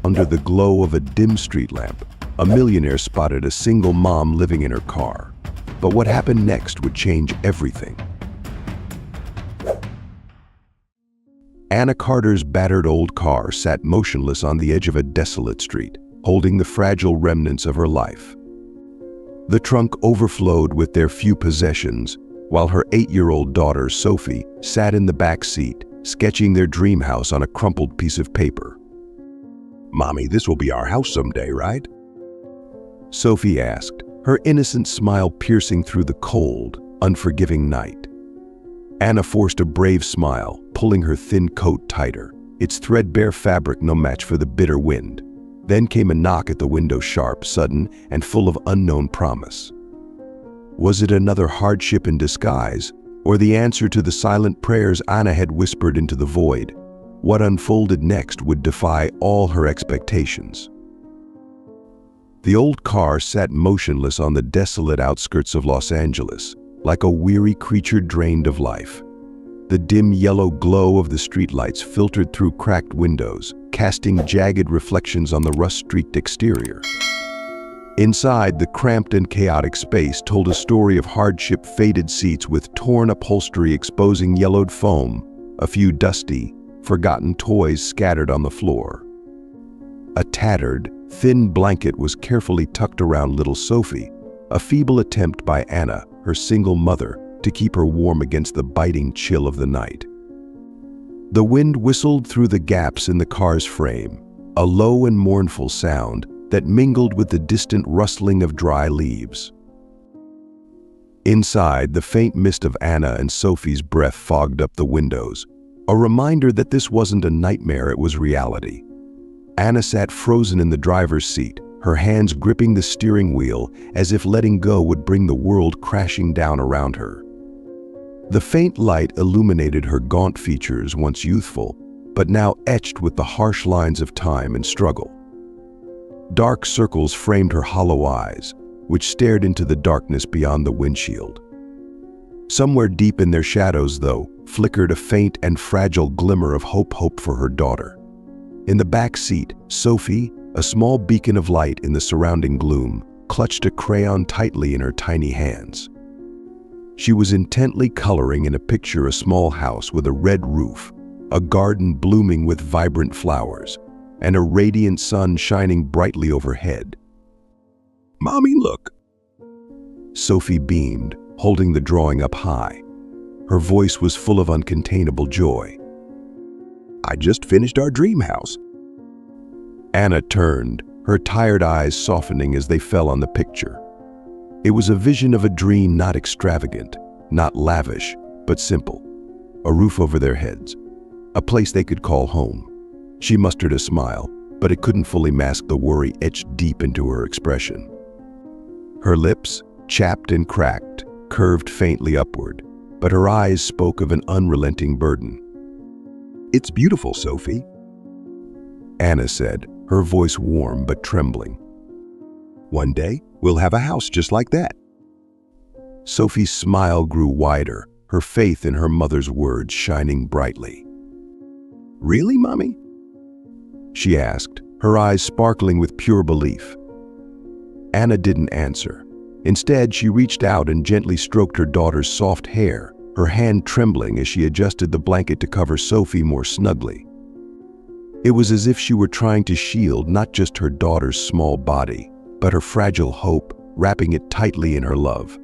Under the glow of a dim street lamp, a millionaire spotted a single mom living in her car. But what happened next would change everything. Anna Carter's battered old car sat motionless on the edge of a desolate street, holding the fragile remnants of her life. The trunk overflowed with their few possessions, while her 8-year-old daughter, Sophie, sat in the back seat, sketching their dream house on a crumpled piece of paper. "Mommy, this will be our house someday, right?" Sophie asked, her innocent smile piercing through the cold, unforgiving night. Anna forced a brave smile, pulling her thin coat tighter, its threadbare fabric no match for the bitter wind. Then came a knock at the window, sharp, sudden, and full of unknown promise. Was it another hardship in disguise, or the answer to the silent prayers Anna had whispered into the void? What unfolded next would defy all her expectations. The old car sat motionless on the desolate outskirts of Los Angeles, like a weary creature drained of life. The dim yellow glow of the streetlights filtered through cracked windows, casting jagged reflections on the rust-streaked exterior. Inside, the cramped and chaotic space told a story of hardship, faded seats with torn upholstery exposing yellowed foam, a few dusty, forgotten toys scattered on the floor. A tattered, thin blanket was carefully tucked around little Sophie, a feeble attempt by Anna, her single mother, to keep her warm against the biting chill of the night. The wind whistled through the gaps in the car's frame, a low and mournful sound that mingled with the distant rustling of dry leaves. Inside, the faint mist of Anna and Sophie's breath fogged up the windows, a reminder that this wasn't a nightmare, it was reality. Anna sat frozen in the driver's seat, her hands gripping the steering wheel as if letting go would bring the world crashing down around her. The faint light illuminated her gaunt features, once youthful, but now etched with the harsh lines of time and struggle. Dark circles framed her hollow eyes, which stared into the darkness beyond the windshield. Somewhere deep in their shadows, though, flickered a faint and fragile glimmer of hope for her daughter. In the back seat, Sophie, a small beacon of light in the surrounding gloom, clutched a crayon tightly in her tiny hands. She was intently coloring in a picture a small house with a red roof, a garden blooming with vibrant flowers, and a radiant sun shining brightly overhead. "Mommy, look!" Sophie beamed, holding the drawing up high. Her voice was full of uncontainable joy. "I just finished our dream house." Anna turned, her tired eyes softening as they fell on the picture. It was a vision of a dream, not extravagant, not lavish, but simple. A roof over their heads, a place they could call home. She mustered a smile, but it couldn't fully mask the worry etched deep into her expression. Her lips, chapped and cracked, curved faintly upward, but her eyes spoke of an unrelenting burden. "It's beautiful, Sophie," Anna said, her voice warm but trembling. "One day, we'll have a house just like that." Sophie's smile grew wider, her faith in her mother's words shining brightly. "Really, Mommy?" she asked, her eyes sparkling with pure belief. Anna didn't answer. Instead, she reached out and gently stroked her daughter's soft hair, her hand trembling as she adjusted the blanket to cover Sophie more snugly. It was as if she were trying to shield not just her daughter's small body, but her fragile hope, wrapping it tightly in her love.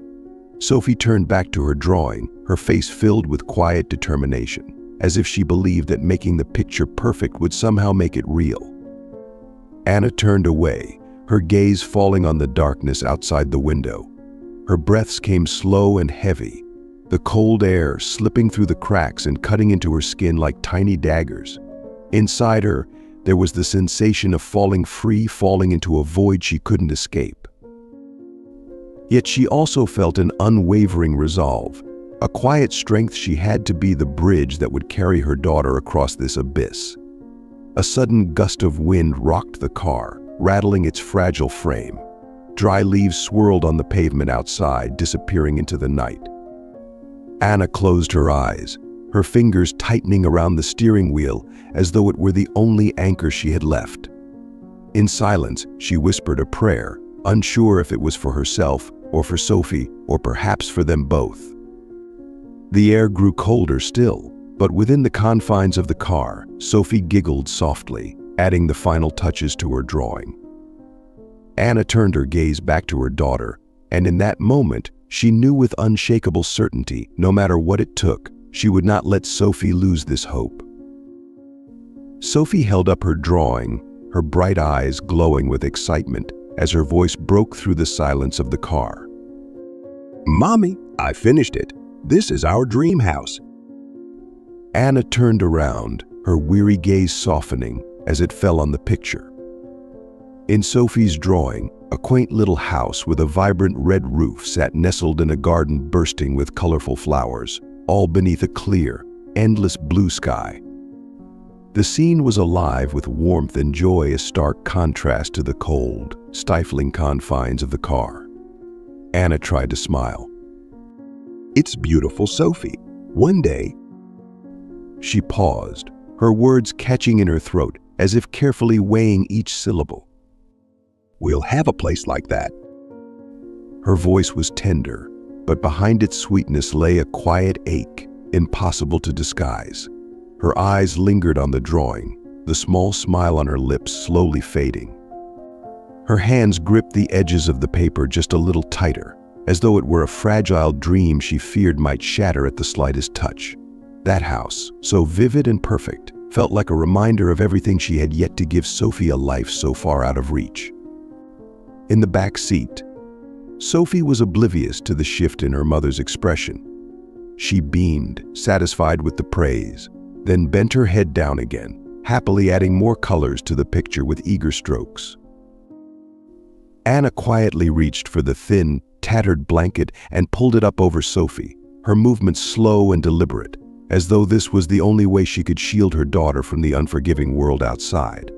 Sophie turned back to her drawing, her face filled with quiet determination, as if she believed that making the picture perfect would somehow make it real. Anna turned away, her gaze falling on the darkness outside the window. Her breaths came slow and heavy, the cold air slipping through the cracks and cutting into her skin like tiny daggers. Inside her, there was the sensation of falling free, falling into a void she couldn't escape. Yet she also felt an unwavering resolve, a quiet strength she had to be the bridge that would carry her daughter across this abyss. A sudden gust of wind rocked the car, rattling its fragile frame. Dry leaves swirled on the pavement outside, disappearing into the night. Anna closed her eyes, her fingers tightening around the steering wheel as though it were the only anchor she had left. In silence, she whispered a prayer, unsure if it was for herself or for Sophie or perhaps for them both. The air grew colder still, but within the confines of the car, Sophie giggled softly, adding the final touches to her drawing. Anna turned her gaze back to her daughter, and in that moment, she knew with unshakable certainty, no matter what it took, she would not let Sophie lose this hope. Sophie held up her drawing, her bright eyes glowing with excitement as her voice broke through the silence of the car. "Mommy, I finished it. This is our dream house." Anna turned around, her weary gaze softening as it fell on the picture. In Sophie's drawing, a quaint little house with a vibrant red roof sat nestled in a garden bursting with colorful flowers, all beneath a clear, endless blue sky. The scene was alive with warmth and joy, a stark contrast to the cold, stifling confines of the car. Anna tried to smile. "It's beautiful, Sophie. One day..." She paused, her words catching in her throat as if carefully weighing each syllable. "We'll have a place like that." Her voice was tender, but behind its sweetness lay a quiet ache, impossible to disguise. Her eyes lingered on the drawing, the small smile on her lips slowly fading. Her hands gripped the edges of the paper just a little tighter, as though it were a fragile dream she feared might shatter at the slightest touch. That house, so vivid and perfect, felt like a reminder of everything she had yet to give Sophie, a life so far out of reach. In the back seat, Sophie was oblivious to the shift in her mother's expression. She beamed, satisfied with the praise, then bent her head down again, happily adding more colors to the picture with eager strokes. Anna quietly reached for the thin, tattered blanket and pulled it up over Sophie, her movements slow and deliberate, as though this was the only way she could shield her daughter from the unforgiving world outside.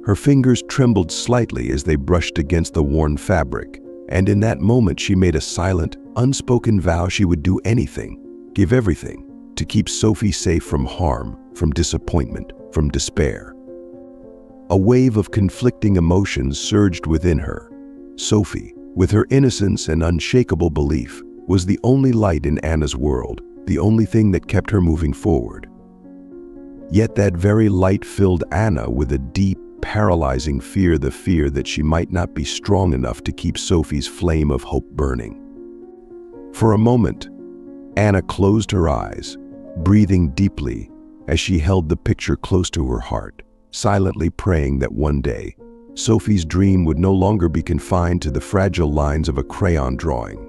Her fingers trembled slightly as they brushed against the worn fabric, and in that moment she made a silent, unspoken vow she would do anything, give everything, to keep Sophie safe from harm, from disappointment, from despair. A wave of conflicting emotions surged within her. Sophie, with her innocence and unshakable belief, was the only light in Anna's world, the only thing that kept her moving forward. Yet that very light filled Anna with a deep, paralyzing fear, the fear that she might not be strong enough to keep Sophie's flame of hope burning. For a moment, Anna closed her eyes, breathing deeply as she held the picture close to her heart, silently praying that one day, Sophie's dream would no longer be confined to the fragile lines of a crayon drawing.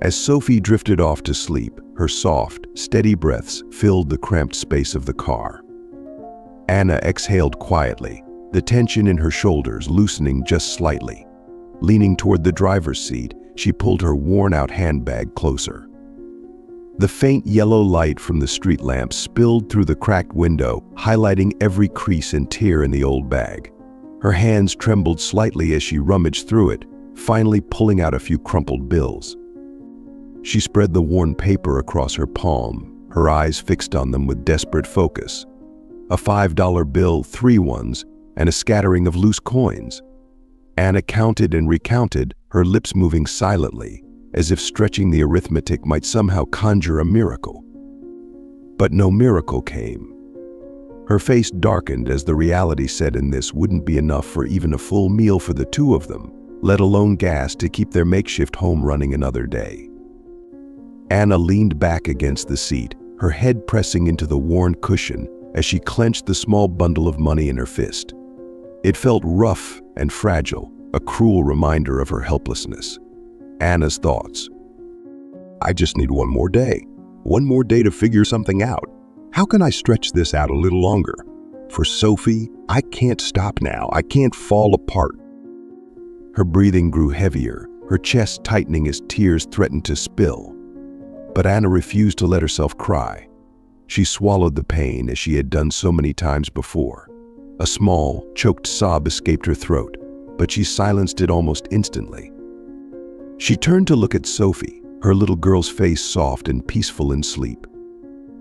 As Sophie drifted off to sleep, her soft, steady breaths filled the cramped space of the car. Anna exhaled quietly, the tension in her shoulders loosening just slightly. Leaning toward the driver's seat, she pulled her worn-out handbag closer. The faint yellow light from the street lamp spilled through the cracked window, highlighting every crease and tear in the old bag. Her hands trembled slightly as she rummaged through it, finally pulling out a few crumpled bills. She spread the worn paper across her palm, her eyes fixed on them with desperate focus. A $5 bill, 3 ones, and a scattering of loose coins. Anna counted and recounted, her lips moving silently, as if stretching the arithmetic might somehow conjure a miracle. But no miracle came. Her face darkened as the reality set in this wouldn't be enough for even a full meal for the two of them, let alone gas to keep their makeshift home running another day. Anna leaned back against the seat, her head pressing into the worn cushion as she clenched the small bundle of money in her fist. It felt rough and fragile, a cruel reminder of her helplessness. Anna's thoughts. "I just need one more day. One more day to figure something out. How can I stretch this out a little longer? For Sophie, I can't stop now. I can't fall apart." Her breathing grew heavier, her chest tightening as tears threatened to spill. But Anna refused to let herself cry. She swallowed the pain as she had done so many times before. A small, choked sob escaped her throat, but she silenced it almost instantly. She turned to look at Sophie, her little girl's face soft and peaceful in sleep.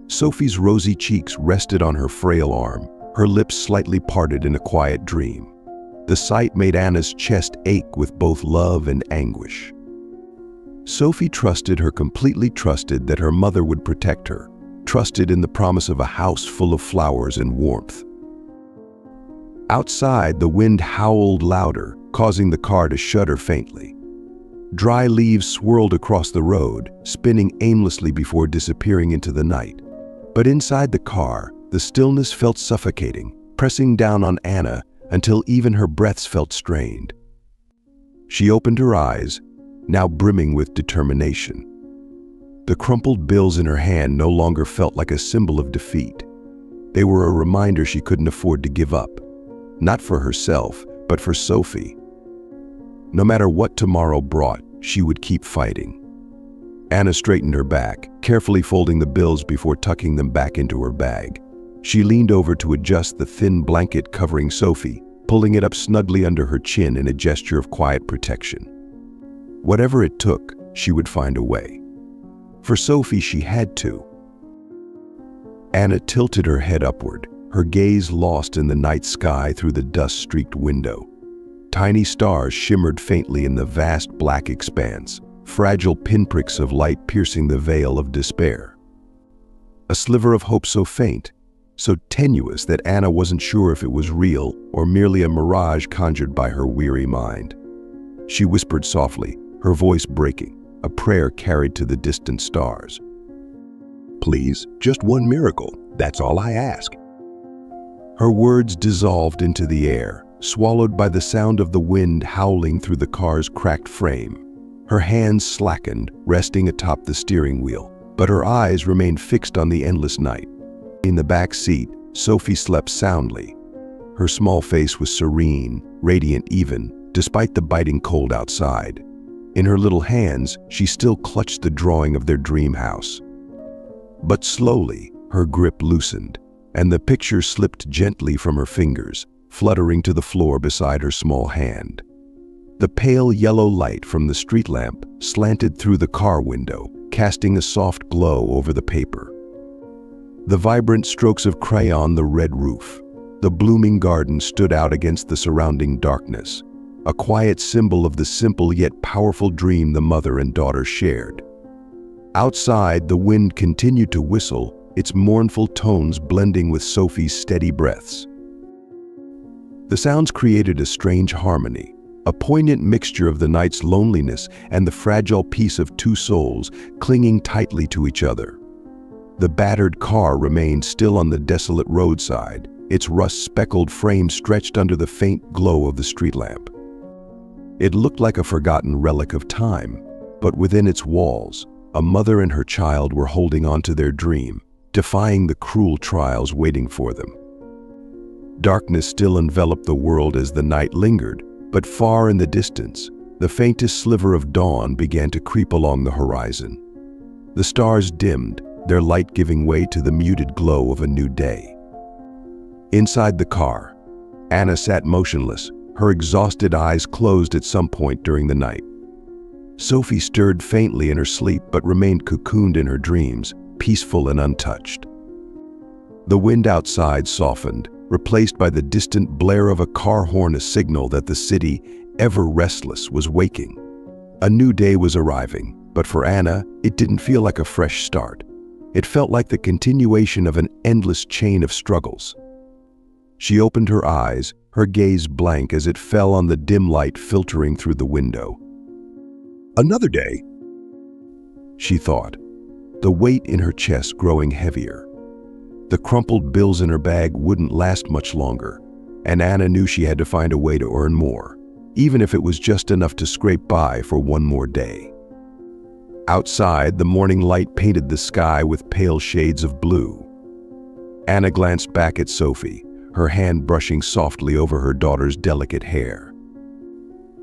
Sophie's rosy cheeks rested on her frail arm, her lips slightly parted in a quiet dream. The sight made Anna's chest ache with both love and anguish. Sophie completely trusted that her mother would protect her, trusted in the promise of a house full of flowers and warmth. Outside, the wind howled louder, causing the car to shudder faintly. Dry leaves swirled across the road, spinning aimlessly before disappearing into the night. But inside the car, the stillness felt suffocating, pressing down on Anna until even her breaths felt strained. She opened her eyes, now brimming with determination. The crumpled bills in her hand no longer felt like a symbol of defeat. They were a reminder she couldn't afford to give up, not for herself, but for Sophie. No matter what tomorrow brought, she would keep fighting. Anna straightened her back, carefully folding the bills before tucking them back into her bag. She leaned over to adjust the thin blanket covering Sophie, pulling it up snugly under her chin in a gesture of quiet protection. Whatever it took, she would find a way. For Sophie, she had to. Anna tilted her head upward, her gaze lost in the night sky through the dust-streaked window. Tiny stars shimmered faintly in the vast black expanse, fragile pinpricks of light piercing the veil of despair. A sliver of hope so faint, so tenuous that Anna wasn't sure if it was real or merely a mirage conjured by her weary mind. She whispered softly, her voice breaking, a prayer carried to the distant stars. Please, just one miracle. That's all I ask. Her words dissolved into the air, swallowed by the sound of the wind howling through the car's cracked frame. Her hands slackened, resting atop the steering wheel, but her eyes remained fixed on the endless night. In the back seat, Sophie slept soundly. Her small face was serene, radiant even, despite the biting cold outside. In her little hands, she still clutched the drawing of their dream house. But slowly, her grip loosened, and the picture slipped gently from her fingers, fluttering to the floor beside her small hand. The pale yellow light from the street lamp slanted through the car window, casting a soft glow over the paper. The vibrant strokes of crayon, the red roof, the blooming garden stood out against the surrounding darkness, a quiet symbol of the simple yet powerful dream the mother and daughter shared. Outside, the wind continued to whistle, its mournful tones blending with Sophie's steady breaths. The sounds created a strange harmony, a poignant mixture of the night's loneliness and the fragile peace of two souls clinging tightly to each other. The battered car remained still on the desolate roadside, its rust-speckled frame stretched under the faint glow of the street lamp. It looked like a forgotten relic of time, but within its walls, a mother and her child were holding on to their dream, defying the cruel trials waiting for them. Darkness still enveloped the world as the night lingered, but far in the distance, the faintest sliver of dawn began to creep along the horizon. The stars dimmed, their light giving way to the muted glow of a new day. Inside the car, Anna sat motionless, her exhausted eyes closed at some point during the night. Sophie stirred faintly in her sleep but remained cocooned in her dreams, peaceful and untouched. The wind outside softened, replaced by the distant blare of a car horn, a signal that the city, ever restless, was waking. A new day was arriving, but for Anna, it didn't feel like a fresh start. It felt like the continuation of an endless chain of struggles. She opened her eyes, her gaze blank as it fell on the dim light filtering through the window. Another day, she thought, the weight in her chest growing heavier. The crumpled bills in her bag wouldn't last much longer, and Anna knew she had to find a way to earn more, even if it was just enough to scrape by for one more day. Outside, the morning light painted the sky with pale shades of blue. Anna glanced back at Sophie, her hand brushing softly over her daughter's delicate hair.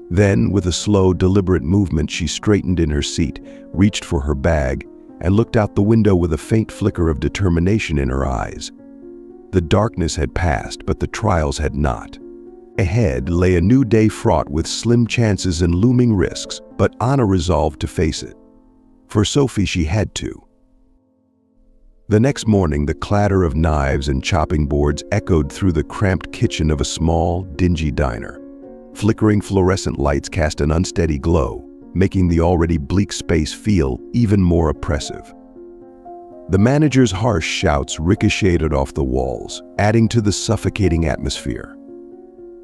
Then, with a slow, deliberate movement, she straightened in her seat, reached for her bag, and looked out the window with a faint flicker of determination in her eyes. The darkness had passed, but the trials had not. Ahead lay a new day fraught with slim chances and looming risks, but Anna resolved to face it. For Sophie, she had to. The next morning, the clatter of knives and chopping boards echoed through the cramped kitchen of a small, dingy diner. Flickering fluorescent lights cast an unsteady glow, making the already bleak space feel even more oppressive. The manager's harsh shouts ricocheted off the walls, adding to the suffocating atmosphere.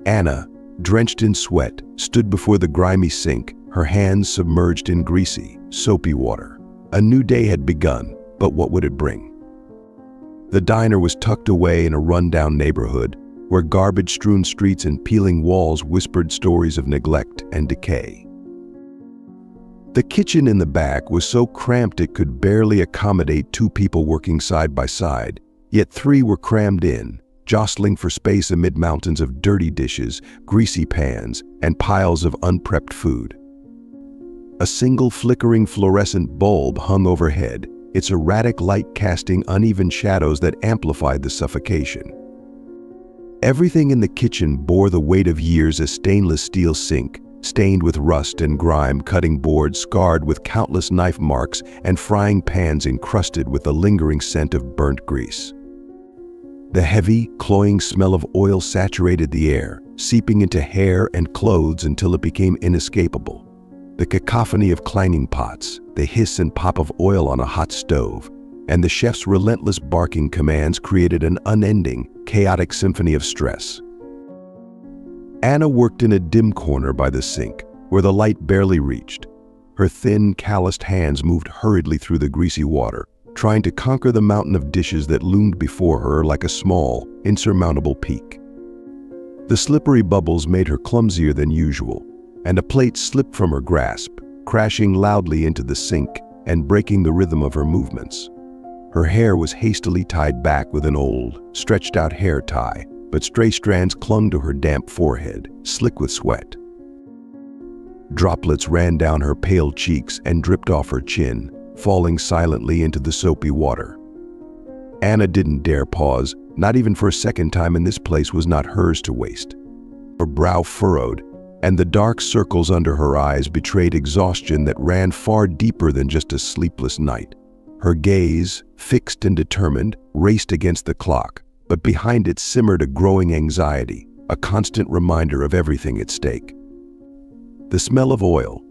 Anna, drenched in sweat, stood before the grimy sink, her hands submerged in greasy, soapy water. A new day had begun, but what would it bring? The diner was tucked away in a rundown neighborhood, where garbage-strewn streets and peeling walls whispered stories of neglect and decay. The kitchen in the back was so cramped it could barely accommodate 2 people working side by side, yet 3 were crammed in, jostling for space amid mountains of dirty dishes, greasy pans, and piles of unprepped food. A single flickering fluorescent bulb hung overhead, its erratic light casting uneven shadows that amplified the suffocation. Everything in the kitchen bore the weight of years: a stainless steel sink, stained with rust and grime, cutting boards scarred with countless knife marks, and frying pans encrusted with the lingering scent of burnt grease. The heavy, cloying smell of oil saturated the air, seeping into hair and clothes until it became inescapable. The cacophony of clanging pots, the hiss and pop of oil on a hot stove, and the chef's relentless barking commands created an unending, chaotic symphony of stress. Anna worked in a dim corner by the sink, where the light barely reached. Her thin, calloused hands moved hurriedly through the greasy water, trying to conquer the mountain of dishes that loomed before her like a small, insurmountable peak. The slippery bubbles made her clumsier than usual, and a plate slipped from her grasp, crashing loudly into the sink and breaking the rhythm of her movements. Her hair was hastily tied back with an old, stretched-out hair tie, but stray strands clung to her damp forehead, slick with sweat. Droplets ran down her pale cheeks and dripped off her chin, falling silently into the soapy water. Anna didn't dare pause, not even for a second. Time in this place was not hers to waste. Her brow furrowed, and the dark circles under her eyes betrayed exhaustion that ran far deeper than just a sleepless night. Her gaze, fixed and determined, raced against the clock, but behind it simmered a growing anxiety, a constant reminder of everything at stake. The smell of oil,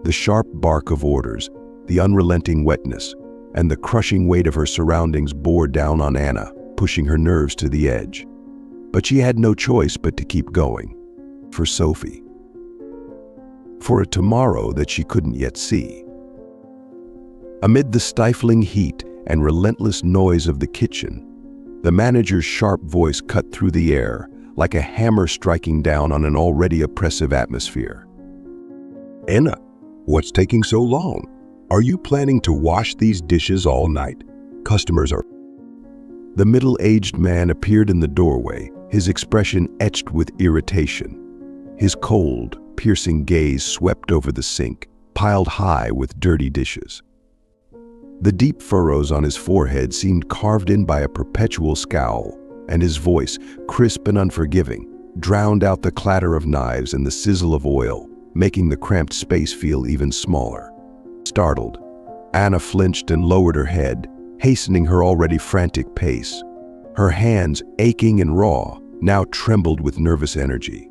the sharp bark of orders, the unrelenting wetness, and the crushing weight of her surroundings bore down on Anna, pushing her nerves to the edge. But she had no choice but to keep going. For Sophie. For a tomorrow that she couldn't yet see. Amid the stifling heat and relentless noise of the kitchen, the manager's sharp voice cut through the air like a hammer striking down on an already oppressive atmosphere. Anna, what's taking so long? Are you planning to wash these dishes all night? Customers are... The middle-aged man appeared in the doorway, his expression etched with irritation. His cold, piercing gaze swept over the sink, piled high with dirty dishes. The deep furrows on his forehead seemed carved in by a perpetual scowl, and his voice, crisp and unforgiving, drowned out the clatter of knives and the sizzle of oil, making the cramped space feel even smaller. Startled, Anna flinched and lowered her head, hastening her already frantic pace. Her hands, aching and raw, now trembled with nervous energy.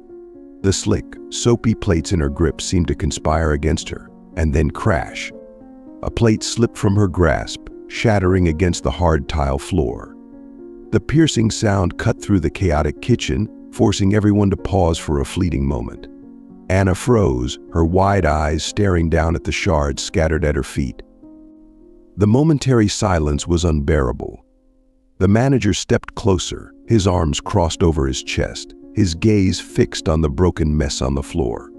The slick, soapy plates in her grip seemed to conspire against her, and then crash. A plate slipped from her grasp, shattering against the hard tile floor. The piercing sound cut through the chaotic kitchen, forcing everyone to pause for a fleeting moment. Anna froze, her wide eyes staring down at the shards scattered at her feet. The momentary silence was unbearable. The manager stepped closer, his arms crossed over his chest, his gaze fixed on the broken mess on the floor.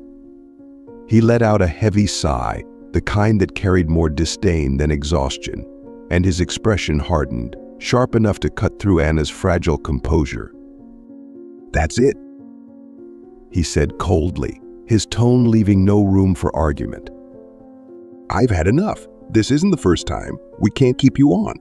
He let out a heavy sigh, the kind that carried more disdain than exhaustion, and his expression hardened, sharp enough to cut through Anna's fragile composure. "That's it," he said coldly, his tone leaving no room for argument. "I've had enough. This isn't the first time. We can't keep you on."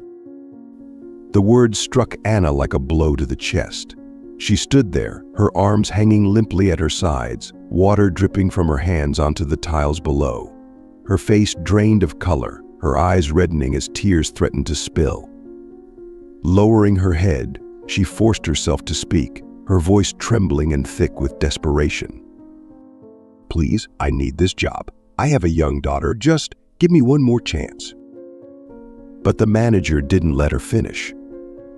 The words struck Anna like a blow to the chest. She stood there, her arms hanging limply at her sides, water dripping from her hands onto the tiles below. Her face drained of color, her eyes reddening as tears threatened to spill. Lowering her head, she forced herself to speak, her voice trembling and thick with desperation. Please, I need this job. I have a young daughter. Just give me one more chance. But the manager didn't let her finish.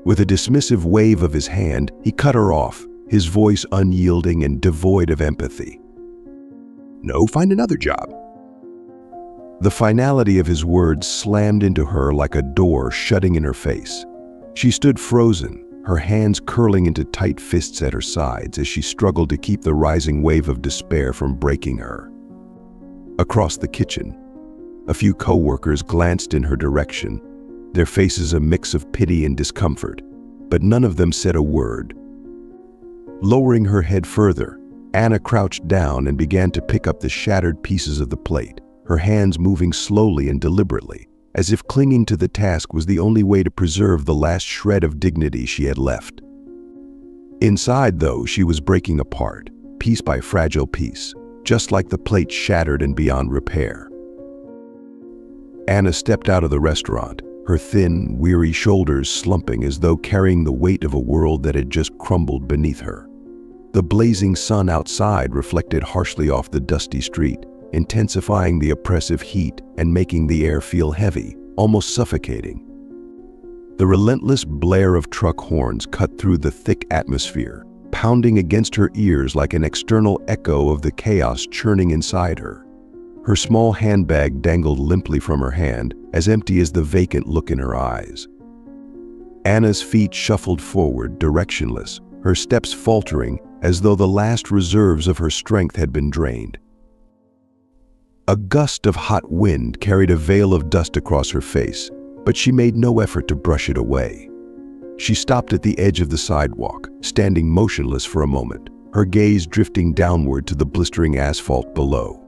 With a dismissive wave of his hand, he cut her off, his voice unyielding and devoid of empathy. No, find another job. The finality of his words slammed into her like a door shutting in her face. She stood frozen, her hands curling into tight fists at her sides as she struggled to keep the rising wave of despair from breaking her. Across the kitchen, a few co-workers glanced in her direction, their faces a mix of pity and discomfort, but none of them said a word. Lowering her head further, Anna crouched down and began to pick up the shattered pieces of the plate, her hands moving slowly and deliberately, as if clinging to the task was the only way to preserve the last shred of dignity she had left. Inside, though, she was breaking apart, piece by fragile piece, just like the plate shattered and beyond repair. Anna stepped out of the restaurant, her thin, weary shoulders slumping as though carrying the weight of a world that had just crumbled beneath her. The blazing sun outside reflected harshly off the dusty street, intensifying the oppressive heat and making the air feel heavy, almost suffocating. The relentless blare of truck horns cut through the thick atmosphere, pounding against her ears like an external echo of the chaos churning inside her. Her small handbag dangled limply from her hand, as empty as the vacant look in her eyes. Anna's feet shuffled forward, directionless, her steps faltering as though the last reserves of her strength had been drained. A gust of hot wind carried a veil of dust across her face, but she made no effort to brush it away. She stopped at the edge of the sidewalk, standing motionless for a moment, her gaze drifting downward to the blistering asphalt below.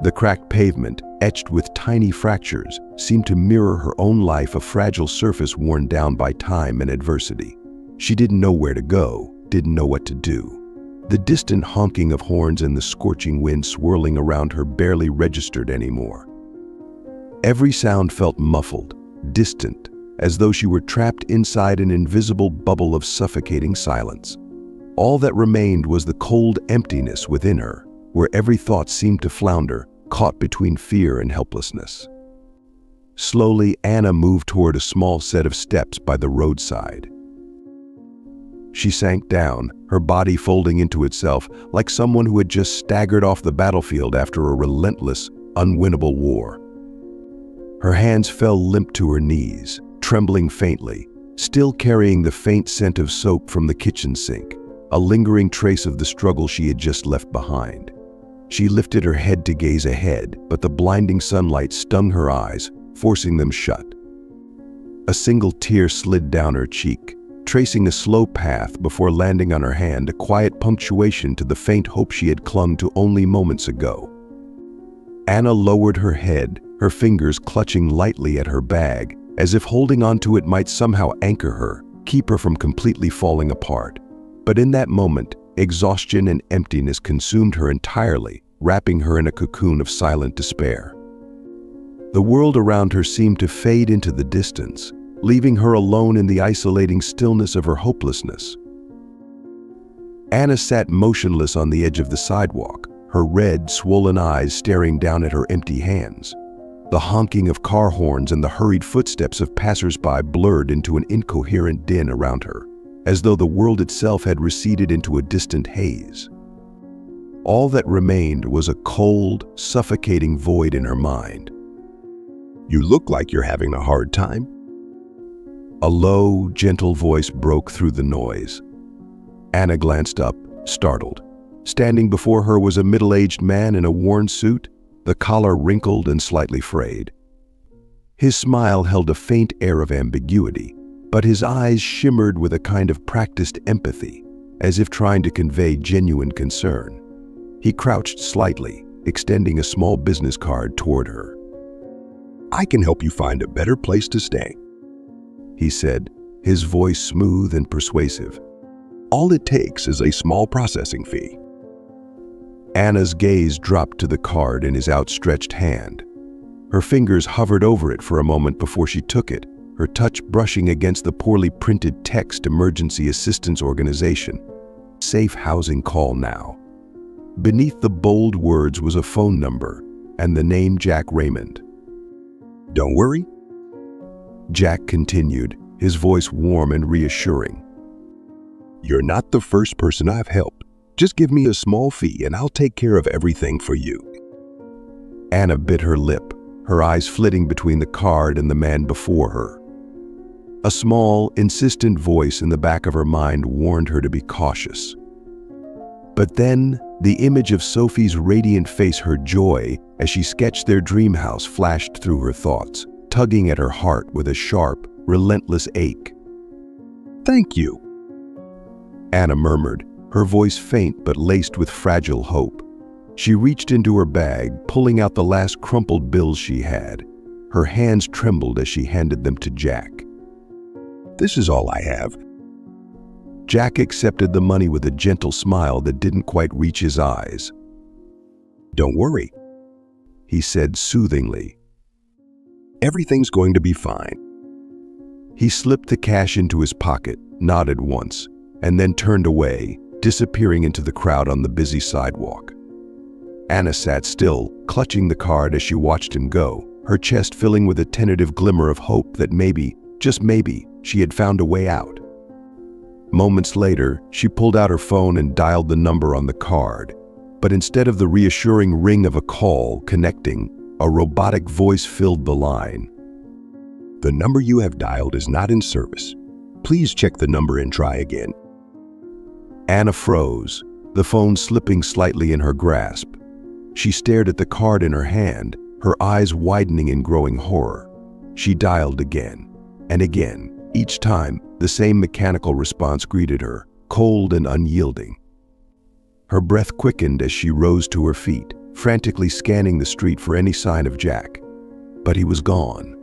The cracked pavement, etched with tiny fractures, seemed to mirror her own life, a fragile surface worn down by time and adversity. She didn't know where to go, didn't know what to do. The distant honking of horns and the scorching wind swirling around her barely registered anymore. Every sound felt muffled, distant, as though she were trapped inside an invisible bubble of suffocating silence. All that remained was the cold emptiness within her, where every thought seemed to flounder, caught between fear and helplessness. Slowly, Anna moved toward a small set of steps by the roadside. She sank down, her body folding into itself like someone who had just staggered off the battlefield after a relentless, unwinnable war. Her hands fell limp to her knees, trembling faintly, still carrying the faint scent of soap from the kitchen sink, a lingering trace of the struggle she had just left behind. She lifted her head to gaze ahead, but the blinding sunlight stung her eyes, forcing them shut. A single tear slid down her cheek, tracing a slow path before landing on her hand, a quiet punctuation to the faint hope she had clung to only moments ago. Anna lowered her head, her fingers clutching lightly at her bag, as if holding onto it might somehow anchor her, keep her from completely falling apart. But in that moment, exhaustion and emptiness consumed her entirely, wrapping her in a cocoon of silent despair. The world around her seemed to fade into the distance, leaving her alone in the isolating stillness of her hopelessness. Anna sat motionless on the edge of the sidewalk, her red, swollen eyes staring down at her empty hands. The honking of car horns and the hurried footsteps of passers-by blurred into an incoherent din around her, as though the world itself had receded into a distant haze. All that remained was a cold, suffocating void in her mind. You look like you're having a hard time. A low, gentle voice broke through the noise. Anna glanced up, startled. Standing before her was a middle-aged man in a worn suit, the collar wrinkled and slightly frayed. His smile held a faint air of ambiguity, but his eyes shimmered with a kind of practiced empathy, as if trying to convey genuine concern. He crouched slightly, extending a small business card toward her. I can help you find a better place to stay, he said, his voice smooth and persuasive. All it takes is a small processing fee. Anna's gaze dropped to the card in his outstretched hand. Her fingers hovered over it for a moment before she took it, her touch brushing against the poorly printed text Emergency Assistance Organization. Safe housing call now. Beneath the bold words was a phone number and the name Jack Raymond. Don't worry. Jack continued, his voice warm and reassuring. You're not the first person I've helped. Just give me a small fee and I'll take care of everything for you. Anna bit her lip, her eyes flitting between the card and the man before her. A small, insistent voice in the back of her mind warned her to be cautious. But then, the image of Sophie's radiant face, her joy, as she sketched their dream house, flashed through her thoughts, tugging at her heart with a sharp, relentless ache. Thank you, Anna murmured, her voice faint but laced with fragile hope. She reached into her bag, pulling out the last crumpled bills she had. Her hands trembled as she handed them to Jack. This is all I have. Jack accepted the money with a gentle smile that didn't quite reach his eyes. Don't worry, he said soothingly. Everything's going to be fine. He slipped the cash into his pocket, nodded once, and then turned away, disappearing into the crowd on the busy sidewalk. Anna sat still, clutching the card as she watched him go, her chest filling with a tentative glimmer of hope that maybe, just maybe, she had found a way out. Moments later, she pulled out her phone and dialed the number on the card. But instead of the reassuring ring of a call connecting, a robotic voice filled the line. The number you have dialed is not in service. Please check the number and try again. Anna froze, the phone slipping slightly in her grasp. She stared at the card in her hand, her eyes widening in growing horror. She dialed again, and again. Each time, the same mechanical response greeted her, cold and unyielding. Her breath quickened as she rose to her feet, frantically scanning the street for any sign of Jack. But he was gone.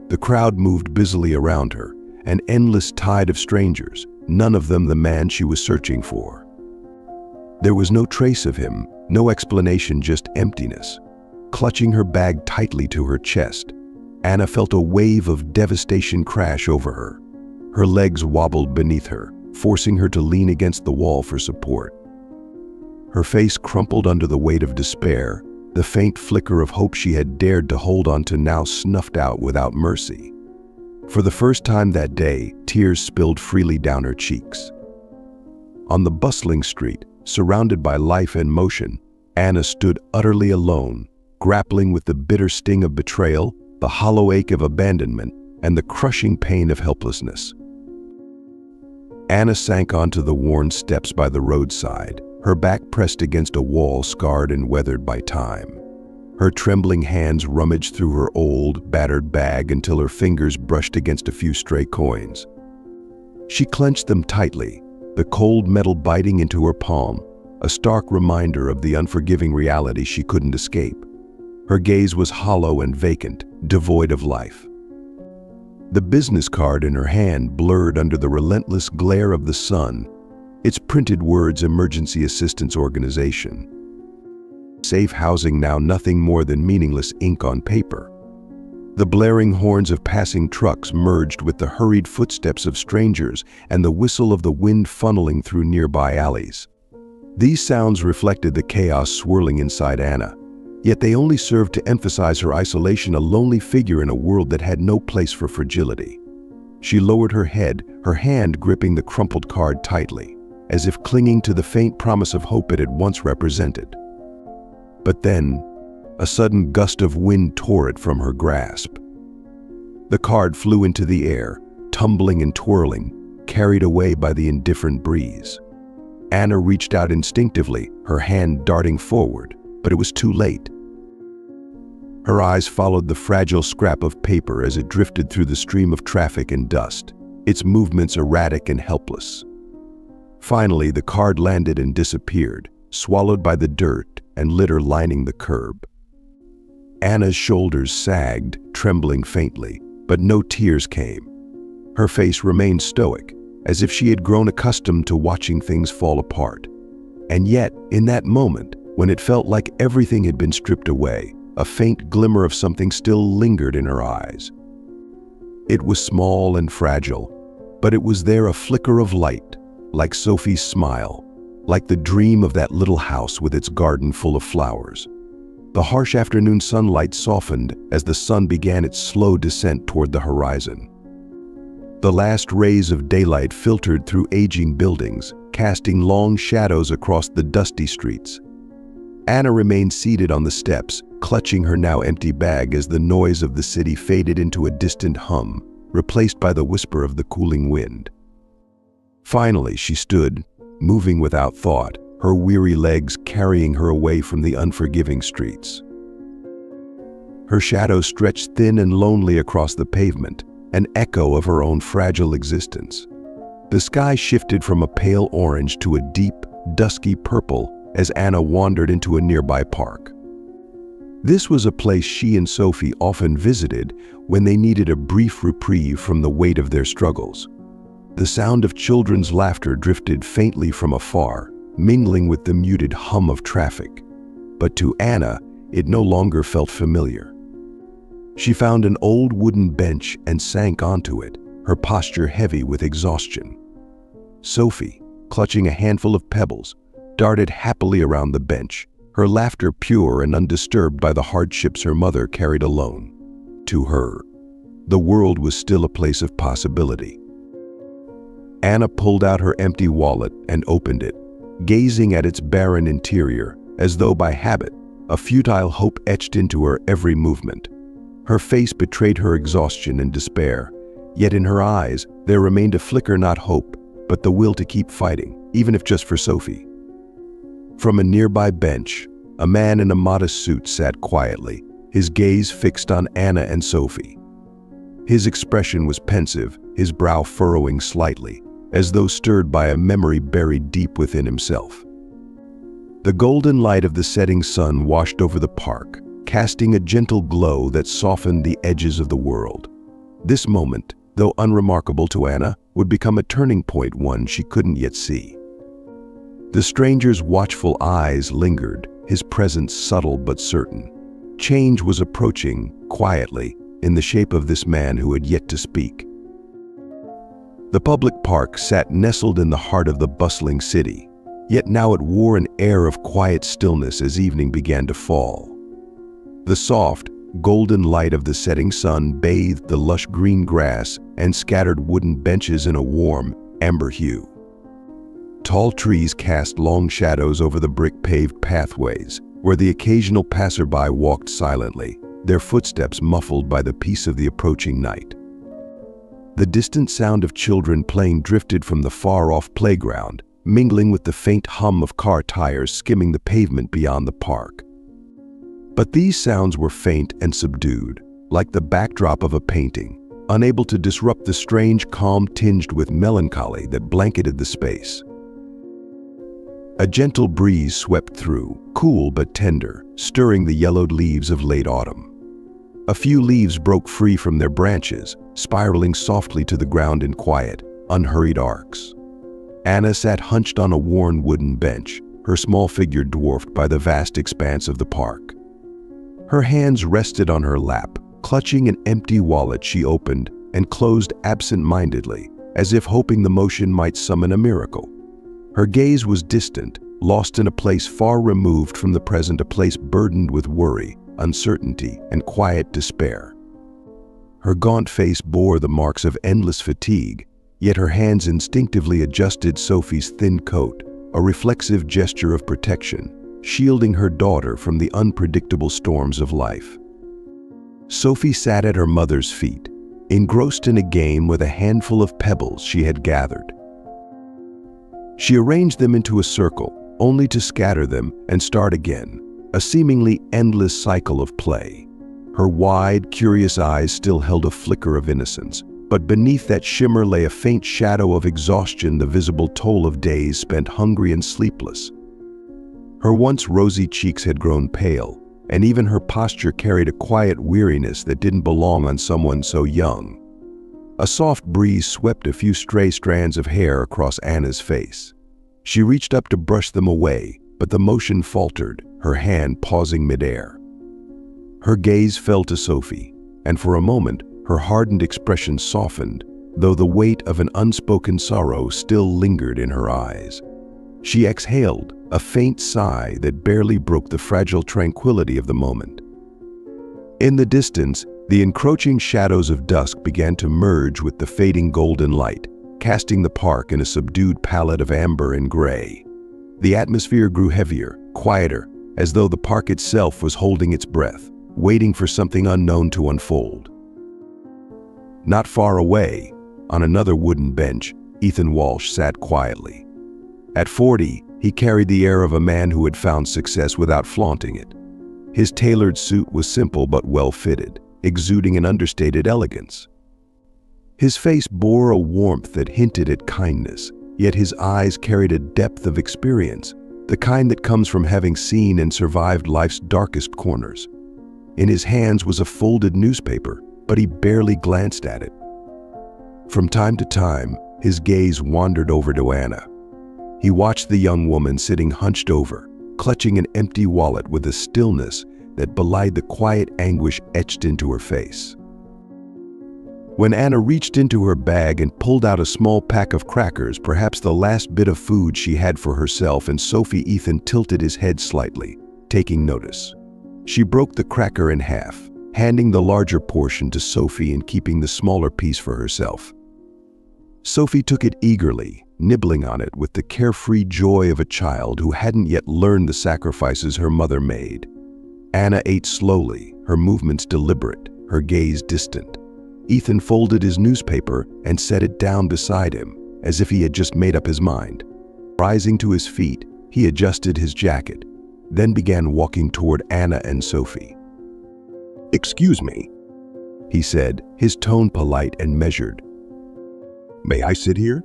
The crowd moved busily around her, an endless tide of strangers, none of them the man she was searching for. There was no trace of him, no explanation, just emptiness. Clutching her bag tightly to her chest, Anna felt a wave of devastation crash over her. Her legs wobbled beneath her, forcing her to lean against the wall for support. Her face crumpled under the weight of despair, the faint flicker of hope she had dared to hold on to now snuffed out without mercy. For the first time that day, tears spilled freely down her cheeks. On the bustling street, surrounded by life and motion, Anna stood utterly alone, grappling with the bitter sting of betrayal, the hollow ache of abandonment, and the crushing pain of helplessness. Anna sank onto the worn steps by the roadside, her back pressed against a wall scarred and weathered by time. Her trembling hands rummaged through her old, battered bag until her fingers brushed against a few stray coins. She clenched them tightly, the cold metal biting into her palm, a stark reminder of the unforgiving reality she couldn't escape. Her gaze was hollow and vacant, devoid of life. The business card in her hand blurred under the relentless glare of the sun, its printed words Emergency Assistance Organization. Safe housing now nothing more than meaningless ink on paper. The blaring horns of passing trucks merged with the hurried footsteps of strangers and the whistle of the wind funneling through nearby alleys. These sounds reflected the chaos swirling inside Anna, yet they only served to emphasize her isolation, a lonely figure in a world that had no place for fragility. She lowered her head, her hand gripping the crumpled card tightly, as if clinging to the faint promise of hope it had once represented. But then, a sudden gust of wind tore it from her grasp. The card flew into the air, tumbling and twirling, carried away by the indifferent breeze. Anna reached out instinctively, her hand darting forward, but it was too late. Her eyes followed the fragile scrap of paper as it drifted through the stream of traffic and dust, its movements erratic and helpless. Finally, the card landed and disappeared, swallowed by the dirt and litter lining the curb. Anna's shoulders sagged, trembling faintly, but no tears came. Her face remained stoic, as if she had grown accustomed to watching things fall apart. And yet, in that moment, when it felt like everything had been stripped away, a faint glimmer of something still lingered in her eyes. It was small and fragile, but it was there, a flicker of light, like Sophie's smile, like the dream of that little house with its garden full of flowers. The harsh afternoon sunlight softened as the sun began its slow descent toward the horizon. The last rays of daylight filtered through aging buildings, casting long shadows across the dusty streets. Anna remained seated on the steps, clutching her now empty bag as the noise of the city faded into a distant hum, replaced by the whisper of the cooling wind. Finally, she stood, moving without thought, her weary legs carrying her away from the unforgiving streets. Her shadow stretched thin and lonely across the pavement, an echo of her own fragile existence. The sky shifted from a pale orange to a deep, dusky purple as Anna wandered into a nearby park. This was a place she and Sophie often visited when they needed a brief reprieve from the weight of their struggles. The sound of children's laughter drifted faintly from afar, mingling with the muted hum of traffic. But to Anna, it no longer felt familiar. She found an old wooden bench and sank onto it, her posture heavy with exhaustion. Sophie, clutching a handful of pebbles, darted happily around the bench, her laughter pure and undisturbed by the hardships her mother carried alone. To her, the world was still a place of possibility. Anna pulled out her empty wallet and opened it, gazing at its barren interior, as though by habit, a futile hope etched into her every movement. Her face betrayed her exhaustion and despair, yet in her eyes there remained a flicker, not hope, but the will to keep fighting, even if just for Sophie. From a nearby bench, a man in a modest suit sat quietly, his gaze fixed on Anna and Sophie. His expression was pensive, his brow furrowing slightly, as though stirred by a memory buried deep within himself. The golden light of the setting sun washed over the park, casting a gentle glow that softened the edges of the world. This moment, though unremarkable to Anna, would become a turning point, one she couldn't yet see. The stranger's watchful eyes lingered, his presence subtle but certain. Change was approaching, quietly, in the shape of this man who had yet to speak. The public park sat nestled in the heart of the bustling city, yet now it wore an air of quiet stillness as evening began to fall. The soft, golden light of the setting sun bathed the lush green grass and scattered wooden benches in a warm, amber hue. Tall trees cast long shadows over the brick-paved pathways, where the occasional passerby walked silently, their footsteps muffled by the peace of the approaching night. The distant sound of children playing drifted from the far-off playground, mingling with the faint hum of car tires skimming the pavement beyond the park. But these sounds were faint and subdued, like the backdrop of a painting, unable to disrupt the strange calm tinged with melancholy that blanketed the space. A gentle breeze swept through, cool but tender, stirring the yellowed leaves of late autumn. A few leaves broke free from their branches, spiraling softly to the ground in quiet, unhurried arcs. Anna sat hunched on a worn wooden bench, her small figure dwarfed by the vast expanse of the park. Her hands rested on her lap, clutching an empty wallet she opened and closed absent-mindedly, as if hoping the motion might summon a miracle. Her gaze was distant, lost in a place far removed from the present, a place burdened with worry, uncertainty, and quiet despair. Her gaunt face bore the marks of endless fatigue, yet her hands instinctively adjusted Sophie's thin coat, a reflexive gesture of protection, shielding her daughter from the unpredictable storms of life. Sophie sat at her mother's feet, engrossed in a game with a handful of pebbles she had gathered. She arranged them into a circle, only to scatter them and start again, a seemingly endless cycle of play. Her wide, curious eyes still held a flicker of innocence, but beneath that shimmer lay a faint shadow of exhaustion, the visible toll of days spent hungry and sleepless. Her once rosy cheeks had grown pale, and even her posture carried a quiet weariness that didn't belong on someone so young. A soft breeze swept a few stray strands of hair across Anna's face. She reached up to brush them away, but the motion faltered, her hand pausing midair. Her gaze fell to Sophie, and for a moment, Her hardened expression softened, though the weight of an unspoken sorrow still lingered in her eyes. She exhaled, a faint sigh that barely broke the fragile tranquility of the moment. In the distance, the encroaching shadows of dusk began to merge with the fading golden light, casting the park in a subdued palette of amber and gray. The atmosphere grew heavier, quieter, as though the park itself was holding its breath, waiting for something unknown to unfold. Not far away, on another wooden bench, Ethan Walsh sat quietly. At 40, he carried the air of a man who had found success without flaunting it. His tailored suit was simple but well-fitted, exuding an understated elegance. His face bore a warmth that hinted at kindness, yet his eyes carried a depth of experience, the kind that comes from having seen and survived life's darkest corners. In his hands was a folded newspaper, but he barely glanced at it. From time to time, his gaze wandered over to Anna. He watched the young woman sitting hunched over, clutching an empty wallet with a stillness that belied the quiet anguish etched into her face. When Anna reached into her bag and pulled out a small pack of crackers, perhaps the last bit of food she had for herself and Sophie, Ethan tilted his head slightly, taking notice. She broke the cracker in half, handing the larger portion to Sophie and keeping the smaller piece for herself. Sophie took it eagerly, nibbling on it with the carefree joy of a child who hadn't yet learned the sacrifices her mother made. Anna ate slowly, her movements deliberate, her gaze distant. Ethan folded his newspaper and set it down beside him, as if he had just made up his mind. Rising to his feet, he adjusted his jacket, then began walking toward Anna and Sophie. "Excuse me," he said, his tone polite and measured. "May I sit here?"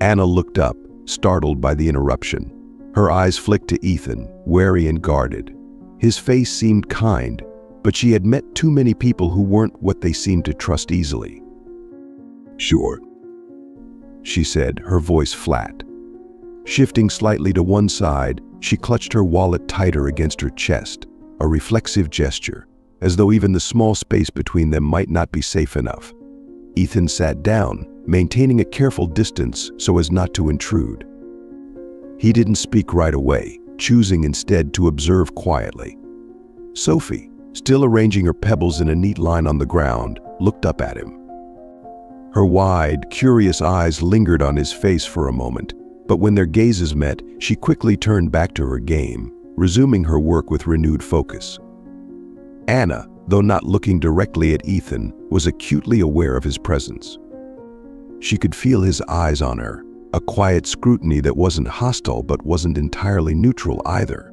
Anna looked up, startled by the interruption. Her eyes flicked to Ethan, wary and guarded. His face seemed kind, but she had met too many people who weren't what they seemed to trust easily. "Sure," she said, her voice flat. Shifting slightly to one side, she clutched her wallet tighter against her chest, a reflexive gesture, as though even the small space between them might not be safe enough. Ethan sat down, maintaining a careful distance so as not to intrude. He didn't speak right away, choosing instead to observe quietly. Sophie, still arranging her pebbles in a neat line on the ground, looked up at him. Her wide, curious eyes lingered on his face for a moment, but when their gazes met, she quickly turned back to her game, resuming her work with renewed focus. Anna, though not looking directly at Ethan, was acutely aware of his presence. She could feel his eyes on her, a quiet scrutiny that wasn't hostile but wasn't entirely neutral either.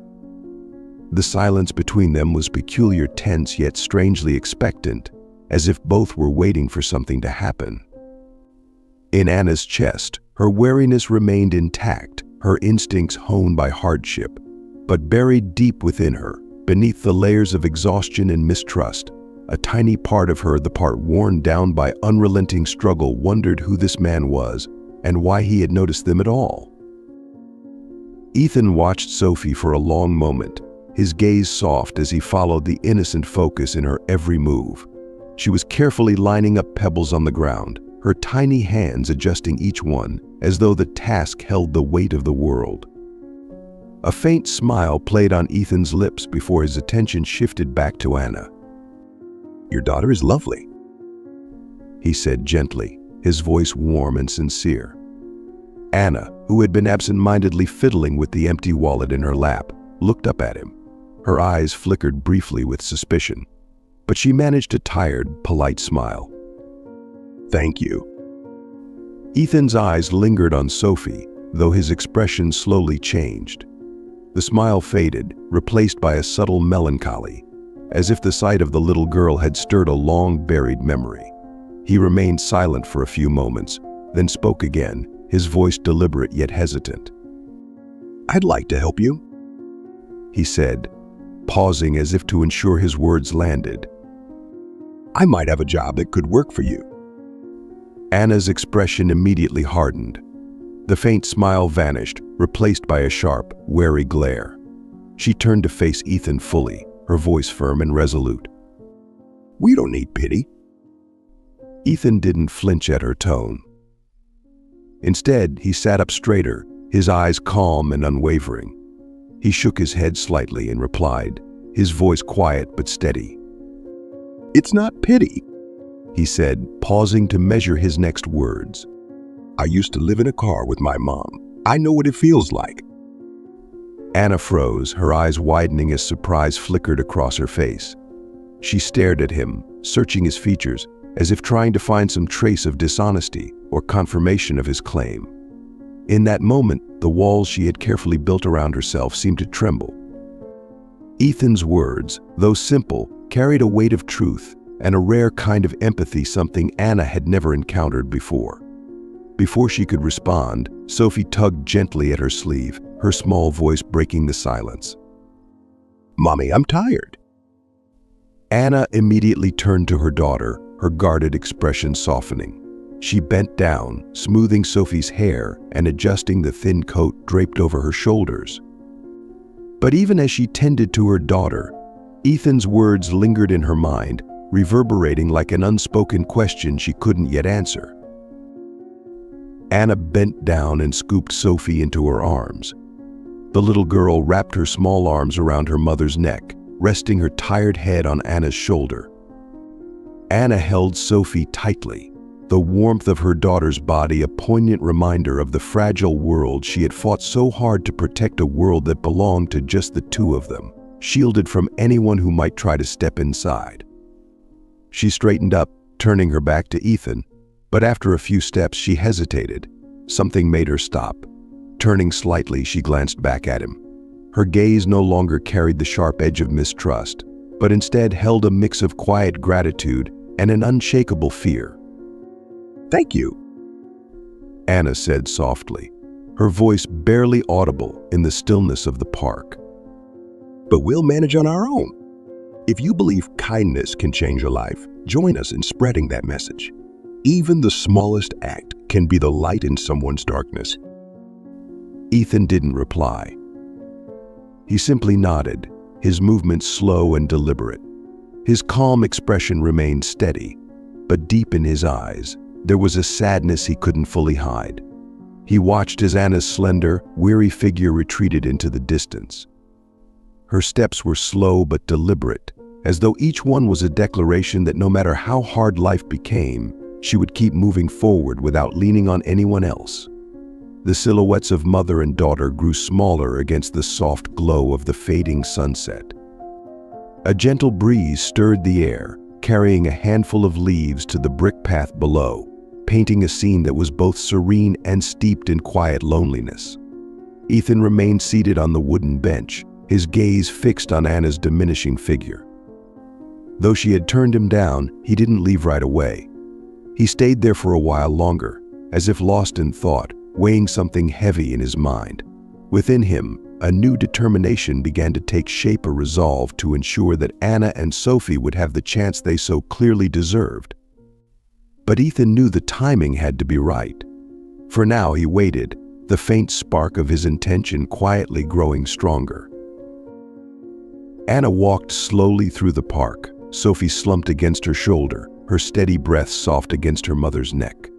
The silence between them was peculiar, tense yet strangely expectant, as if both were waiting for something to happen. In Anna's chest, her wariness remained intact, her instincts honed by hardship, but buried deep within her, beneath the layers of exhaustion and mistrust, a tiny part of her, the part worn down by unrelenting struggle, wondered who this man was and why he had noticed them at all. Ethan watched Sophie for a long moment, his gaze soft as he followed the innocent focus in her every move. She was carefully lining up pebbles on the ground, her tiny hands adjusting each one as though the task held the weight of the world. A faint smile played on Ethan's lips before his attention shifted back to Anna. "Your daughter is lovely," he said gently, his voice warm and sincere. Anna, who had been absent-mindedly fiddling with the empty wallet in her lap, looked up at him. Her eyes flickered briefly with suspicion, but she managed a tired, polite smile. "Thank you." Ethan's eyes lingered on Sophie, though his expression slowly changed. The smile faded, replaced by a subtle melancholy, as if the sight of the little girl had stirred a long-buried memory. He remained silent for a few moments, then spoke again, his voice deliberate yet hesitant. "I'd like to help you," he said, pausing as if to ensure his words landed. "I might have a job that could work for you." Anna's expression immediately hardened. The faint smile vanished, replaced by a sharp, wary glare. She turned to face Ethan fully, her voice firm and resolute. "We don't need pity. Ethan didn't flinch at her tone. Instead, he sat up straighter, his eyes calm and unwavering. He shook his head slightly and replied, his voice quiet but steady. "It's not pity," he said, pausing to measure his next words. "I used to live in a car with my mom. I know what it feels like." Anna froze, her eyes widening as surprise flickered across her face. She stared at him, searching his features, as if trying to find some trace of dishonesty or confirmation of his claim. In that moment, the walls she had carefully built around herself seemed to tremble. Ethan's words, though simple, carried a weight of truth and a rare kind of empathy, something Anna had never encountered before. Before she could respond, Sophie tugged gently at her sleeve, her small voice breaking the silence. "Mommy, I'm tired." Anna immediately turned to her daughter, her guarded expression softening. She bent down, smoothing Sophie's hair and adjusting the thin coat draped over her shoulders. But even as she tended to her daughter, Ethan's words lingered in her mind, reverberating like an unspoken question she couldn't yet answer. Anna bent down and scooped Sophie into her arms. The little girl wrapped her small arms around her mother's neck, resting her tired head on Anna's shoulder. Anna held Sophie tightly, the warmth of her daughter's body a poignant reminder of the fragile world she had fought so hard to protect, a world that belonged to just the two of them, shielded from anyone who might try to step inside. She straightened up, turning her back to Ethan, but after a few steps she hesitated. Something made her stop. Turning slightly, she glanced back at him. Her gaze no longer carried the sharp edge of mistrust, but instead held a mix of quiet gratitude and an unshakable fear. "Thank you," Anna said softly, her voice barely audible in the stillness of the park. "But we'll manage on our own." If you believe kindness can change a life, join us in spreading that message. Even the smallest act can be the light in someone's darkness. Ethan didn't reply. He simply nodded, his movements slow and deliberate. His calm expression remained steady, but deep in his eyes, there was a sadness he couldn't fully hide. He watched as Anna's slender, weary figure retreated into the distance. Her steps were slow but deliberate, as though each one was a declaration that no matter how hard life became, she would keep moving forward without leaning on anyone else. The silhouettes of mother and daughter grew smaller against the soft glow of the fading sunset. A gentle breeze stirred the air, carrying a handful of leaves to the brick path below, painting a scene that was both serene and steeped in quiet loneliness. Ethan remained seated on the wooden bench, his gaze fixed on Anna's diminishing figure. Though she had turned him down, he didn't leave right away. He stayed there for a while longer, as if lost in thought, weighing something heavy in his mind. Within him, a new determination began to take shape, a resolve to ensure that Anna and Sophie would have the chance they so clearly deserved. But Ethan knew the timing had to be right. For now he waited, the faint spark of his intention quietly growing stronger. Anna walked slowly through the park, Sophie slumped against her shoulder, her steady breath soft against her mother's neck.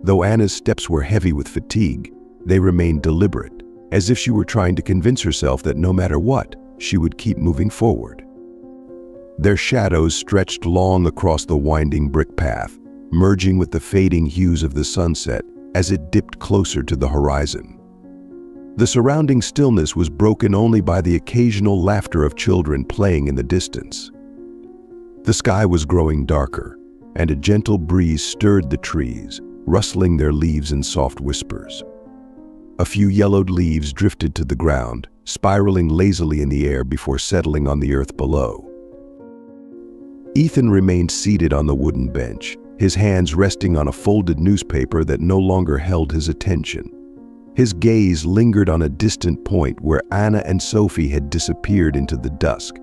Though Anna's steps were heavy with fatigue, they remained deliberate, as if she were trying to convince herself that no matter what, she would keep moving forward. Their shadows stretched long across the winding brick path, merging with the fading hues of the sunset as it dipped closer to the horizon. The surrounding stillness was broken only by the occasional laughter of children playing in the distance. The sky was growing darker, and a gentle breeze stirred the trees, rustling their leaves in soft whispers. A few yellowed leaves drifted to the ground, spiraling lazily in the air before settling on the earth below. Ethan remained seated on the wooden bench, his hands resting on a folded newspaper that no longer held his attention. His gaze lingered on a distant point where Anna and Sophie had disappeared into the dusk.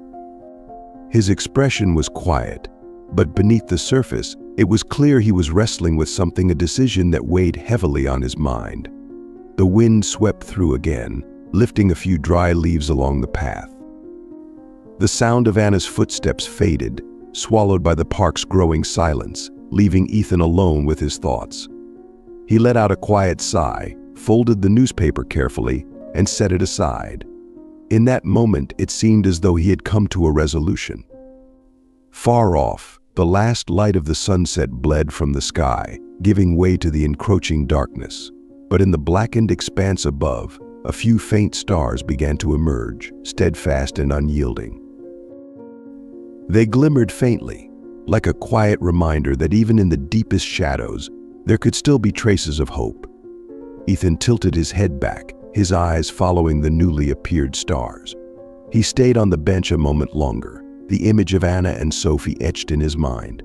His expression was quiet, but beneath the surface, it was clear he was wrestling with something, a decision that weighed heavily on his mind. The wind swept through again, lifting a few dry leaves along the path. The sound of Anna's footsteps faded, swallowed by the park's growing silence, leaving Ethan alone with his thoughts. He let out a quiet sigh, folded the newspaper carefully, and set it aside. In that moment, it seemed as though he had come to a resolution. Far off, the last light of the sunset bled from the sky, giving way to the encroaching darkness. But in the blackened expanse above, a few faint stars began to emerge, steadfast and unyielding. They glimmered faintly, like a quiet reminder that even in the deepest shadows, there could still be traces of hope. Ethan tilted his head back, his eyes following the newly appeared stars. He stayed on the bench a moment longer, the image of Anna and Sophie etched in his mind.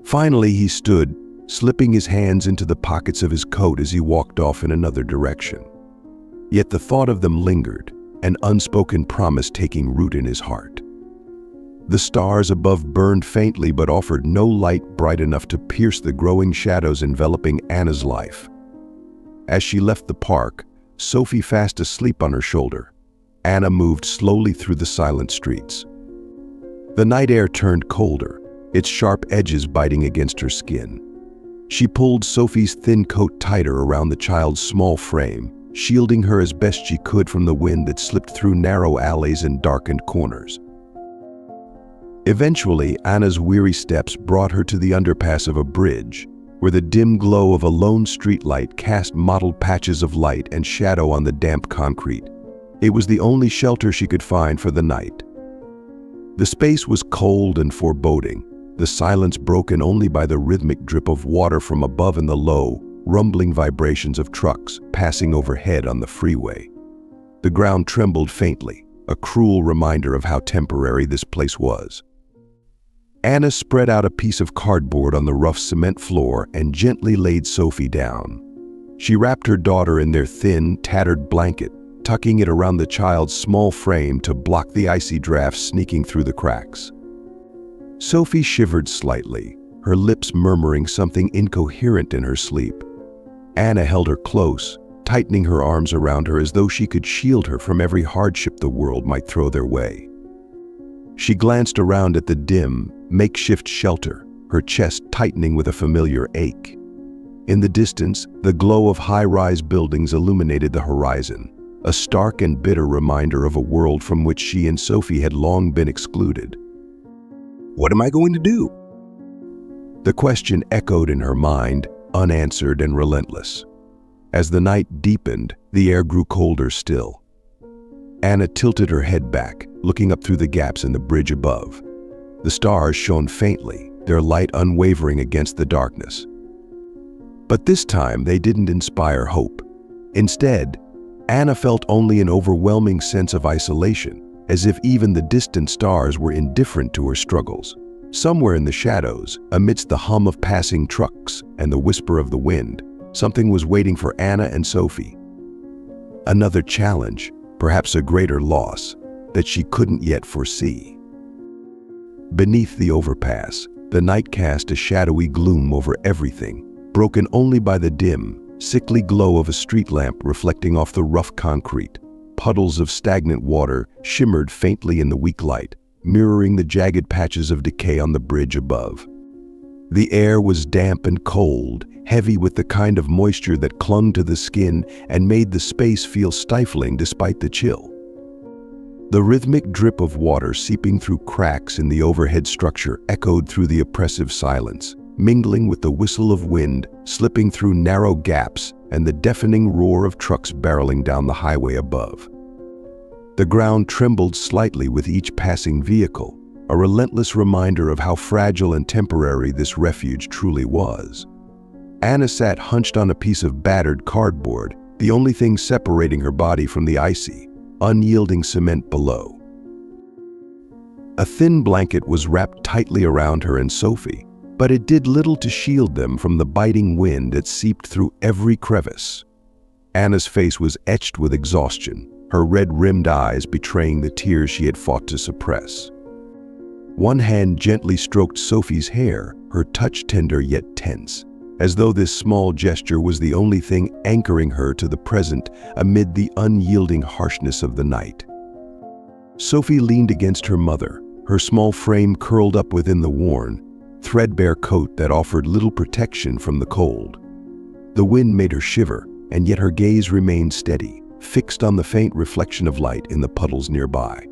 Finally, he stood, slipping his hands into the pockets of his coat as he walked off in another direction. Yet the thought of them lingered, an unspoken promise taking root in his heart. The stars above burned faintly but offered no light bright enough to pierce the growing shadows enveloping Anna's life. As she left the park, Sophie fast asleep on her shoulder, Anna moved slowly through the silent streets. The night air turned colder, its sharp edges biting against her skin. She pulled Sophie's thin coat tighter around the child's small frame, shielding her as best she could from the wind that slipped through narrow alleys and darkened corners. Eventually, Anna's weary steps brought her to the underpass of a bridge, where the dim glow of a lone streetlight cast mottled patches of light and shadow on the damp concrete. It was the only shelter she could find for the night. The space was cold and foreboding, the silence broken only by the rhythmic drip of water from above and the low, rumbling vibrations of trucks passing overhead on the freeway. The ground trembled faintly, a cruel reminder of how temporary this place was. Anna spread out a piece of cardboard on the rough cement floor and gently laid Sophie down. She wrapped her daughter in their thin, tattered blanket, tucking it around the child's small frame to block the icy drafts sneaking through the cracks. Sophie shivered slightly, her lips murmuring something incoherent in her sleep. Anna held her close, tightening her arms around her as though she could shield her from every hardship the world might throw their way. She glanced around at the dim, makeshift shelter, her chest tightening with a familiar ache. In the distance, the glow of high-rise buildings illuminated the horizon, a stark and bitter reminder of a world from which she and Sophie had long been excluded. What am I going to do? The question echoed in her mind, unanswered and relentless. As the night deepened, the air grew colder still. Anna tilted her head back, looking up through the gaps in the bridge above. The stars shone faintly, their light unwavering against the darkness. But this time they didn't inspire hope. Instead, Anna felt only an overwhelming sense of isolation, as if even the distant stars were indifferent to her struggles. Somewhere in the shadows, amidst the hum of passing trucks and the whisper of the wind, something was waiting for Anna and Sophie. Another challenge, perhaps a greater loss, that she couldn't yet foresee. Beneath the overpass, the night cast a shadowy gloom over everything, broken only by the dim, sickly glow of a street lamp reflecting off the rough concrete. Puddles of stagnant water shimmered faintly in the weak light, mirroring the jagged patches of decay on the bridge above. The air was damp and cold, heavy with the kind of moisture that clung to the skin and made the space feel stifling despite the chill. The rhythmic drip of water seeping through cracks in the overhead structure echoed through the oppressive silence, mingling with the whistle of wind slipping through narrow gaps and the deafening roar of trucks barreling down the highway above. The ground trembled slightly with each passing vehicle, a relentless reminder of how fragile and temporary this refuge truly was. Anna sat hunched on a piece of battered cardboard, the only thing separating her body from the icy, unyielding cement below. A thin blanket was wrapped tightly around her and Sophie, but it did little to shield them from the biting wind that seeped through every crevice. Anna's face was etched with exhaustion, her red-rimmed eyes betraying the tears she had fought to suppress. One hand gently stroked Sophie's hair, her touch tender yet tense, as though this small gesture was the only thing anchoring her to the present amid the unyielding harshness of the night. Sophie leaned against her mother, her small frame curled up within the worn, threadbare coat that offered little protection from the cold. The wind made her shiver, and yet her gaze remained steady, fixed on the faint reflection of light in the puddles nearby.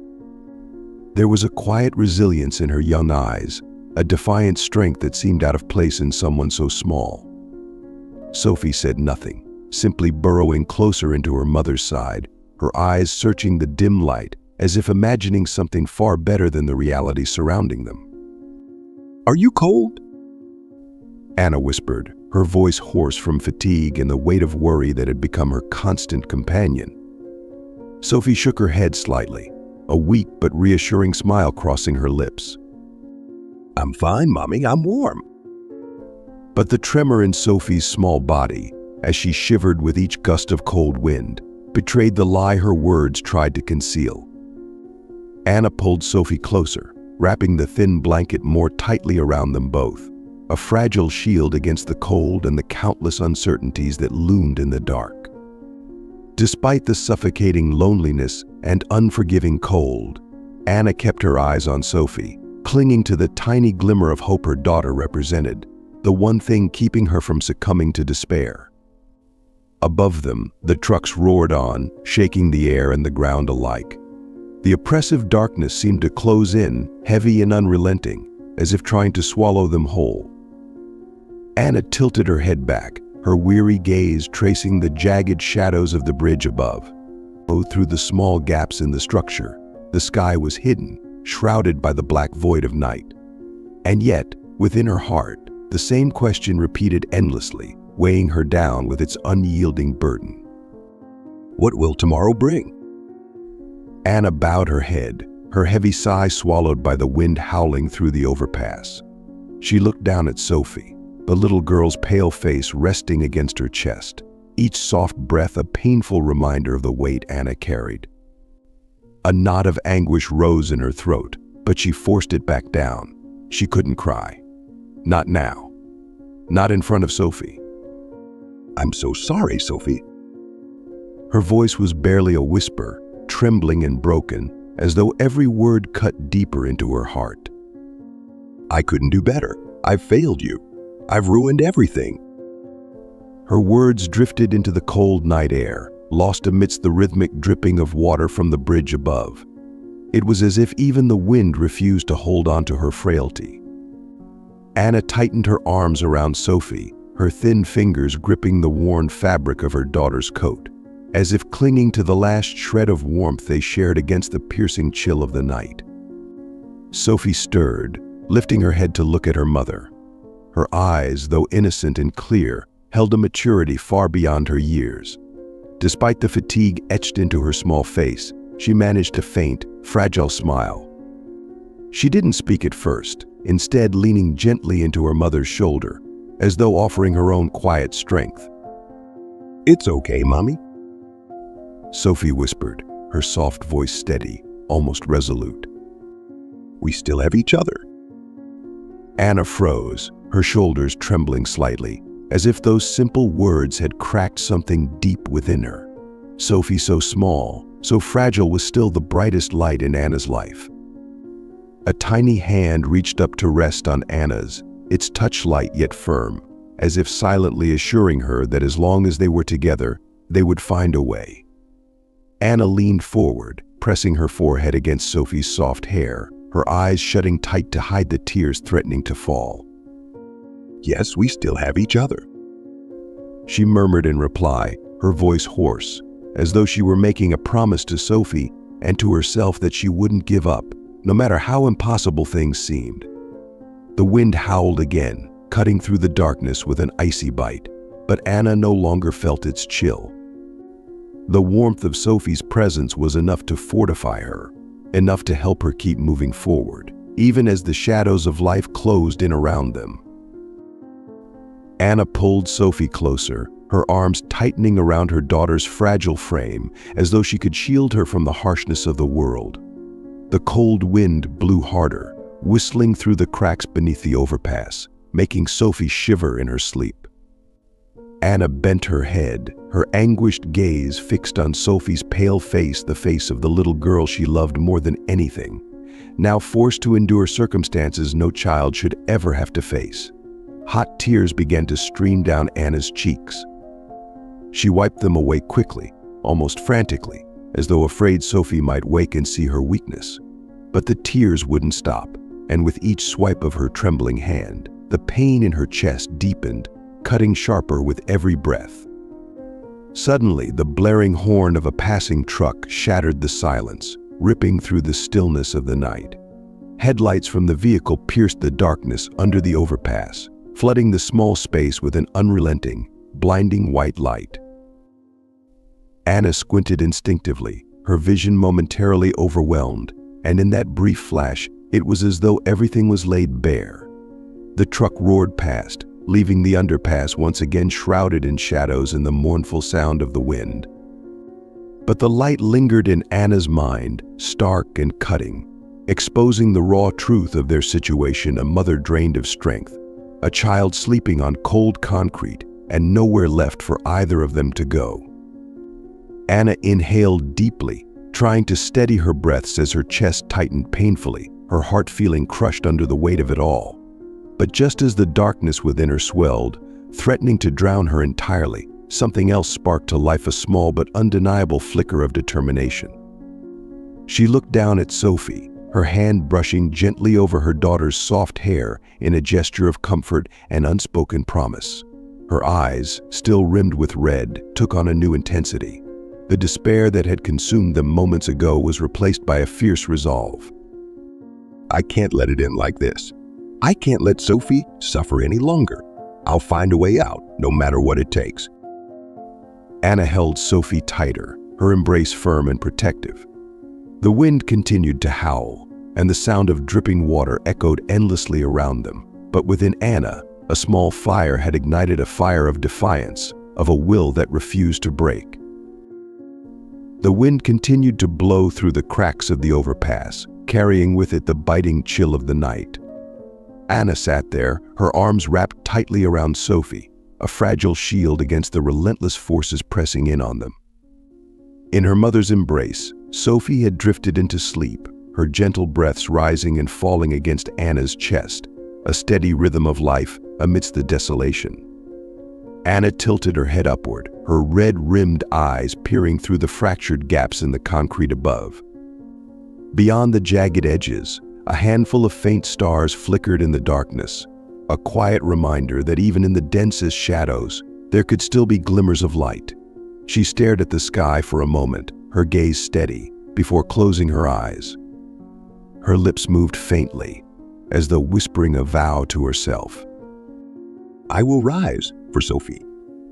There was a quiet resilience in her young eyes, a defiant strength that seemed out of place in someone so small. Sophie said nothing, simply burrowing closer into her mother's side, her eyes searching the dim light, as if imagining something far better than the reality surrounding them. "Are you cold?" Anna whispered, her voice hoarse from fatigue and the weight of worry that had become her constant companion. Sophie shook her head slightly, a weak but reassuring smile crossing her lips. "I'm fine, Mommy, I'm warm." But the tremor in Sophie's small body, as she shivered with each gust of cold wind, betrayed the lie her words tried to conceal. Anna pulled Sophie closer, wrapping the thin blanket more tightly around them both, a fragile shield against the cold and the countless uncertainties that loomed in the dark. Despite the suffocating loneliness and unforgiving cold, Anna kept her eyes on Sophie, clinging to the tiny glimmer of hope her daughter represented, the one thing keeping her from succumbing to despair. Above them, the trucks roared on, shaking the air and the ground alike. The oppressive darkness seemed to close in, heavy and unrelenting, as if trying to swallow them whole. Anna tilted her head back, her weary gaze tracing the jagged shadows of the bridge above. Through the small gaps in the structure, the sky was hidden, shrouded by the black void of night. And yet, within her heart, the same question repeated endlessly, weighing her down with its unyielding burden. "What will tomorrow bring?" Anna bowed her head, her heavy sigh swallowed by the wind howling through the overpass. She looked down at Sophie, the little girl's pale face resting against her chest, each soft breath a painful reminder of the weight Anna carried. A knot of anguish rose in her throat, but she forced it back down. She couldn't cry. Not now. Not in front of Sophie. "I'm so sorry, Sophie." Her voice was barely a whisper, trembling and broken, as though every word cut deeper into her heart. "I couldn't do better. I've failed you. I've ruined everything." Her words drifted into the cold night air, lost amidst the rhythmic dripping of water from the bridge above. It was as if even the wind refused to hold on to her frailty. Anna tightened her arms around Sophie, her thin fingers gripping the worn fabric of her daughter's coat, as if clinging to the last shred of warmth they shared against the piercing chill of the night. Sophie stirred, lifting her head to look at her mother. Her eyes, though innocent and clear, held a maturity far beyond her years. Despite the fatigue etched into her small face, she managed a faint, fragile smile. She didn't speak at first, instead leaning gently into her mother's shoulder, as though offering her own quiet strength. "It's okay, Mommy." Sophie whispered, her soft voice steady, almost resolute. "We still have each other." Anna froze, her shoulders trembling slightly, as if those simple words had cracked something deep within her. Sophie, so small, so fragile, was still the brightest light in Anna's life. A tiny hand reached up to rest on Anna's, its touch light yet firm, as if silently assuring her that as long as they were together, they would find a way. Anna leaned forward, pressing her forehead against Sophie's soft hair, her eyes shutting tight to hide the tears threatening to fall. "Yes, we still have each other," she murmured in reply, her voice hoarse, as though she were making a promise to Sophie and to herself that she wouldn't give up, no matter how impossible things seemed. The wind howled again, cutting through the darkness with an icy bite, but Anna no longer felt its chill. The warmth of Sophie's presence was enough to fortify her, enough to help her keep moving forward, even as the shadows of life closed in around them. Anna pulled Sophie closer, her arms tightening around her daughter's fragile frame, as though she could shield her from the harshness of the world. The cold wind blew harder, whistling through the cracks beneath the overpass, making Sophie shiver in her sleep. Anna bent her head, her anguished gaze fixed on Sophie's pale face, the face of the little girl she loved more than anything. now forced to endure circumstances no child should ever have to face. Hot tears began to stream down Anna's cheeks. She wiped them away quickly, almost frantically, as though afraid Sophie might wake and see her weakness. But the tears wouldn't stop, and with each swipe of her trembling hand, the pain in her chest deepened, cutting sharper with every breath. Suddenly, the blaring horn of a passing truck shattered the silence, ripping through the stillness of the night. Headlights from the vehicle pierced the darkness under the overpass, flooding the small space with an unrelenting, blinding white light. Anna squinted instinctively, her vision momentarily overwhelmed, and in that brief flash, it was as though everything was laid bare. The truck roared past, leaving the underpass once again shrouded in shadows and the mournful sound of the wind. But the light lingered in Anna's mind, stark and cutting, exposing the raw truth of their situation, a mother drained of strength, a child sleeping on cold concrete, and nowhere left for either of them to go. Anna inhaled deeply, trying to steady her breaths as her chest tightened painfully, her heart feeling crushed under the weight of it all. But just as the darkness within her swelled, threatening to drown her entirely, something else sparked to life, a small but undeniable flicker of determination. She looked down at Sophie, her hand brushing gently over her daughter's soft hair in a gesture of comfort and unspoken promise. Her eyes, still rimmed with red, took on a new intensity. The despair that had consumed them moments ago was replaced by a fierce resolve. I can't let it end like this. I can't let Sophie suffer any longer. I'll find a way out, no matter what it takes. Anna held Sophie tighter, her embrace firm and protective. The wind continued to howl, and the sound of dripping water echoed endlessly around them. But within Anna, a small fire had ignited, a fire of defiance, of a will that refused to break. The wind continued to blow through the cracks of the overpass, carrying with it the biting chill of the night. Anna sat there, her arms wrapped tightly around Sophie, a fragile shield against the relentless forces pressing in on them. In her mother's embrace, Sophie had drifted into sleep, her gentle breaths rising and falling against Anna's chest, a steady rhythm of life amidst the desolation. Anna tilted her head upward, her red-rimmed eyes peering through the fractured gaps in the concrete above. Beyond the jagged edges, a handful of faint stars flickered in the darkness, a quiet reminder that even in the densest shadows, there could still be glimmers of light. She stared at the sky for a moment, her gaze steady, before closing her eyes. Her lips moved faintly, as though whispering a vow to herself. I will rise for Sophie.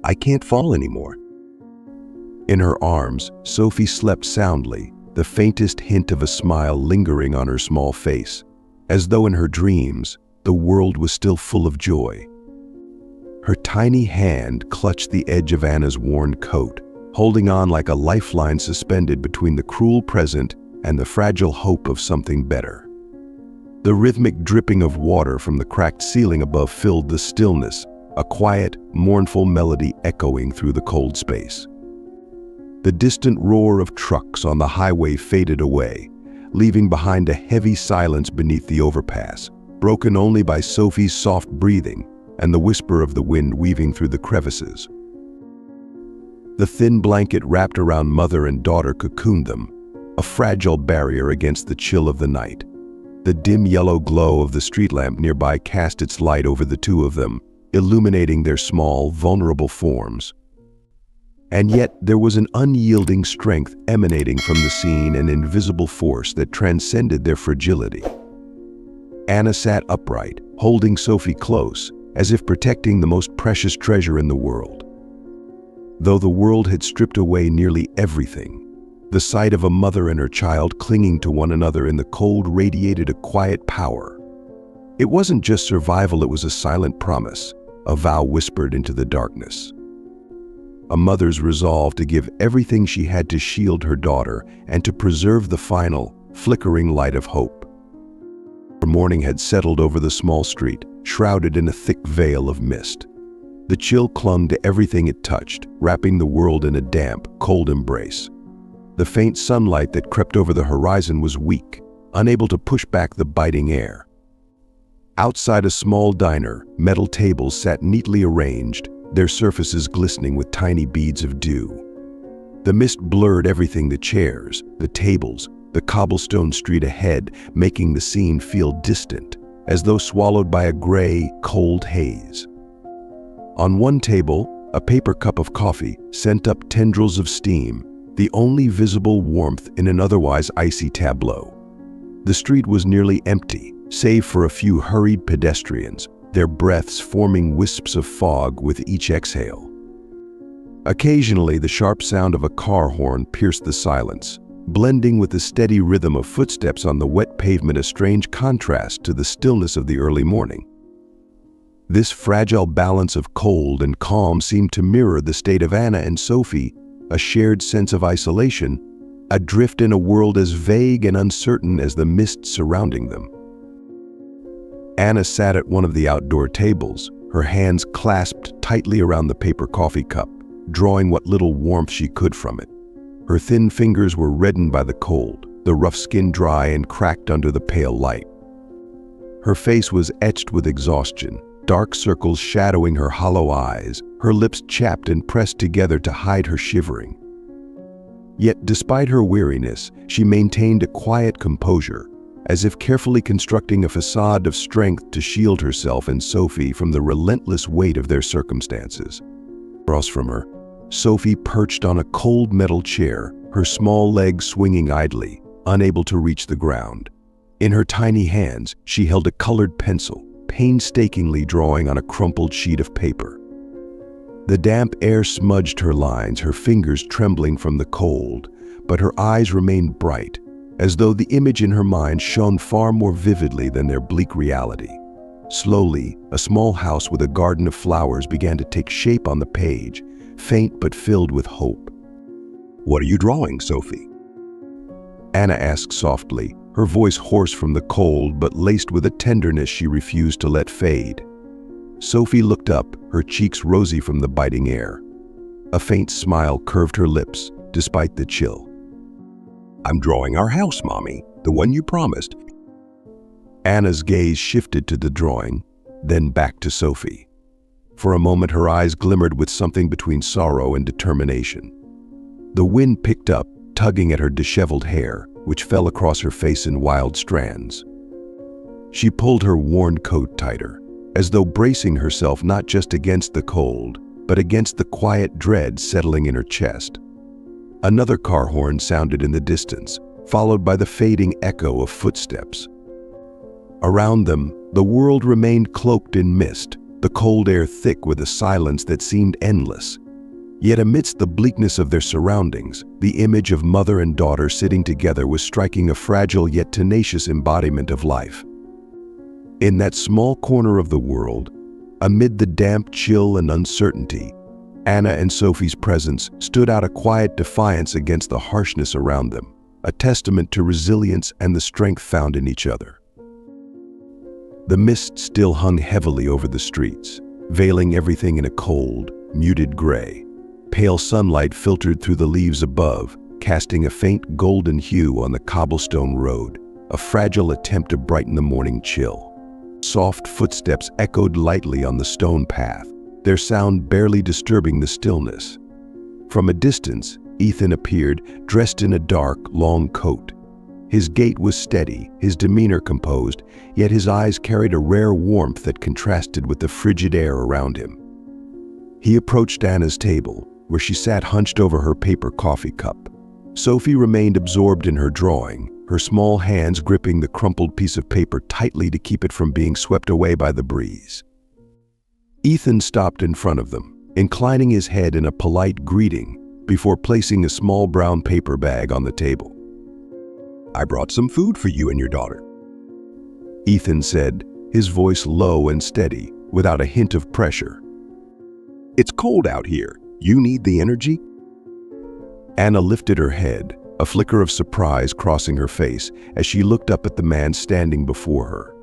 I can't fall anymore. In her arms, Sophie slept soundly, the faintest hint of a smile lingering on her small face, as though in her dreams, the world was still full of joy. Her tiny hand clutched the edge of Anna's worn coat, holding on like a lifeline suspended between the cruel present and the fragile hope of something better. The rhythmic dripping of water from the cracked ceiling above filled the stillness, a quiet, mournful melody echoing through the cold space. The distant roar of trucks on the highway faded away, leaving behind a heavy silence beneath the overpass, broken only by Sophie's soft breathing and the whisper of the wind weaving through the crevices. The thin blanket wrapped around mother and daughter cocooned them, a fragile barrier against the chill of the night. The dim yellow glow of the street lamp nearby cast its light over the two of them, illuminating their small, vulnerable forms. And yet there was an unyielding strength emanating from the scene, an invisible force that transcended their fragility. Anna sat upright, holding Sophie close, as if protecting the most precious treasure in the world. Though the world had stripped away nearly everything, the sight of a mother and her child clinging to one another in the cold radiated a quiet power. It wasn't just survival, it was a silent promise, a vow whispered into the darkness. A mother's resolve to give everything she had to shield her daughter and to preserve the final, flickering light of hope. Morning had settled over the small street, shrouded in a thick veil of mist. The chill clung to everything it touched, wrapping the world in a damp, cold embrace. The faint sunlight that crept over the horizon was weak, unable to push back the biting air. Outside a small diner, metal tables sat neatly arranged, their surfaces glistening with tiny beads of dew. The mist blurred everything: the chairs, the tables, the cobblestone street ahead, making the scene feel distant, as though swallowed by a gray, cold haze. On one table, a paper cup of coffee sent up tendrils of steam, the only visible warmth in an otherwise icy tableau. The street was nearly empty, save for a few hurried pedestrians, their breaths forming wisps of fog with each exhale. Occasionally, the sharp sound of a car horn pierced the silence, blending with the steady rhythm of footsteps on the wet pavement, a strange contrast to the stillness of the early morning. This fragile balance of cold and calm seemed to mirror the state of Anna and Sophie, a shared sense of isolation, adrift in a world as vague and uncertain as the mist surrounding them. Anna sat at one of the outdoor tables, her hands clasped tightly around the paper coffee cup, drawing what little warmth she could from it. Her thin fingers were reddened by the cold, the rough skin dry and cracked under the pale light. Her face was etched with exhaustion, dark circles shadowing her hollow eyes, her lips chapped and pressed together to hide her shivering. Yet, despite her weariness, she maintained a quiet composure, as if carefully constructing a facade of strength to shield herself and Sophie from the relentless weight of their circumstances. Across from her, Sophie perched on a cold metal chair, her small legs swinging idly, unable to reach the ground. In her tiny hands, she held a colored pencil, painstakingly drawing on a crumpled sheet of paper. The damp air smudged her lines, her fingers trembling from the cold, but her eyes remained bright, as though the image in her mind shone far more vividly than their bleak reality. Slowly, a small house with a garden of flowers began to take shape on the page, faint but filled with hope. "What are you drawing, Sophie?" Anna asked softly, her voice hoarse from the cold but laced with a tenderness she refused to let fade. Sophie looked up, her cheeks rosy from the biting air. A faint smile curved her lips, despite the chill. "I'm drawing our house, Mommy, the one you promised." Anna's gaze shifted to the drawing, then back to Sophie. For a moment, her eyes glimmered with something between sorrow and determination. The wind picked up, tugging at her disheveled hair, which fell across her face in wild strands. She pulled her worn coat tighter, as though bracing herself not just against the cold, but against the quiet dread settling in her chest. Another car horn sounded in the distance, followed by the fading echo of footsteps. Around them, the world remained cloaked in mist, the cold air thick with a silence that seemed endless. Yet amidst the bleakness of their surroundings, the image of mother and daughter sitting together was striking a fragile yet tenacious embodiment of life. In that small corner of the world, amid the damp chill and uncertainty, Anna and Sophie's presence stood out a quiet defiance against the harshness around them, a testament to resilience and the strength found in each other. The mist still hung heavily over the streets, veiling everything in a cold, muted gray. Pale sunlight filtered through the leaves above, casting a faint golden hue on the cobblestone road, a fragile attempt to brighten the morning chill. Soft footsteps echoed lightly on the stone path, their sound barely disturbing the stillness. From a distance, Ethan appeared, dressed in a dark, long coat. His gait was steady, his demeanor composed, yet his eyes carried a rare warmth that contrasted with the frigid air around him. He approached Anna's table, where she sat hunched over her paper coffee cup. Sophie remained absorbed in her drawing, her small hands gripping the crumpled piece of paper tightly to keep it from being swept away by the breeze. Ethan stopped in front of them, inclining his head in a polite greeting before placing a small brown paper bag on the table. "I brought some food for you and your daughter," Ethan said, his voice low and steady, without a hint of pressure. "It's cold out here. You need the energy?" Anna lifted her head, a flicker of surprise crossing her face as she looked up at the man standing before her.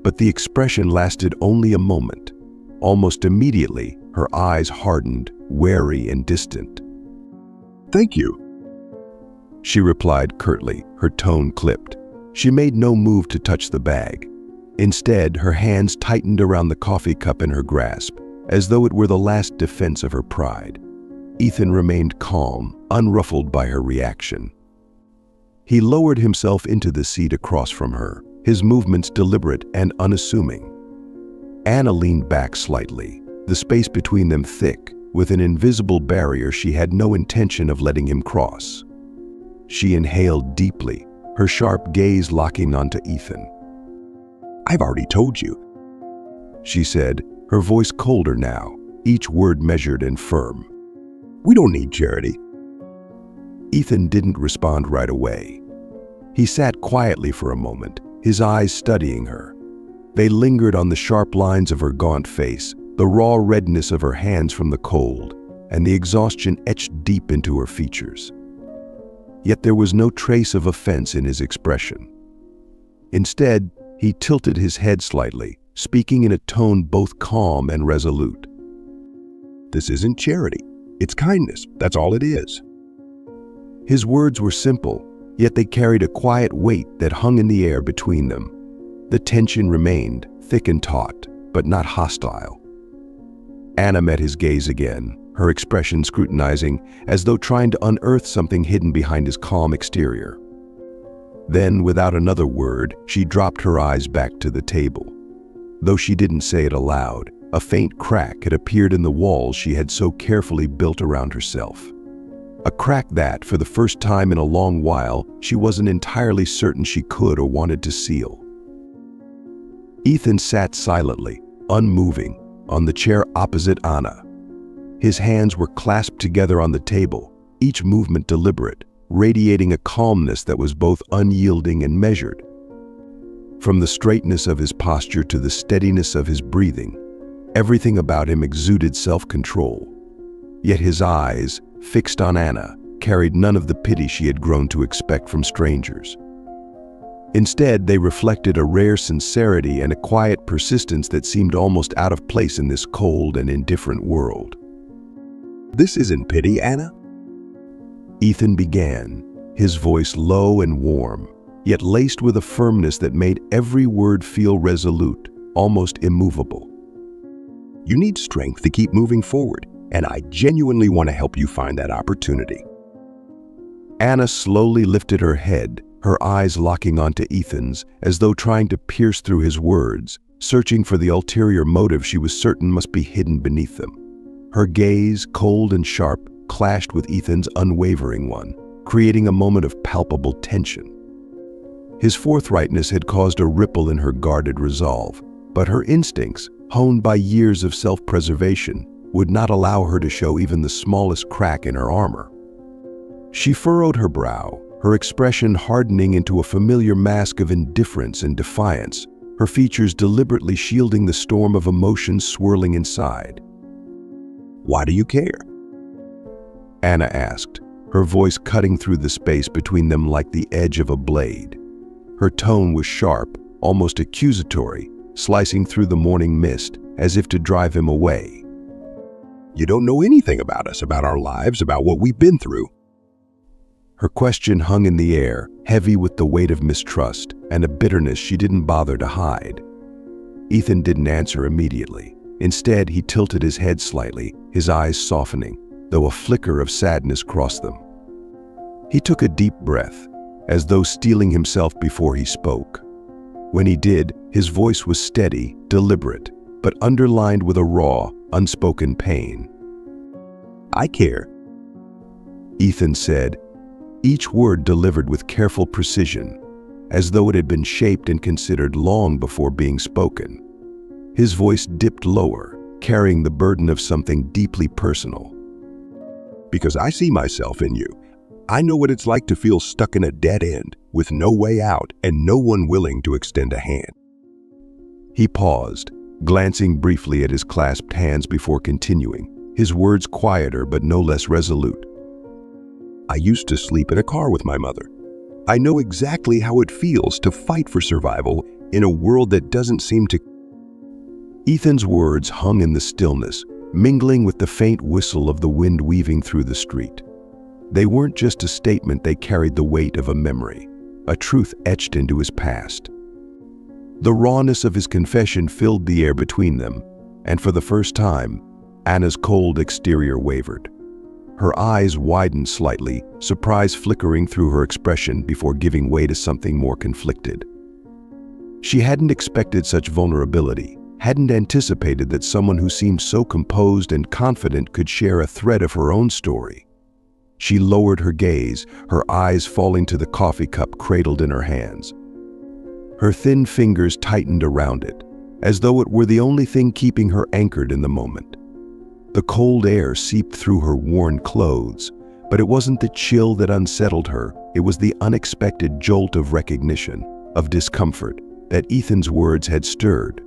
But the expression lasted only a moment. Almost immediately, her eyes hardened, wary and distant. "Thank you," she replied curtly, her tone clipped. She made no move to touch the bag. Instead, her hands tightened around the coffee cup in her grasp, as though it were the last defense of her pride. Ethan remained calm, unruffled by her reaction. He lowered himself into the seat across from her, his movements deliberate and unassuming. Anna leaned back slightly, the space between them thick, with an invisible barrier she had no intention of letting him cross. She inhaled deeply, her sharp gaze locking onto Ethan. "I've already told you," she said, her voice colder now, each word measured and firm. "We don't need charity." Ethan didn't respond right away. He sat quietly for a moment, his eyes studying her. They lingered on the sharp lines of her gaunt face, the raw redness of her hands from the cold, and the exhaustion etched deep into her features. Yet there was no trace of offense in his expression. Instead, he tilted his head slightly, speaking in a tone both calm and resolute. "This isn't charity. It's kindness. That's all it is." His words were simple, yet they carried a quiet weight that hung in the air between them. The tension remained, thick and taut, but not hostile. Anna met his gaze again, her expression scrutinizing, as though trying to unearth something hidden behind his calm exterior. Then, without another word, she dropped her eyes back to the table. Though she didn't say it aloud, a faint crack had appeared in the walls she had so carefully built around herself. A crack that, for the first time in a long while, she wasn't entirely certain she could or wanted to seal. Ethan sat silently, unmoving, on the chair opposite Anna. His hands were clasped together on the table, each movement deliberate, radiating a calmness that was both unyielding and measured. From the straightness of his posture to the steadiness of his breathing, everything about him exuded self-control. Yet his eyes, fixed on Anna, carried none of the pity she had grown to expect from strangers. Instead, they reflected a rare sincerity and a quiet persistence that seemed almost out of place in this cold and indifferent world. "This isn't pity, Anna," Ethan began, his voice low and warm, yet laced with a firmness that made every word feel resolute, almost immovable. "You need strength to keep moving forward, and I genuinely want to help you find that opportunity." Anna slowly lifted her head, her eyes locking onto Ethan's, as though trying to pierce through his words, searching for the ulterior motive she was certain must be hidden beneath them. Her gaze, cold and sharp, clashed with Ethan's unwavering one, creating a moment of palpable tension. His forthrightness had caused a ripple in her guarded resolve, but her instincts, honed by years of self-preservation, would not allow her to show even the smallest crack in her armor. She furrowed her brow, her expression hardening into a familiar mask of indifference and defiance, her features deliberately shielding the storm of emotions swirling inside. "Why do you care?" Anna asked, her voice cutting through the space between them like the edge of a blade. Her tone was sharp, almost accusatory, slicing through the morning mist, as if to drive him away. "You don't know anything about us, about our lives, about what we've been through." Her question hung in the air, heavy with the weight of mistrust and a bitterness she didn't bother to hide. Ethan didn't answer immediately. Instead, he tilted his head slightly, his eyes softening, though a flicker of sadness crossed them. He took a deep breath, as though steeling himself before he spoke. When he did, his voice was steady, deliberate, but underlined with a raw, unspoken pain. "I care," Ethan said, each word delivered with careful precision, as though it had been shaped and considered long before being spoken. His voice dipped lower, carrying the burden of something deeply personal. "Because I see myself in you. I know what it's like to feel stuck in a dead end, with no way out and no one willing to extend a hand." He paused, glancing briefly at his clasped hands before continuing, his words quieter but no less resolute. "I used to sleep in a car with my mother. I know exactly how it feels to fight for survival in a world that doesn't seem to—" Ethan's words hung in the stillness, mingling with the faint whistle of the wind weaving through the street. They weren't just a statement, they carried the weight of a memory. a truth etched into his past. The rawness of his confession filled the air between them, and for the first time, Anna's cold exterior wavered. Her eyes widened slightly, surprise flickering through her expression before giving way to something more conflicted. She hadn't expected such vulnerability, hadn't anticipated that someone who seemed so composed and confident could share a thread of her own story. She lowered her gaze, her eyes falling to the coffee cup cradled in her hands. Her thin fingers tightened around it, as though it were the only thing keeping her anchored in the moment. The cold air seeped through her worn clothes, but it wasn't the chill that unsettled her, it was the unexpected jolt of recognition, of discomfort, that Ethan's words had stirred.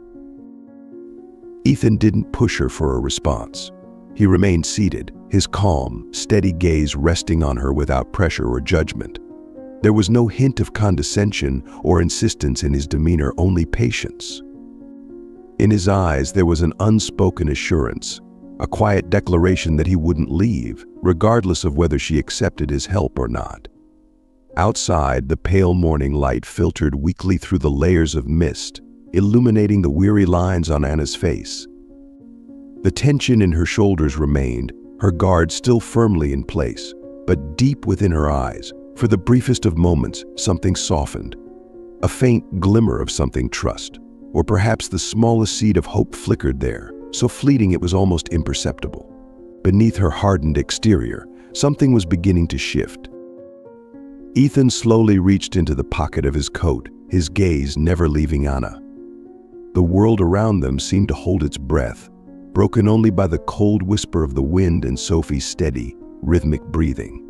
Ethan didn't push her for a response. He remained seated, his calm, steady gaze resting on her without pressure or judgment. There was no hint of condescension or insistence in his demeanor, only patience. In his eyes, there was an unspoken assurance, a quiet declaration that he wouldn't leave, regardless of whether she accepted his help or not. Outside, the pale morning light filtered weakly through the layers of mist, illuminating the weary lines on Anna's face. The tension in her shoulders remained, her guard still firmly in place, but deep within her eyes, for the briefest of moments, something softened. A faint glimmer of something trust, or perhaps the smallest seed of hope flickered there, so fleeting it was almost imperceptible. Beneath her hardened exterior, something was beginning to shift. Ethan slowly reached into the pocket of his coat, his gaze never leaving Anna. The world around them seemed to hold its breath, broken only by the cold whisper of the wind and Sophie's steady, rhythmic breathing.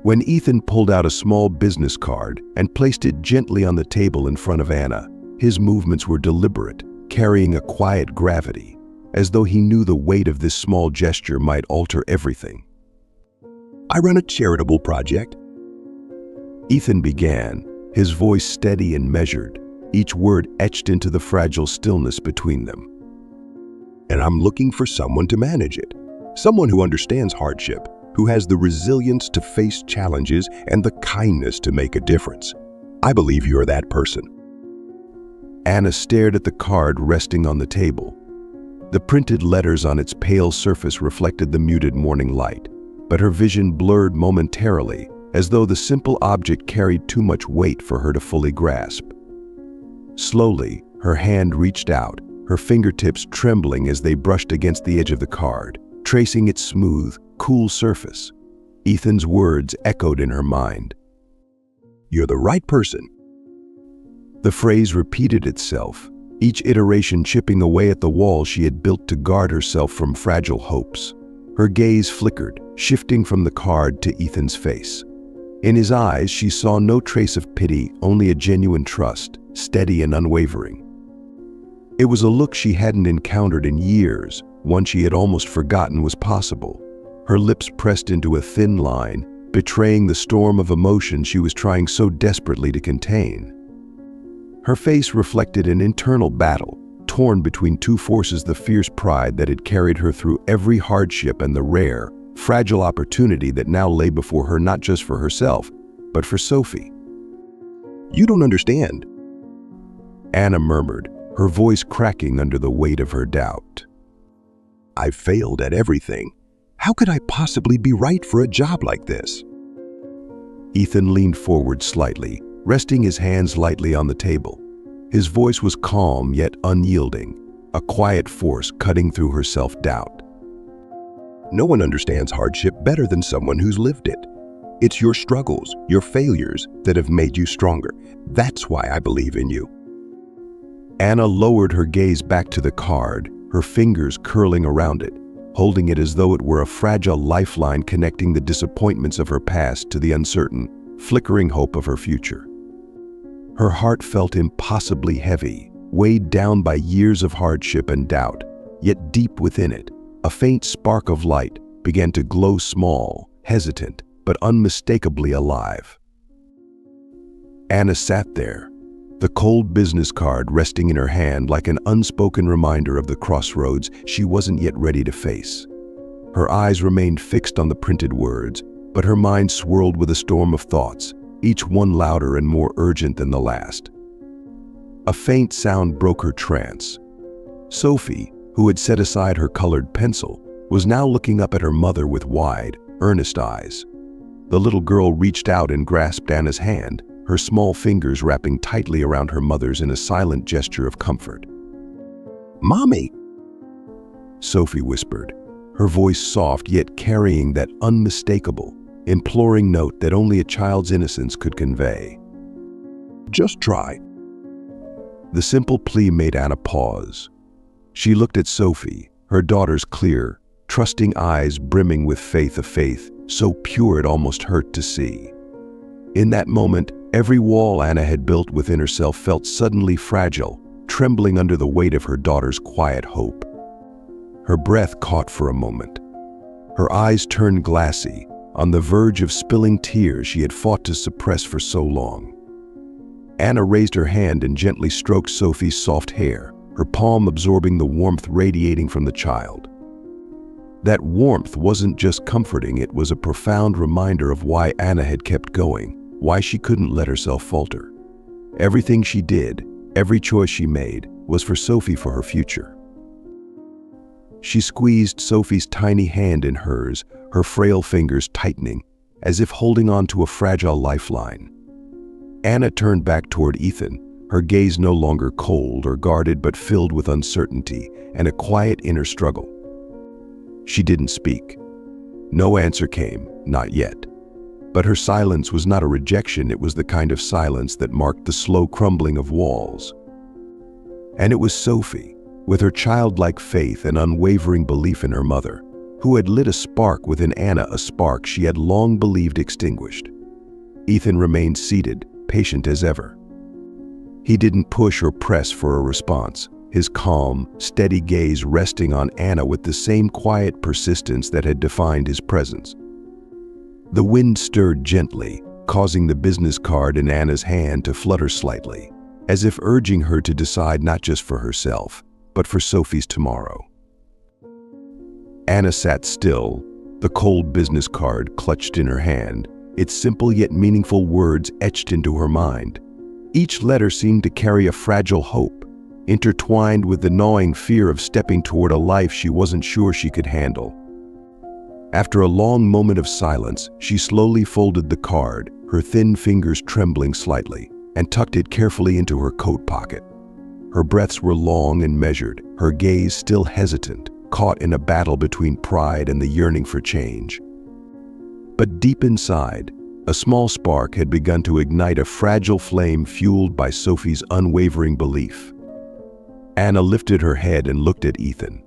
When Ethan pulled out a small business card and placed it gently on the table in front of Anna, his movements were deliberate, carrying a quiet gravity, as though he knew the weight of this small gesture might alter everything. I run a charitable project. Ethan began, his voice steady and measured, each word etched into the fragile stillness between them. And I'm looking for someone to manage it. Someone who understands hardship, who has the resilience to face challenges and the kindness to make a difference. I believe you're that person. Anna stared at the card resting on the table. The printed letters on its pale surface reflected the muted morning light, but her vision blurred momentarily, as though the simple object carried too much weight for her to fully grasp. Slowly, her hand reached out, her fingertips trembling as they brushed against the edge of the card, tracing its smooth, cool surface. Ethan's words echoed in her mind. You're the right person. The phrase repeated itself, each iteration chipping away at the wall she had built to guard herself from fragile hopes. Her gaze flickered, shifting from the card to Ethan's face. In his eyes, she saw no trace of pity, only a genuine trust, steady and unwavering. It was a look she hadn't encountered in years, one she had almost forgotten was possible. Her lips pressed into a thin line, betraying the storm of emotion she was trying so desperately to contain. Her face reflected an internal battle, torn between two forces: the fierce pride that had carried her through every hardship and the rare, fragile opportunity that now lay before her, not just for herself, but for Sophie. You don't understand, Anna murmured, her voice cracking under the weight of her doubt. I've failed at everything. How could I possibly be right for a job like this? Ethan leaned forward slightly, resting his hands lightly on the table. His voice was calm yet unyielding, a quiet force cutting through her self-doubt. No one understands hardship better than someone who's lived it. It's your struggles, your failures that have made you stronger. That's why I believe in you. Anna lowered her gaze back to the card, her fingers curling around it, holding it as though it were a fragile lifeline connecting the disappointments of her past to the uncertain, flickering hope of her future. Her heart felt impossibly heavy, weighed down by years of hardship and doubt, yet deep within it, a faint spark of light began to glow, small, hesitant, but unmistakably alive. Anna sat there, the cold business card resting in her hand like an unspoken reminder of the crossroads she wasn't yet ready to face. Her eyes remained fixed on the printed words, but her mind swirled with a storm of thoughts, each one louder and more urgent than the last. A faint sound broke her trance. Sophie, who had set aside her colored pencil, was now looking up at her mother with wide, earnest eyes. The little girl reached out and grasped Anna's hand, her small fingers wrapping tightly around her mother's in a silent gesture of comfort. "Mommy!" Sophie whispered, her voice soft yet carrying that unmistakable, imploring note that only a child's innocence could convey. "Just try." The simple plea made Anna pause. She looked at Sophie, her daughter's clear, trusting eyes brimming with faith, so pure it almost hurt to see. In that moment, every wall Anna had built within herself felt suddenly fragile, trembling under the weight of her daughter's quiet hope. Her breath caught for a moment. Her eyes turned glassy, on the verge of spilling tears she had fought to suppress for so long. Anna raised her hand and gently stroked Sophie's soft hair, her palm absorbing the warmth radiating from the child. That warmth wasn't just comforting, it was a profound reminder of why Anna had kept going, why she couldn't let herself falter. Everything she did, every choice she made, was for Sophie, for her future. She squeezed Sophie's tiny hand in hers, her frail fingers tightening, as if holding on to a fragile lifeline. Anna turned back toward Ethan, her gaze no longer cold or guarded but filled with uncertainty and a quiet inner struggle. She didn't speak. No answer came, not yet. But her silence was not a rejection, it was the kind of silence that marked the slow crumbling of walls. And it was Sophie, with her childlike faith and unwavering belief in her mother, who had lit a spark within Anna, a spark she had long believed extinguished. Ethan remained seated, patient as ever. He didn't push or press for a response, his calm, steady gaze resting on Anna with the same quiet persistence that had defined his presence. The wind stirred gently, causing the business card in Anna's hand to flutter slightly, as if urging her to decide not just for herself, but for Sophie's tomorrow. Anna sat still, the cold business card clutched in her hand, its simple yet meaningful words etched into her mind. Each letter seemed to carry a fragile hope, intertwined with the gnawing fear of stepping toward a life she wasn't sure she could handle. After a long moment of silence, she slowly folded the card, her thin fingers trembling slightly, and tucked it carefully into her coat pocket. Her breaths were long and measured, her gaze still hesitant, caught in a battle between pride and the yearning for change. But deep inside, a small spark had begun to ignite a fragile flame fueled by Sophie's unwavering belief. Anna lifted her head and looked at Ethan.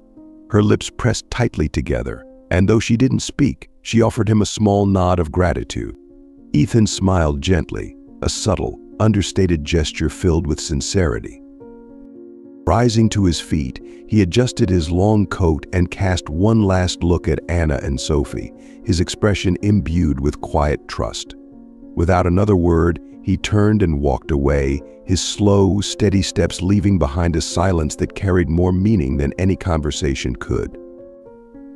Her lips pressed tightly together, and though she didn't speak, she offered him a small nod of gratitude. Ethan smiled gently, a subtle, understated gesture filled with sincerity. Rising to his feet, he adjusted his long coat and cast one last look at Anna and Sophie, his expression imbued with quiet trust. Without another word, he turned and walked away, his slow, steady steps leaving behind a silence that carried more meaning than any conversation could.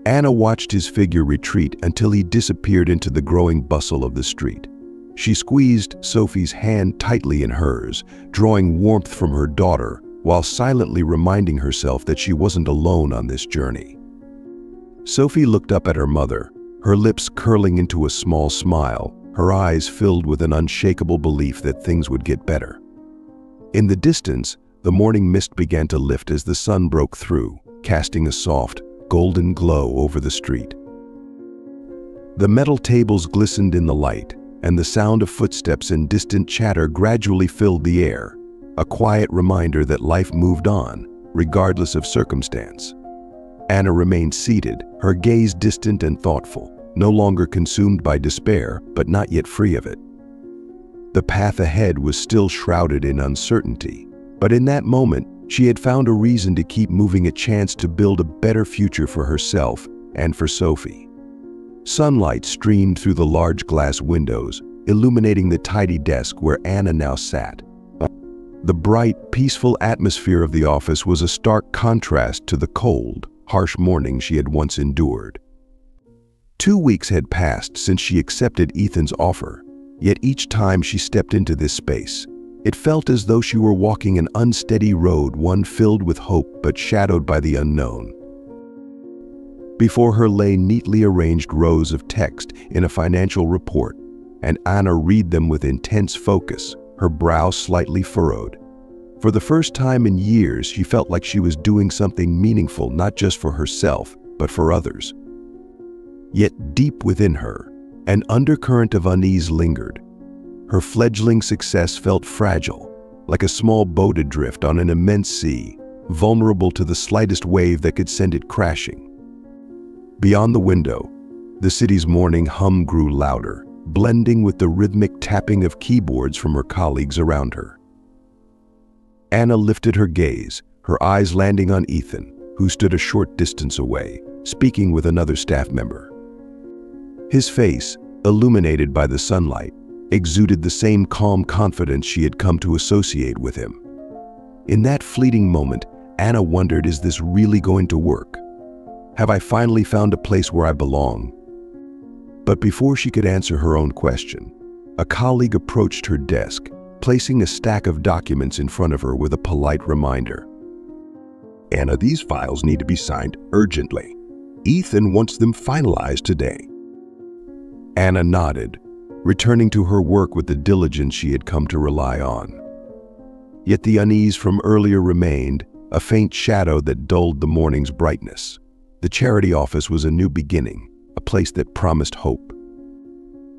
Anna watched his figure retreat until he disappeared into the growing bustle of the street. She squeezed Sophie's hand tightly in hers, drawing warmth from her daughter, while silently reminding herself that she wasn't alone on this journey. Sophie looked up at her mother, her lips curling into a small smile, her eyes filled with an unshakable belief that things would get better. In the distance, the morning mist began to lift as the sun broke through, casting a soft, golden glow over the street. The metal tables glistened in the light, and the sound of footsteps and distant chatter gradually filled the air, a quiet reminder that life moved on, regardless of circumstance. Anna remained seated, her gaze distant and thoughtful, no longer consumed by despair, but not yet free of it. The path ahead was still shrouded in uncertainty, but in that moment, she had found a reason to keep moving, a chance to build a better future for herself and for Sophie. Sunlight streamed through the large glass windows, illuminating the tidy desk where Anna now sat. The bright, peaceful atmosphere of the office was a stark contrast to the cold, harsh morning she had once endured. 2 weeks had passed since she accepted Ethan's offer, Yet each time she stepped into this space, it felt as though she were walking an unsteady road, one filled with hope but shadowed by the unknown. Before her lay neatly arranged rows of text in a financial report, and Anna read them with intense focus, her brow slightly furrowed. For the first time in years, she felt like she was doing something meaningful, not just for herself, but for others. Yet deep within her, an undercurrent of unease lingered. Her fledgling success felt fragile, like a small boat adrift on an immense sea, vulnerable to the slightest wave that could send it crashing. Beyond the window, the city's morning hum grew louder, blending with the rhythmic tapping of keyboards from her colleagues around her. Anna lifted her gaze, her eyes landing on Ethan, who stood a short distance away, speaking with another staff member. His face, illuminated by the sunlight, exuded the same calm confidence she had come to associate with him. In that fleeting moment, Anna wondered, is this really going to work? Have I finally found a place where I belong? But before she could answer her own question, a colleague approached her desk, placing a stack of documents in front of her with a polite reminder. Anna, these files need to be signed urgently. Ethan wants them finalized today. Anna nodded, returning to her work with the diligence she had come to rely on. Yet the unease from earlier remained, a faint shadow that dulled the morning's brightness. The charity office was a new beginning, a place that promised hope.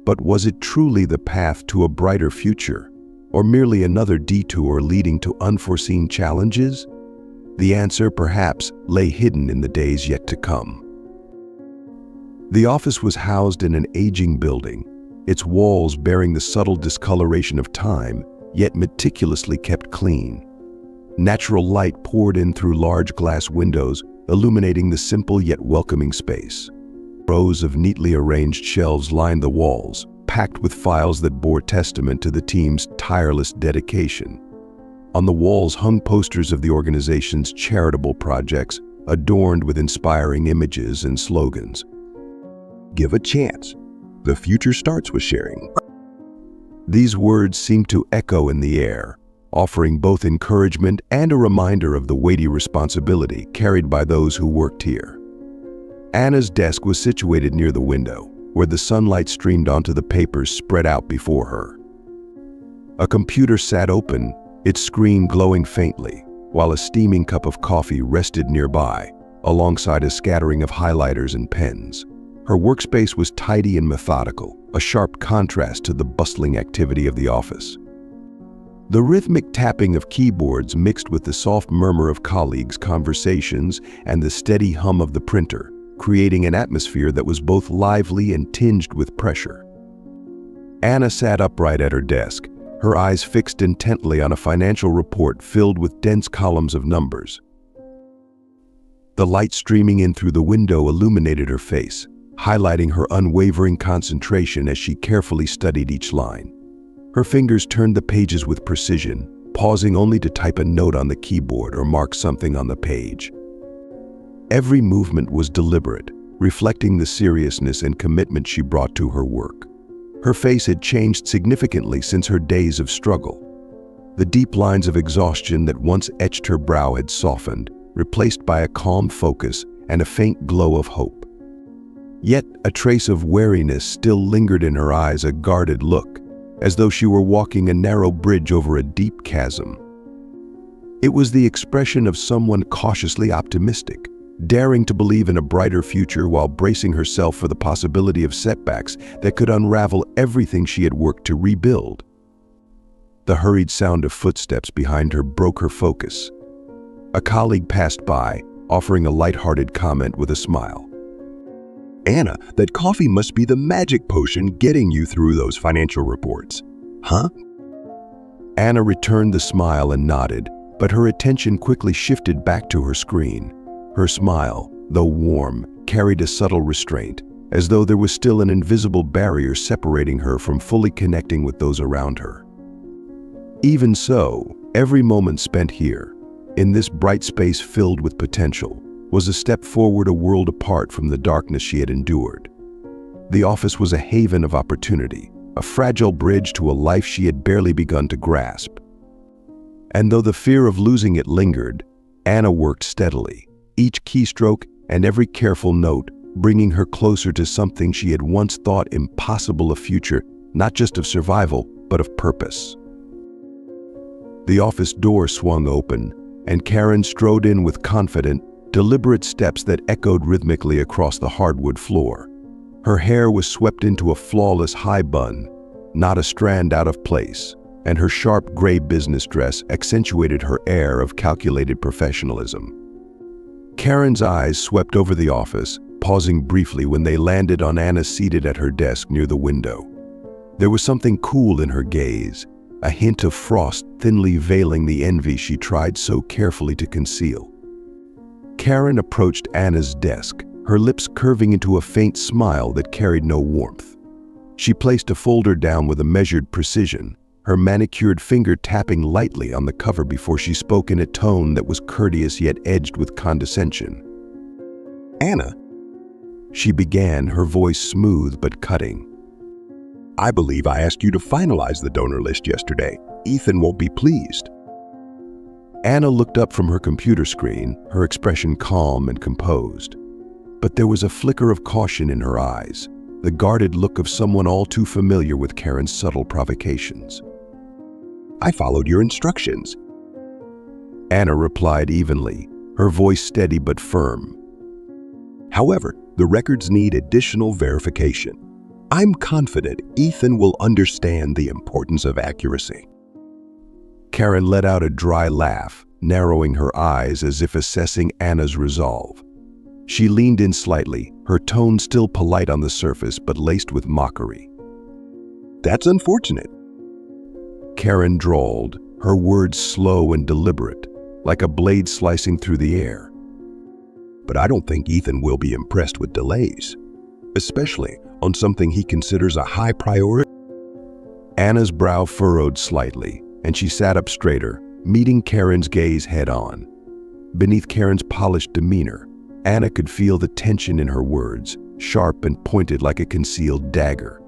But was it truly the path to a brighter future, or merely another detour leading to unforeseen challenges? The answer, perhaps, lay hidden in the days yet to come. The office was housed in an aging building, its walls bearing the subtle discoloration of time, yet meticulously kept clean. Natural light poured in through large glass windows, illuminating the simple yet welcoming space. Rows of neatly arranged shelves lined the walls, packed with files that bore testament to the team's tireless dedication. On the walls hung posters of the organization's charitable projects, adorned with inspiring images and slogans. Give a chance. The future starts with sharing. These words seemed to echo in the air, offering both encouragement and a reminder of the weighty responsibility carried by those who worked here. Anna's desk was situated near the window, where the sunlight streamed onto the papers spread out before her. A computer sat open, its screen glowing faintly, while a steaming cup of coffee rested nearby, alongside a scattering of highlighters and pens. Her workspace was tidy and methodical, a sharp contrast to the bustling activity of the office. The rhythmic tapping of keyboards mixed with the soft murmur of colleagues' conversations and the steady hum of the printer, creating an atmosphere that was both lively and tinged with pressure. Anna sat upright at her desk, her eyes fixed intently on a financial report filled with dense columns of numbers. The light streaming in through the window illuminated her face, highlighting her unwavering concentration as she carefully studied each line. Her fingers turned the pages with precision, pausing only to type a note on the keyboard or mark something on the page. Every movement was deliberate, reflecting the seriousness and commitment she brought to her work. Her face had changed significantly since her days of struggle. The deep lines of exhaustion that once etched her brow had softened, replaced by a calm focus and a faint glow of hope. Yet a trace of wariness still lingered in her eyes, a guarded look, as though she were walking a narrow bridge over a deep chasm. It was the expression of someone cautiously optimistic, daring to believe in a brighter future while bracing herself for the possibility of setbacks that could unravel everything she had worked to rebuild. The hurried sound of footsteps behind her broke her focus. A colleague passed by, offering a light-hearted comment with a smile. Anna, that coffee must be the magic potion getting you through those financial reports. Huh? Anna returned the smile and nodded, but her attention quickly shifted back to her screen. Her smile, though warm, carried a subtle restraint, as though there was still an invisible barrier separating her from fully connecting with those around her. Even so, every moment spent here, in this bright space filled with potential, was a step forward, a world apart from the darkness she had endured. The office was a haven of opportunity, a fragile bridge to a life she had barely begun to grasp. And though the fear of losing it lingered, Anna worked steadily, each keystroke and every careful note bringing her closer to something she had once thought impossible, a future not just of survival, but of purpose. The office door swung open, and Karen strode in with confident, deliberate steps that echoed rhythmically across the hardwood floor. Her hair was swept into a flawless high bun, not a strand out of place, and her sharp gray business dress accentuated her air of calculated professionalism. Karen's eyes swept over the office, pausing briefly when they landed on Anna seated at her desk near the window. There was something cool in her gaze, a hint of frost thinly veiling the envy she tried so carefully to conceal. Karen approached Anna's desk, her lips curving into a faint smile that carried no warmth. She placed a folder down with a measured precision, her manicured finger tapping lightly on the cover before she spoke in a tone that was courteous yet edged with condescension. "Anna," she began, her voice smooth but cutting. "I believe I asked you to finalize the donor list yesterday. Ethan won't be pleased." Anna looked up from her computer screen, her expression calm and composed. But there was a flicker of caution in her eyes, the guarded look of someone all too familiar with Karen's subtle provocations. "I followed your instructions." Anna replied evenly, her voice steady but firm. "However, the records need additional verification. I'm confident Ethan will understand the importance of accuracy." Karen let out a dry laugh, narrowing her eyes as if assessing Anna's resolve. She leaned in slightly, her tone still polite on the surface but laced with mockery. "That's unfortunate." Karen drawled, her words slow and deliberate, like a blade slicing through the air. "But I don't think Ethan will be impressed with delays, especially on something he considers a high priority." Anna's brow furrowed slightly, and she sat up straighter, meeting Karen's gaze head-on. Beneath Karen's polished demeanor, Anna could feel the tension in her words, sharp and pointed like a concealed dagger.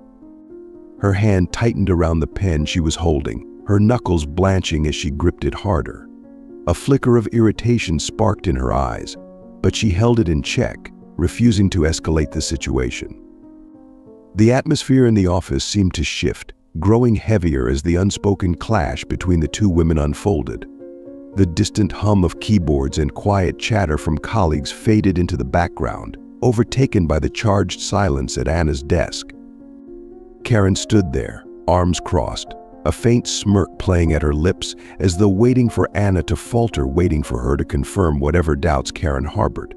Her hand tightened around the pen she was holding, her knuckles blanching as she gripped it harder. A flicker of irritation sparked in her eyes, but she held it in check, refusing to escalate the situation. The atmosphere in the office seemed to shift, growing heavier as the unspoken clash between the two women unfolded. The distant hum of keyboards and quiet chatter from colleagues faded into the background, overtaken by the charged silence at Anna's desk. Karen stood there, arms crossed, a faint smirk playing at her lips as though waiting for Anna to falter, waiting for her to confirm whatever doubts Karen harbored.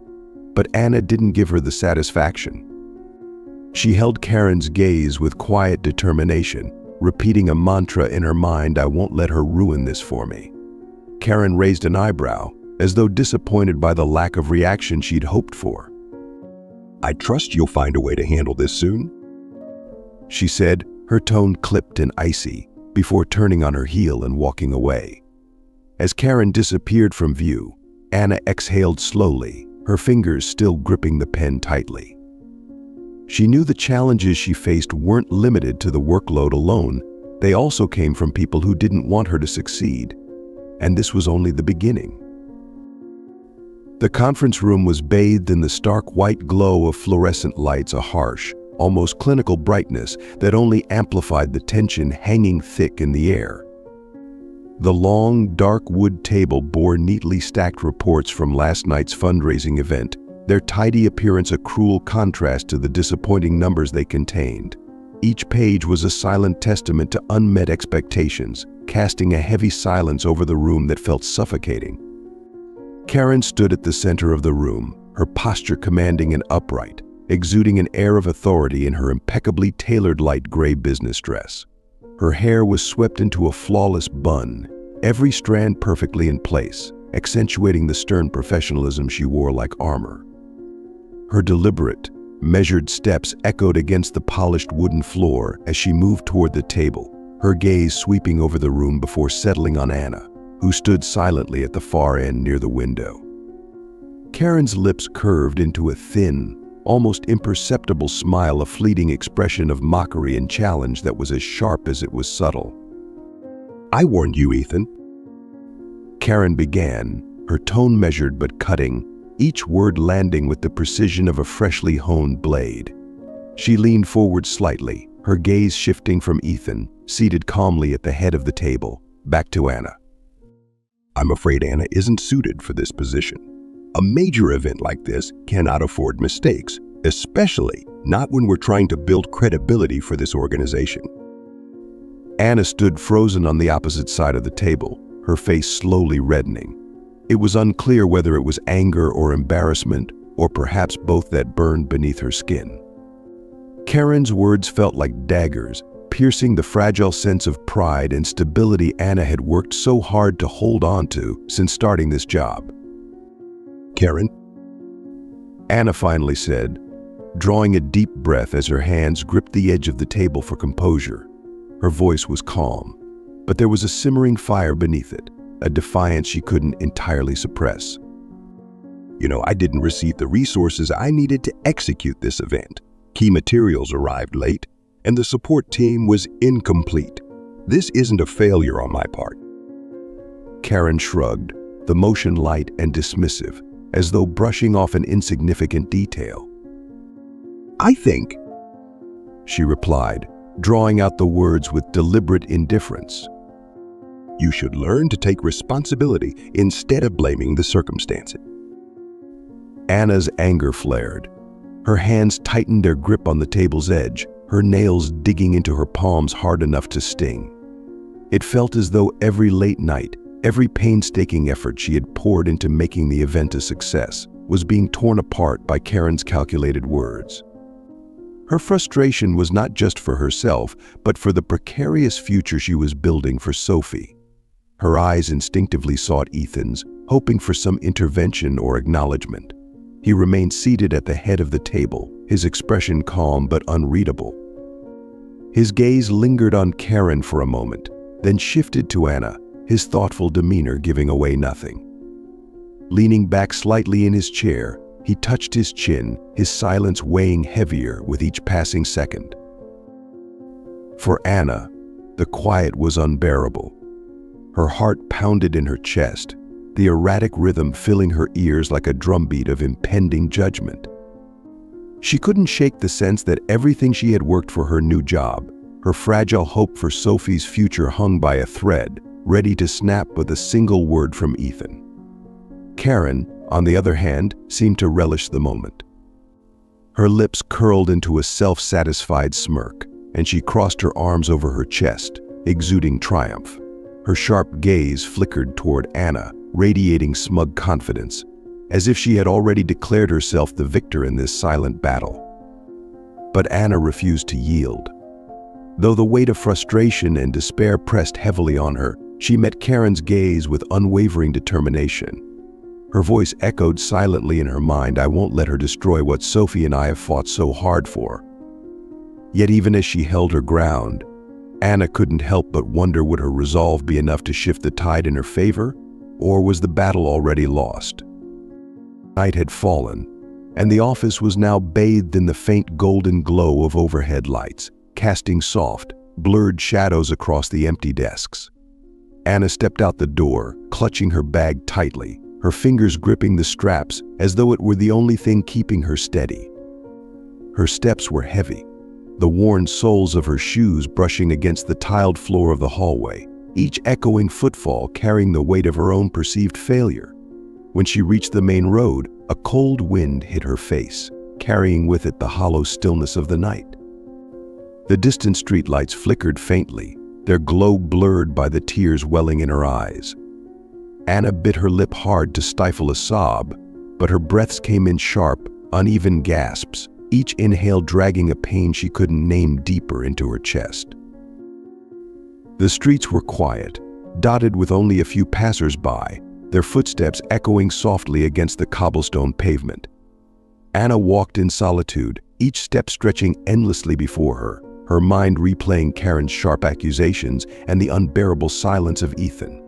But Anna didn't give her the satisfaction. She held Karen's gaze with quiet determination, repeating a mantra in her mind, "I won't let her ruin this for me." Karen raised an eyebrow, as though disappointed by the lack of reaction she'd hoped for. "I trust you'll find a way to handle this soon," she said, her tone clipped and icy, before turning on her heel and walking away. As Karen disappeared from view, Anna exhaled slowly, her fingers still gripping the pen tightly. She knew the challenges she faced weren't limited to the workload alone. They also came from people who didn't want her to succeed. And this was only the beginning. The conference room was bathed in the stark white glow of fluorescent lights, a harsh, almost clinical brightness that only amplified the tension hanging thick in the air. The long, dark wood table bore neatly stacked reports from last night's fundraising event, their tidy appearance a cruel contrast to the disappointing numbers they contained. Each page was a silent testament to unmet expectations, casting a heavy silence over the room that felt suffocating. Karen stood at the center of the room, her posture commanding and upright, exuding an air of authority in her impeccably tailored light gray business dress. Her hair was swept into a flawless bun, every strand perfectly in place, accentuating the stern professionalism she wore like armor. Her deliberate, measured steps echoed against the polished wooden floor as she moved toward the table, her gaze sweeping over the room before settling on Anna, who stood silently at the far end near the window. Karen's lips curved into a thin, almost imperceptible smile, a fleeting expression of mockery and challenge that was as sharp as it was subtle. "I warned you, Ethan." Karen began, her tone measured but cutting, each word landing with the precision of a freshly honed blade. She leaned forward slightly, her gaze shifting from Ethan, seated calmly at the head of the table, back to Anna. "I'm afraid Anna isn't suited for this position. A major event like this cannot afford mistakes, especially not when we're trying to build credibility for this organization." Anna stood frozen on the opposite side of the table, her face slowly reddening. It was unclear whether it was anger or embarrassment, or perhaps both, that burned beneath her skin. Karen's words felt like daggers, piercing the fragile sense of pride and stability Anna had worked so hard to hold on to since starting this job. "Karen," Anna finally said, drawing a deep breath as her hands gripped the edge of the table for composure. Her voice was calm, but there was a simmering fire beneath it, a defiance she couldn't entirely suppress. I didn't receive the resources I needed to execute this event. Key materials arrived late, and the support team was incomplete. This isn't a failure on my part." Karen shrugged, the motion light and dismissive, as though brushing off an insignificant detail. "I think," she replied, drawing out the words with deliberate indifference, "you should learn to take responsibility instead of blaming the circumstances." Anna's anger flared. Her hands tightened their grip on the table's edge, her nails digging into her palms hard enough to sting. It felt as though every late night, every painstaking effort she had poured into making the event a success, was being torn apart by Karen's calculated words. Her frustration was not just for herself, but for the precarious future she was building for Sophie. Her eyes instinctively sought Ethan's, hoping for some intervention or acknowledgement. He remained seated at the head of the table, his expression calm but unreadable. His gaze lingered on Karen for a moment, then shifted to Anna, his thoughtful demeanor giving away nothing. Leaning back slightly in his chair, he touched his chin, his silence weighing heavier with each passing second. For Anna, the quiet was unbearable. Her heart pounded in her chest, the erratic rhythm filling her ears like a drumbeat of impending judgment. She couldn't shake the sense that everything she had worked for her new job, her fragile hope for Sophie's future, hung by a thread, ready to snap with a single word from Ethan. Karen, on the other hand, seemed to relish the moment. Her lips curled into a self-satisfied smirk, and she crossed her arms over her chest, exuding triumph. Her sharp gaze flickered toward Anna, radiating smug confidence, as if she had already declared herself the victor in this silent battle. But Anna refused to yield. Though the weight of frustration and despair pressed heavily on her, she met Karen's gaze with unwavering determination. Her voice echoed silently in her mind, "I won't let her destroy what Sophie and I have fought so hard for." Yet even as she held her ground, Anna couldn't help but wonder, would her resolve be enough to shift the tide in her favor, or was the battle already lost? Night had fallen, and the office was now bathed in the faint golden glow of overhead lights, casting soft, blurred shadows across the empty desks. Anna stepped out the door, clutching her bag tightly, her fingers gripping the straps as though it were the only thing keeping her steady. Her steps were heavy, the worn soles of her shoes brushing against the tiled floor of the hallway, each echoing footfall carrying the weight of her own perceived failure. When she reached the main road, a cold wind hit her face, carrying with it the hollow stillness of the night. The distant streetlights flickered faintly, their glow blurred by the tears welling in her eyes. Anna bit her lip hard to stifle a sob, but her breaths came in sharp, uneven gasps, each inhale dragging a pain she couldn't name deeper into her chest. The streets were quiet, dotted with only a few passers-by, their footsteps echoing softly against the cobblestone pavement. Anna walked in solitude, each step stretching endlessly before her, her mind replaying Karen's sharp accusations and the unbearable silence of Ethan.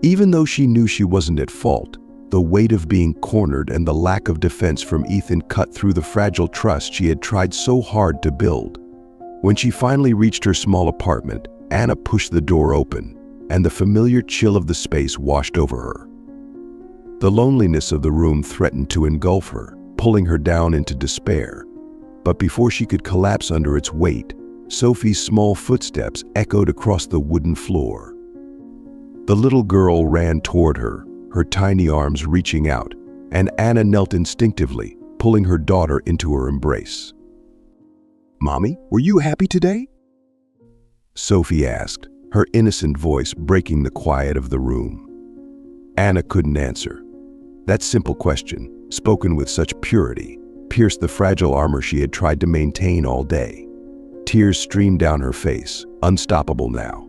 Even though she knew she wasn't at fault, The weight of being cornered and the lack of defense from Ethan cut through the fragile trust she had tried so hard to build. When she finally reached her small apartment, Anna pushed the door open, and the familiar chill of the space washed over her. The loneliness of the room threatened to engulf her, pulling her down into despair. But before she could collapse under its weight, Sophie's small footsteps echoed across the wooden floor. The little girl ran toward her, her tiny arms reaching out, and Anna knelt instinctively, pulling her daughter into her embrace. "Mommy, were you happy today?" Sophie asked, her innocent voice breaking the quiet of the room. Anna couldn't answer. That simple question, spoken with such purity, pierced the fragile armor she had tried to maintain all day. Tears streamed down her face, unstoppable now.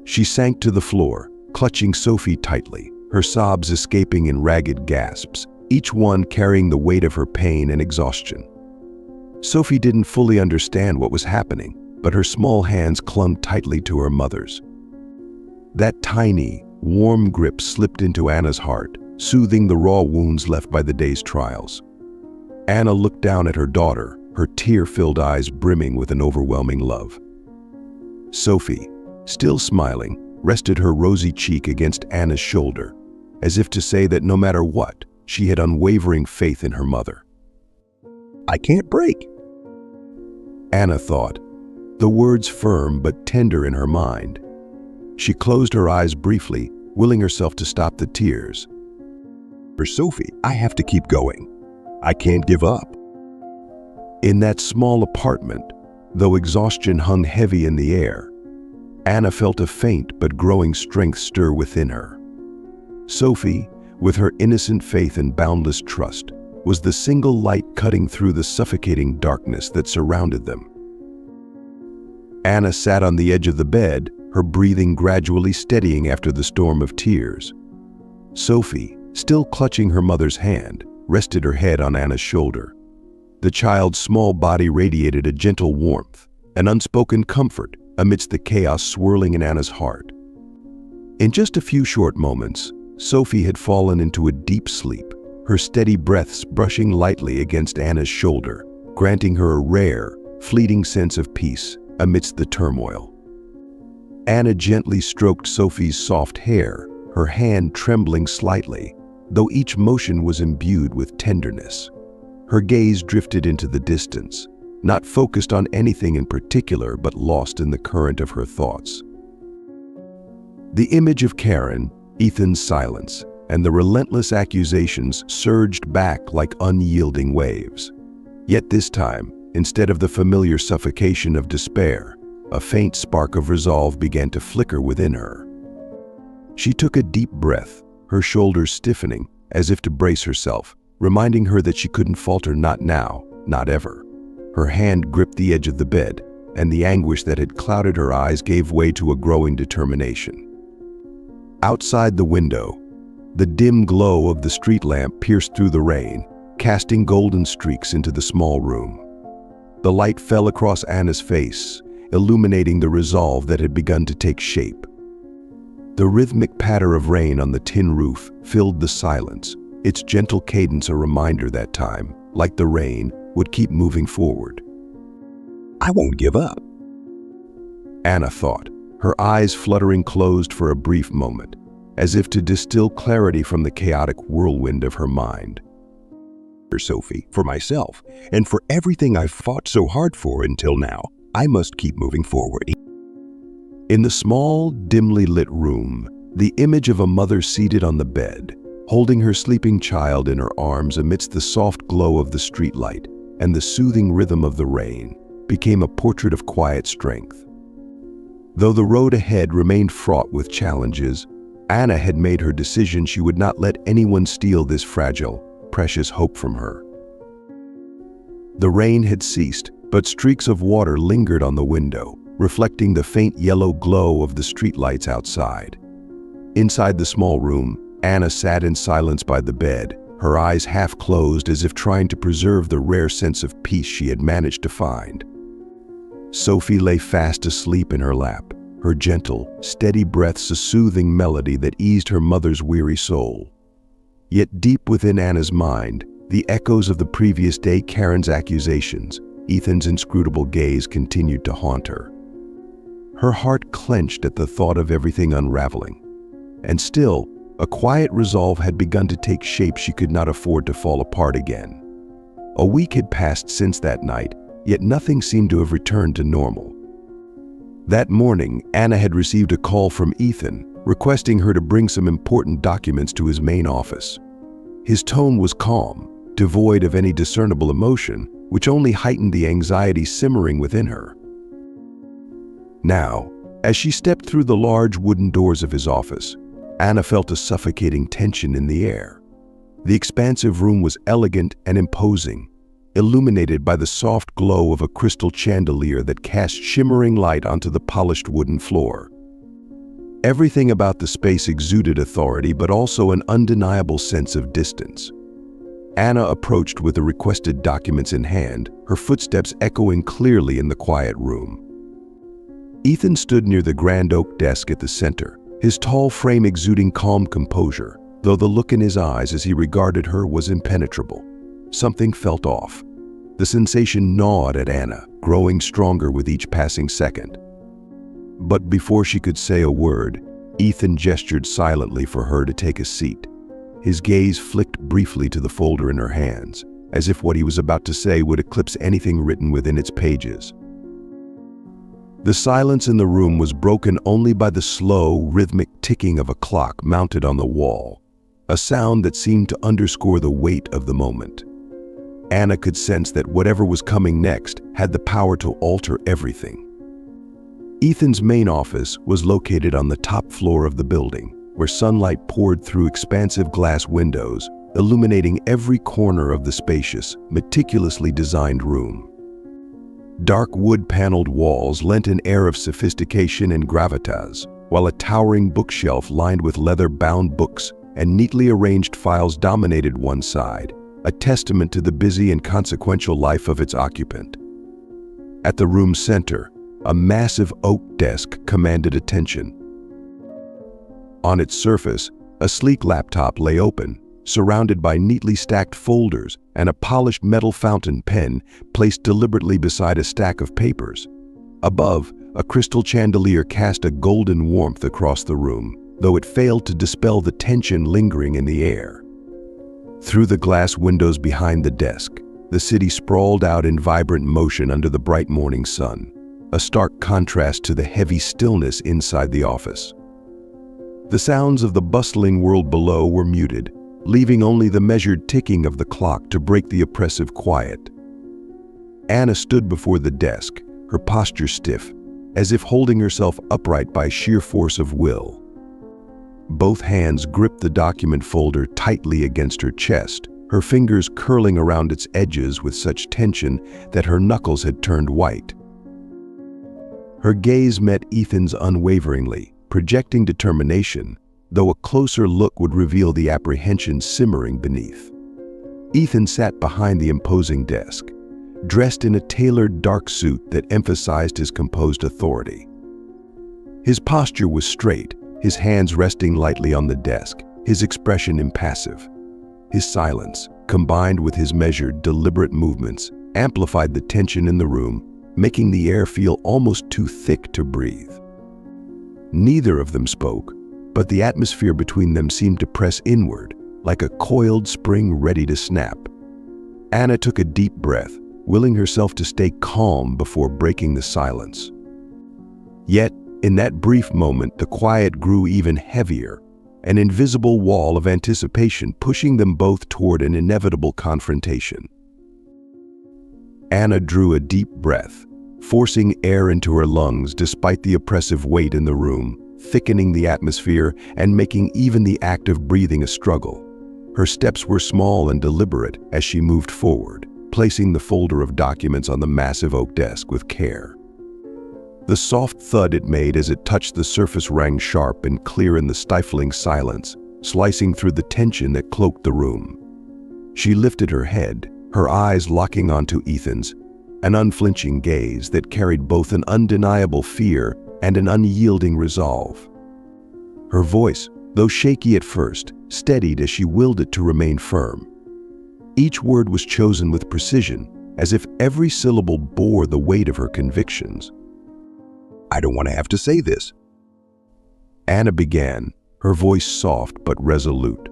She sank to the floor, clutching Sophie tightly, her sobs escaping in ragged gasps, each one carrying the weight of her pain and exhaustion. Sophie didn't fully understand what was happening, but her small hands clung tightly to her mother's. That tiny, warm grip slipped into Anna's heart, soothing the raw wounds left by the day's trials. Anna looked down at her daughter, her tear-filled eyes brimming with an overwhelming love. Sophie, still smiling, rested her rosy cheek against Anna's shoulder, as if to say that no matter what, she had unwavering faith in her mother. "I can't break," Anna thought, the words firm but tender in her mind. She closed her eyes briefly, willing herself to stop the tears. "For Sophie, I have to keep going. I can't give up." In that small apartment, though exhaustion hung heavy in the air, Anna felt a faint but growing strength stir within her. Sophie, with her innocent faith and boundless trust, was the single light cutting through the suffocating darkness that surrounded them. Anna sat on the edge of the bed, her breathing gradually steadying after the storm of tears. Sophie, still clutching her mother's hand, rested her head on Anna's shoulder. The child's small body radiated a gentle warmth, an unspoken comfort amidst the chaos swirling in Anna's heart. In just a few short moments, Sophie had fallen into a deep sleep, her steady breaths brushing lightly against Anna's shoulder, granting her a rare, fleeting sense of peace amidst the turmoil. Anna gently stroked Sophie's soft hair, her hand trembling slightly, though each motion was imbued with tenderness. Her gaze drifted into the distance, not focused on anything in particular but lost in the current of her thoughts. The image of Karen, Ethan's silence, and the relentless accusations surged back like unyielding waves. Yet this time, instead of the familiar suffocation of despair, a faint spark of resolve began to flicker within her. She took a deep breath, her shoulders stiffening as if to brace herself, reminding her that she couldn't falter, not now, not ever. Her hand gripped the edge of the bed, and the anguish that had clouded her eyes gave way to a growing determination. Outside the window, the dim glow of the street lamp pierced through the rain, casting golden streaks into the small room. The light fell across Anna's face, illuminating the resolve that had begun to take shape. The rhythmic patter of rain on the tin roof filled the silence, its gentle cadence a reminder that time, like the rain, would keep moving forward. "I won't give up," Anna thought, her eyes fluttering closed for a brief moment, as if to distill clarity from the chaotic whirlwind of her mind. "For Sophie, for myself, and for everything I've fought so hard for until now, I must keep moving forward." In the small, dimly lit room, the image of a mother seated on the bed, holding her sleeping child in her arms amidst the soft glow of the streetlight and the soothing rhythm of the rain, became a portrait of quiet strength. Though the road ahead remained fraught with challenges, Anna had made her decision she would not let anyone steal this fragile, precious hope from her. The rain had ceased, but streaks of water lingered on the window, reflecting the faint yellow glow of the streetlights outside. Inside the small room, Anna sat in silence by the bed, her eyes half closed as if trying to preserve the rare sense of peace she had managed to find. Sophie lay fast asleep in her lap, her gentle, steady breaths a soothing melody that eased her mother's weary soul. Yet deep within Anna's mind, the echoes of the previous day, Karen's accusations, Ethan's inscrutable gaze continued to haunt her. Her heart clenched at the thought of everything unraveling. And still, a quiet resolve had begun to take shape. She could not afford to fall apart again. A week had passed since that night, yet nothing seemed to have returned to normal. That morning, Anna had received a call from Ethan, requesting her to bring some important documents to his main office. His tone was calm, devoid of any discernible emotion, which only heightened the anxiety simmering within her. Now, as she stepped through the large wooden doors of his office, Anna felt a suffocating tension in the air. The expansive room was elegant and imposing, illuminated by the soft glow of a crystal chandelier that cast shimmering light onto the polished wooden floor. Everything about the space exuded authority, but also an undeniable sense of distance. Anna approached with the requested documents in hand, her footsteps echoing clearly in the quiet room. Ethan stood near the grand oak desk at the center, his tall frame exuding calm composure, though the look in his eyes as he regarded her was impenetrable. Something felt off. The sensation gnawed at Anna, growing stronger with each passing second. But before she could say a word, Ethan gestured silently for her to take a seat. His gaze flicked briefly to the folder in her hands, as if what he was about to say would eclipse anything written within its pages. The silence in the room was broken only by the slow, rhythmic ticking of a clock mounted on the wall, a sound that seemed to underscore the weight of the moment. Anna could sense that whatever was coming next had the power to alter everything. Ethan's main office was located on the top floor of the building, where sunlight poured through expansive glass windows, illuminating every corner of the spacious, meticulously designed room. Dark wood-paneled walls lent an air of sophistication and gravitas, while a towering bookshelf lined with leather-bound books and neatly arranged files dominated one side, a testament to the busy and consequential life of its occupant. At the room's center, a massive oak desk commanded attention. On its surface, a sleek laptop lay open, surrounded by neatly stacked folders and a polished metal fountain pen placed deliberately beside a stack of papers. Above, a crystal chandelier cast a golden warmth across the room, though it failed to dispel the tension lingering in the air. Through the glass windows behind the desk, the city sprawled out in vibrant motion under the bright morning sun, a stark contrast to the heavy stillness inside the office. The sounds of the bustling world below were muted, leaving only the measured ticking of the clock to break the oppressive quiet. Anna stood before the desk, her posture stiff, as if holding herself upright by sheer force of will. Both hands gripped the document folder tightly against her chest, her fingers curling around its edges with such tension that her knuckles had turned white. Her gaze met Ethan's unwaveringly, projecting determination, though a closer look would reveal the apprehension simmering beneath. Ethan sat behind the imposing desk, dressed in a tailored dark suit that emphasized his composed authority. His posture was straight, his hands resting lightly on the desk, his expression impassive. His silence, combined with his measured, deliberate movements, amplified the tension in the room, making the air feel almost too thick to breathe. Neither of them spoke, but the atmosphere between them seemed to press inward, like a coiled spring ready to snap. Anna took a deep breath, willing herself to stay calm before breaking the silence. Yet, in that brief moment, the quiet grew even heavier, an invisible wall of anticipation pushing them both toward an inevitable confrontation. Anna drew a deep breath, forcing air into her lungs despite the oppressive weight in the room, thickening the atmosphere and making even the act of breathing a struggle. Her steps were small and deliberate as she moved forward, placing the folder of documents on the massive oak desk with care. The soft thud it made as it touched the surface rang sharp and clear in the stifling silence, slicing through the tension that cloaked the room. She lifted her head, her eyes locking onto Ethan's, an unflinching gaze that carried both an undeniable fear and an unyielding resolve. Her voice, though shaky at first, steadied as she willed it to remain firm. Each word was chosen with precision, as if every syllable bore the weight of her convictions. "I don't want to have to say this." Anna began, her voice soft but resolute.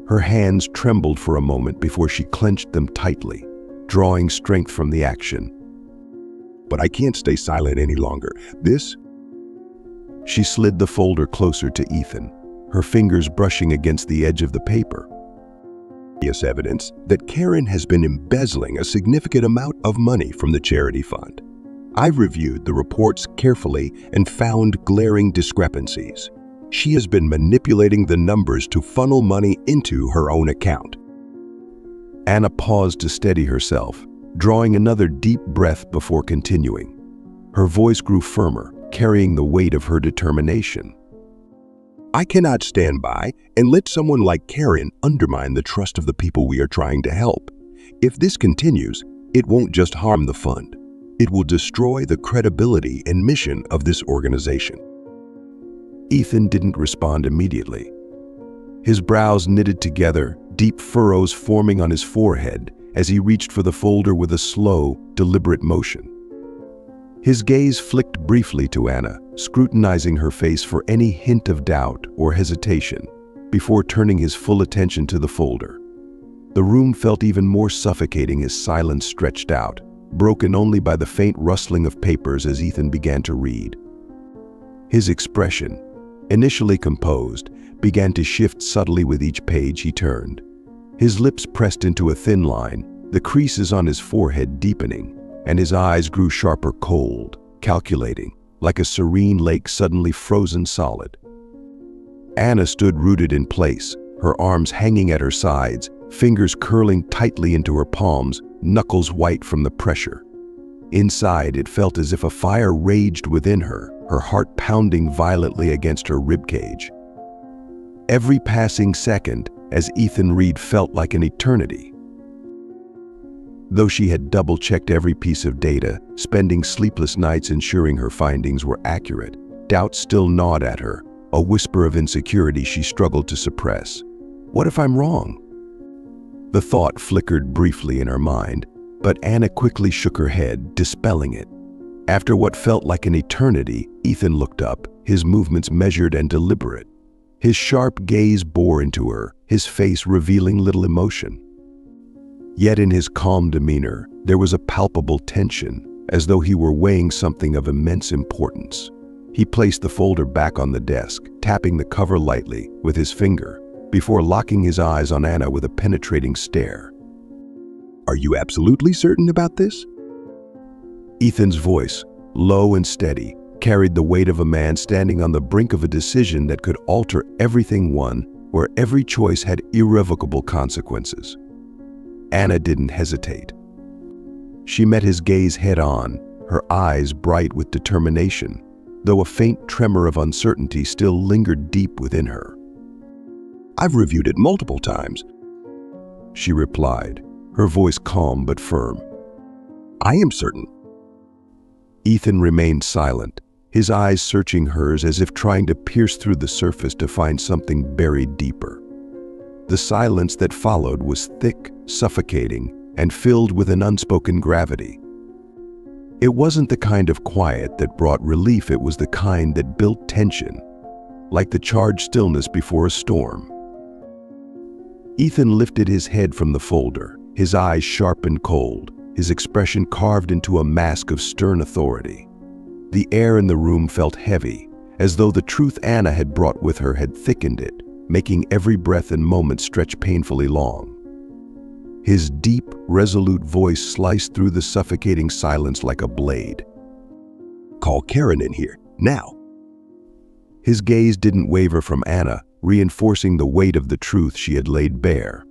Her hands trembled for a moment before she clenched them tightly, drawing strength from the action. "But I can't stay silent any longer. This..." She slid the folder closer to Ethan, her fingers brushing against the edge of the paper. "Is evidence that Karen has been embezzling a significant amount of money from the charity fund. I've reviewed the reports carefully and found glaring discrepancies. She has been manipulating the numbers to funnel money into her own account." Anna paused to steady herself, drawing another deep breath before continuing. Her voice grew firmer, carrying the weight of her determination. "I cannot stand by and let someone like Karen undermine the trust of the people we are trying to help. If this continues, it won't just harm the fund. It will destroy the credibility and mission of this organization." Ethan didn't respond immediately. His brows knitted together, deep furrows forming on his forehead as he reached for the folder with a slow, deliberate motion. His gaze flicked briefly to Anna, scrutinizing her face for any hint of doubt or hesitation, before turning his full attention to the folder. The room felt even more suffocating as silence stretched out, broken only by the faint rustling of papers as Ethan began to read. His expression, initially composed, began to shift subtly with each page he turned. His lips pressed into a thin line, the creases on his forehead deepening, and his eyes grew sharper, cold, calculating, like a serene lake suddenly frozen solid. Anna stood rooted in place, her arms hanging at her sides, fingers curling tightly into her palms, knuckles white from the pressure. Inside, it felt as if a fire raged within her, her heart pounding violently against her ribcage. Every passing second, as Ethan read, felt like an eternity. Though she had double-checked every piece of data, spending sleepless nights ensuring her findings were accurate, doubt still gnawed at her, a whisper of insecurity she struggled to suppress. What if I'm wrong? The thought flickered briefly in her mind, but Anna quickly shook her head, dispelling it. After what felt like an eternity, Ethan looked up, his movements measured and deliberate. His sharp gaze bore into her, his face revealing little emotion. Yet in his calm demeanor, there was a palpable tension, as though he were weighing something of immense importance. He placed the folder back on the desk, tapping the cover lightly with his finger, before locking his eyes on Anna with a penetrating stare. "Are you absolutely certain about this?" Ethan's voice, low and steady, carried the weight of a man standing on the brink of a decision that could alter everything, one where every choice had irrevocable consequences. Anna didn't hesitate. She met his gaze head-on, her eyes bright with determination, though a faint tremor of uncertainty still lingered deep within her. "I've reviewed it multiple times," she replied, her voice calm but firm. "I am certain." Ethan remained silent, his eyes searching hers as if trying to pierce through the surface to find something buried deeper. The silence that followed was thick, suffocating, and filled with an unspoken gravity. It wasn't the kind of quiet that brought relief, it was the kind that built tension, like the charged stillness before a storm. Ethan lifted his head from the folder, his eyes sharp and cold, his expression carved into a mask of stern authority. The air in the room felt heavy, as though the truth Anna had brought with her had thickened it, making every breath and moment stretch painfully long. His deep, resolute voice sliced through the suffocating silence like a blade. "Call Karen in here, now." His gaze didn't waver from Anna, reinforcing the weight of the truth she had laid bare.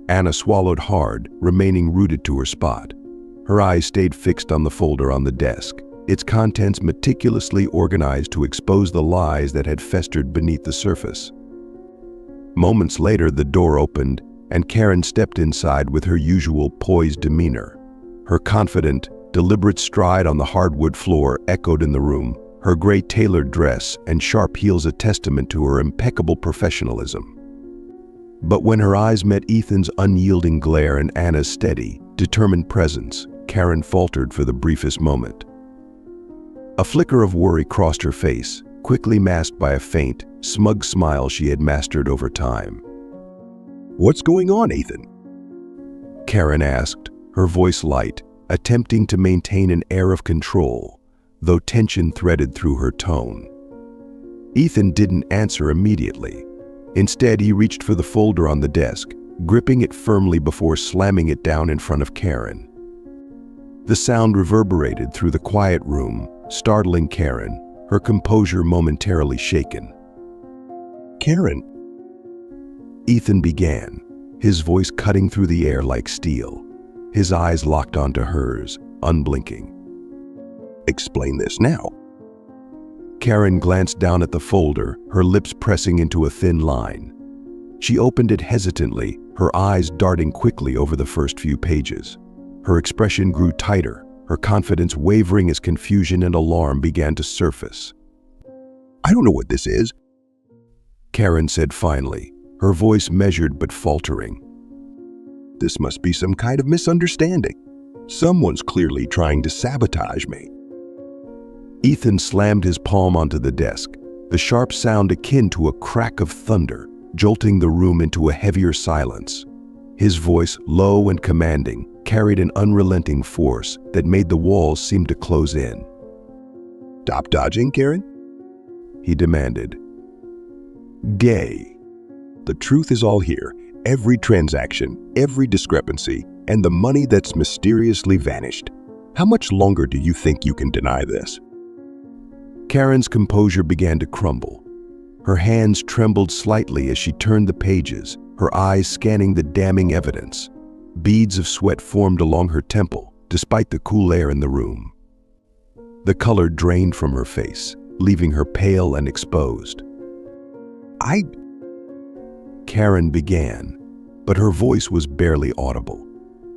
Anna swallowed hard, remaining rooted to her spot. Her eyes stayed fixed on the folder on the desk, its contents meticulously organized to expose the lies that had festered beneath the surface. Moments later, the door opened, and Karen stepped inside with her usual poised demeanor. Her confident, deliberate stride on the hardwood floor echoed in the room, her gray tailored dress and sharp heels a testament to her impeccable professionalism. But when her eyes met Ethan's unyielding glare and Anna's steady, determined presence, Karen faltered for the briefest moment. A flicker of worry crossed her face, quickly masked by a faint, smug smile she had mastered over time. "What's going on, Ethan?" Karen asked, her voice light, attempting to maintain an air of control, though tension threaded through her tone. Ethan didn't answer immediately. Instead, he reached for the folder on the desk, gripping it firmly before slamming it down in front of Karen. The sound reverberated through the quiet room, startling Karen, her composure momentarily shaken. "Karen," Ethan began, his voice cutting through the air like steel, his eyes locked onto hers, unblinking. "explain this now." Karen glanced down at the folder, her lips pressing into a thin line. She opened it hesitantly, her eyes darting quickly over the first few pages. Her expression grew tighter, her confidence wavering as confusion and alarm began to surface. "I don't know what this is." Karen said finally, her voice measured but faltering. "This must be some kind of misunderstanding. Someone's clearly trying to sabotage me." Ethan slammed his palm onto the desk, the sharp sound akin to a crack of thunder, jolting the room into a heavier silence. His voice, low and commanding, carried an unrelenting force that made the walls seem to close in. "Stop dodging, Karen," he demanded. "Gay. The truth is all here. Every transaction, every discrepancy, and the money that's mysteriously vanished. How much longer do you think you can deny this?" Karen's composure began to crumble. Her hands trembled slightly as she turned the pages, her eyes scanning the damning evidence. Beads of sweat formed along her temple, despite the cool air in the room. The color drained from her face, leaving her pale and exposed. Karen began, but her voice was barely audible.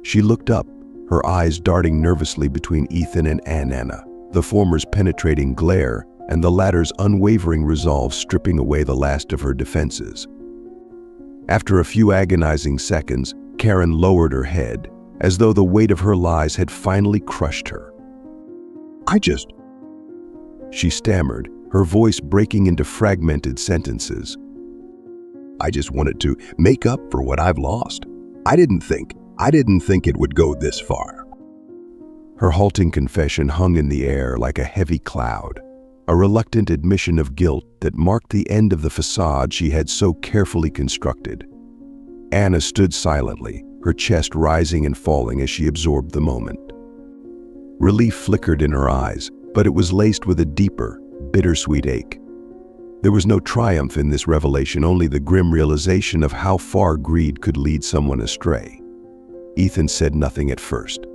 She looked up, her eyes darting nervously between Ethan and Anna, the former's penetrating glare and the latter's unwavering resolve stripping away the last of her defenses. After a few agonizing seconds, Karen lowered her head, as though the weight of her lies had finally crushed her. She stammered, her voice breaking into fragmented sentences. I just wanted to make up for what I've lost. I didn't think it would go this far." Her halting confession hung in the air like a heavy cloud, a reluctant admission of guilt that marked the end of the facade she had so carefully constructed. Anna stood silently, her chest rising and falling as she absorbed the moment. Relief flickered in her eyes, but it was laced with a deeper, bittersweet ache. There was no triumph in this revelation, only the grim realization of how far greed could lead someone astray. Ethan said nothing at first.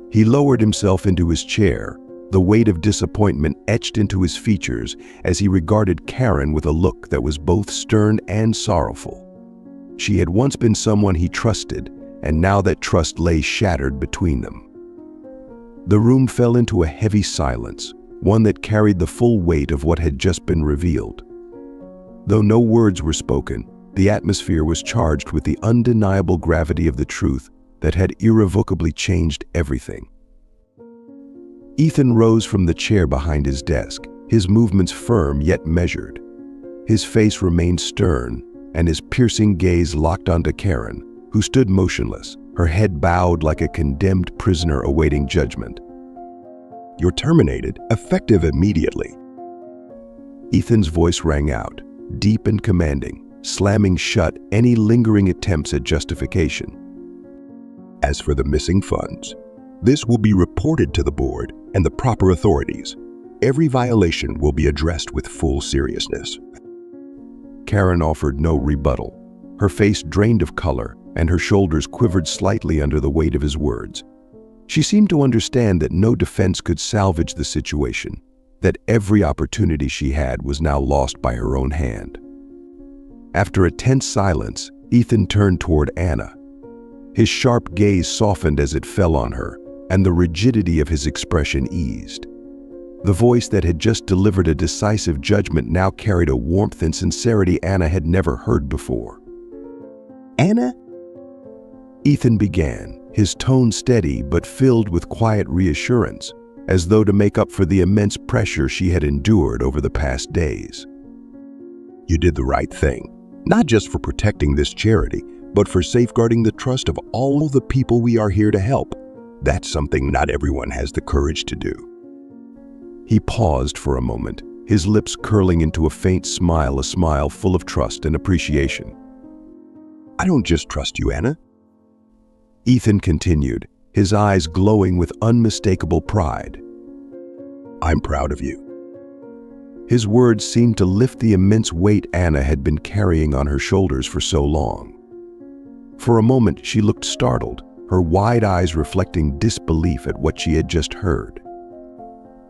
He lowered himself into his chair, the weight of disappointment etched into his features as he regarded Karen with a look that was both stern and sorrowful. She had once been someone he trusted, and now that trust lay shattered between them. The room fell into a heavy silence, one that carried the full weight of what had just been revealed. Though no words were spoken, the atmosphere was charged with the undeniable gravity of the truth that had irrevocably changed everything. Ethan rose from the chair behind his desk, his movements firm yet measured. His face remained stern, and his piercing gaze locked onto Karen, who stood motionless, her head bowed like a condemned prisoner awaiting judgment. "You're terminated, effective immediately." Ethan's voice rang out, deep and commanding, slamming shut any lingering attempts at justification. "As for the missing funds, this will be reported to the board and the proper authorities. Every violation will be addressed with full seriousness." Karen offered no rebuttal. Her face drained of color, and her shoulders quivered slightly under the weight of his words. She seemed to understand that no defense could salvage the situation, that every opportunity she had was now lost by her own hand. After a tense silence, Ethan turned toward Anna. His sharp gaze softened as it fell on her, and the rigidity of his expression eased. The voice that had just delivered a decisive judgment now carried a warmth and sincerity Anna had never heard before. Anna? Ethan began, his tone steady but filled with quiet reassurance, as though to make up for the immense pressure she had endured over the past days. You did the right thing, not just for protecting this charity, but for safeguarding the trust of all the people we are here to help. That's something not everyone has the courage to do. He paused for a moment, his lips curling into a faint smile, a smile full of trust and appreciation. I don't just trust you, Anna. Ethan continued, his eyes glowing with unmistakable pride. I'm proud of you. His words seemed to lift the immense weight Anna had been carrying on her shoulders for so long. For a moment, she looked startled, her wide eyes reflecting disbelief at what she had just heard.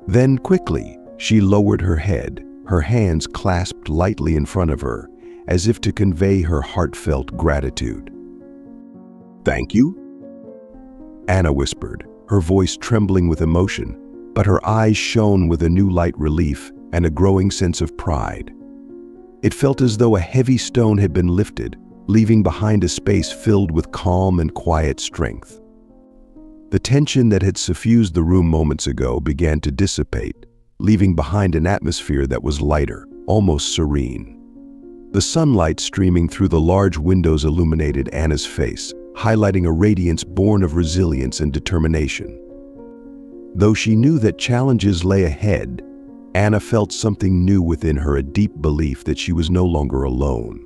Then quickly, she lowered her head, her hands clasped lightly in front of her, as if to convey her heartfelt gratitude. Thank you, Anna whispered, her voice trembling with emotion, but her eyes shone with a new light relief and a growing sense of pride. It felt as though a heavy stone had been lifted, leaving behind a space filled with calm and quiet strength. The tension that had suffused the room moments ago began to dissipate, leaving behind an atmosphere that was lighter, almost serene. The sunlight streaming through the large windows illuminated Anna's face, highlighting a radiance born of resilience and determination. Though she knew that challenges lay ahead, Anna felt something new within her, a deep belief that she was no longer alone.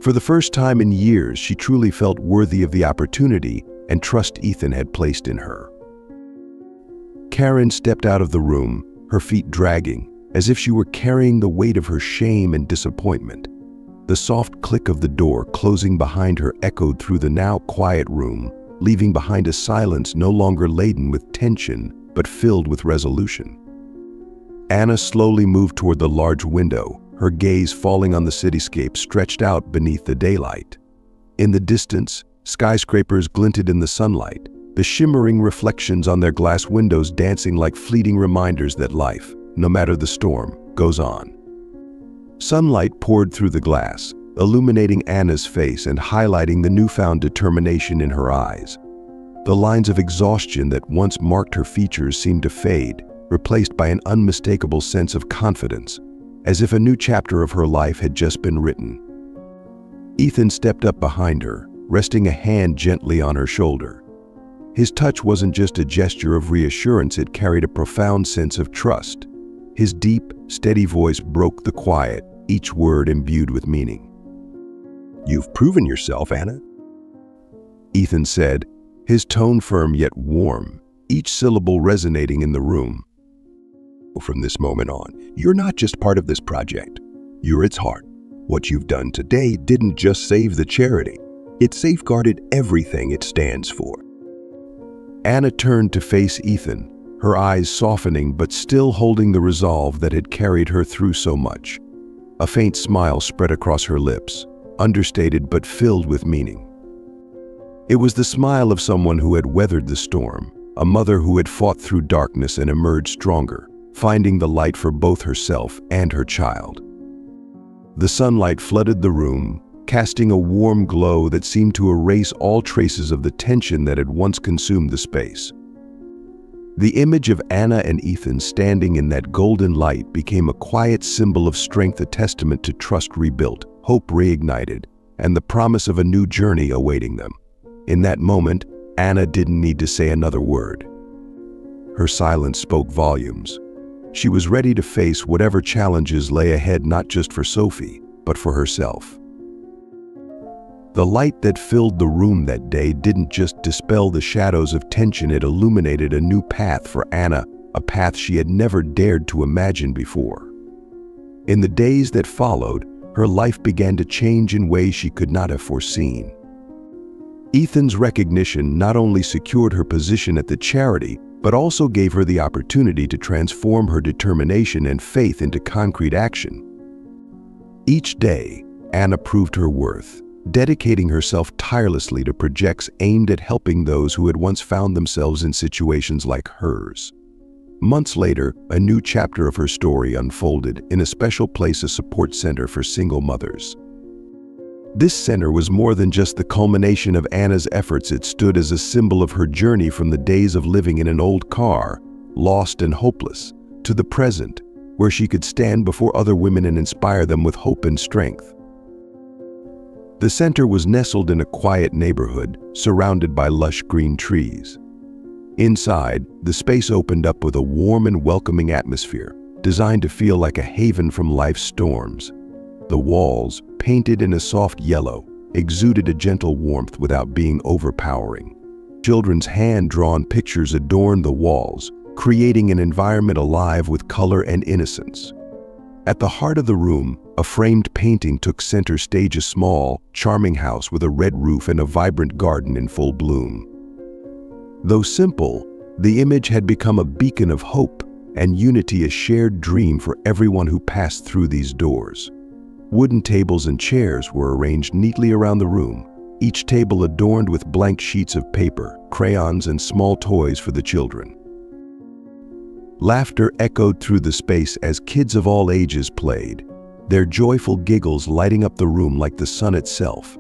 For the first time in years, she truly felt worthy of the opportunity and trust Ethan had placed in her. Karen stepped out of the room, her feet dragging, as if she were carrying the weight of her shame and disappointment. The soft click of the door closing behind her echoed through the now quiet room, leaving behind a silence no longer laden with tension, but filled with resolution. Anna slowly moved toward the large window, her gaze falling on the cityscape stretched out beneath the daylight. In the distance, skyscrapers glinted in the sunlight, the shimmering reflections on their glass windows dancing like fleeting reminders that life, no matter the storm, goes on. Sunlight poured through the glass, illuminating Anna's face and highlighting the newfound determination in her eyes. The lines of exhaustion that once marked her features seemed to fade, replaced by an unmistakable sense of confidence, as if a new chapter of her life had just been written. Ethan stepped up behind her, resting a hand gently on her shoulder. His touch wasn't just a gesture of reassurance, it carried a profound sense of trust. His deep, steady voice broke the quiet, each word imbued with meaning. You've proven yourself, Anna, Ethan said, his tone firm yet warm, each syllable resonating in the room. From this moment on, you're not just part of this project. You're its heart. What you've done today didn't just save the charity. It safeguarded everything it stands for. Anna turned to face Ethan, her eyes softening but still holding the resolve that had carried her through so much. A faint smile spread across her lips, understated but filled with meaning. It was the smile of someone who had weathered the storm, a mother who had fought through darkness and emerged stronger, finding the light for both herself and her child. The sunlight flooded the room, casting a warm glow that seemed to erase all traces of the tension that had once consumed the space. The image of Anna and Ethan standing in that golden light became a quiet symbol of strength, a testament to trust rebuilt, hope reignited, and the promise of a new journey awaiting them. In that moment, Anna didn't need to say another word. Her silence spoke volumes. She was ready to face whatever challenges lay ahead, not just for Sophie, but for herself. The light that filled the room that day didn't just dispel the shadows of tension, it illuminated a new path for Anna, a path she had never dared to imagine before. In the days that followed, her life began to change in ways she could not have foreseen. Ethan's recognition not only secured her position at the charity, but also gave her the opportunity to transform her determination and faith into concrete action. Each day, Anna proved her worth, dedicating herself tirelessly to projects aimed at helping those who had once found themselves in situations like hers. Months later, a new chapter of her story unfolded in a special place, a support center for single mothers. This center was more than just the culmination of Anna's efforts. It stood as a symbol of her journey from the days of living in an old car, lost and hopeless, to the present, where she could stand before other women and inspire them with hope and strength. The center was nestled in a quiet neighborhood, surrounded by lush green trees. Inside, the space opened up with a warm and welcoming atmosphere, designed to feel like a haven from life's storms. The walls, painted in a soft yellow, exuded a gentle warmth without being overpowering. Children's hand-drawn pictures adorned the walls, creating an environment alive with color and innocence. At the heart of the room, a framed painting took center stage, a small, charming house with a red roof and a vibrant garden in full bloom. Though simple, the image had become a beacon of hope and unity, a shared dream for everyone who passed through these doors. Wooden tables and chairs were arranged neatly around the room, each table adorned with blank sheets of paper, crayons, and small toys for the children. Laughter echoed through the space as kids of all ages played, their joyful giggles lighting up the room like the sun itself.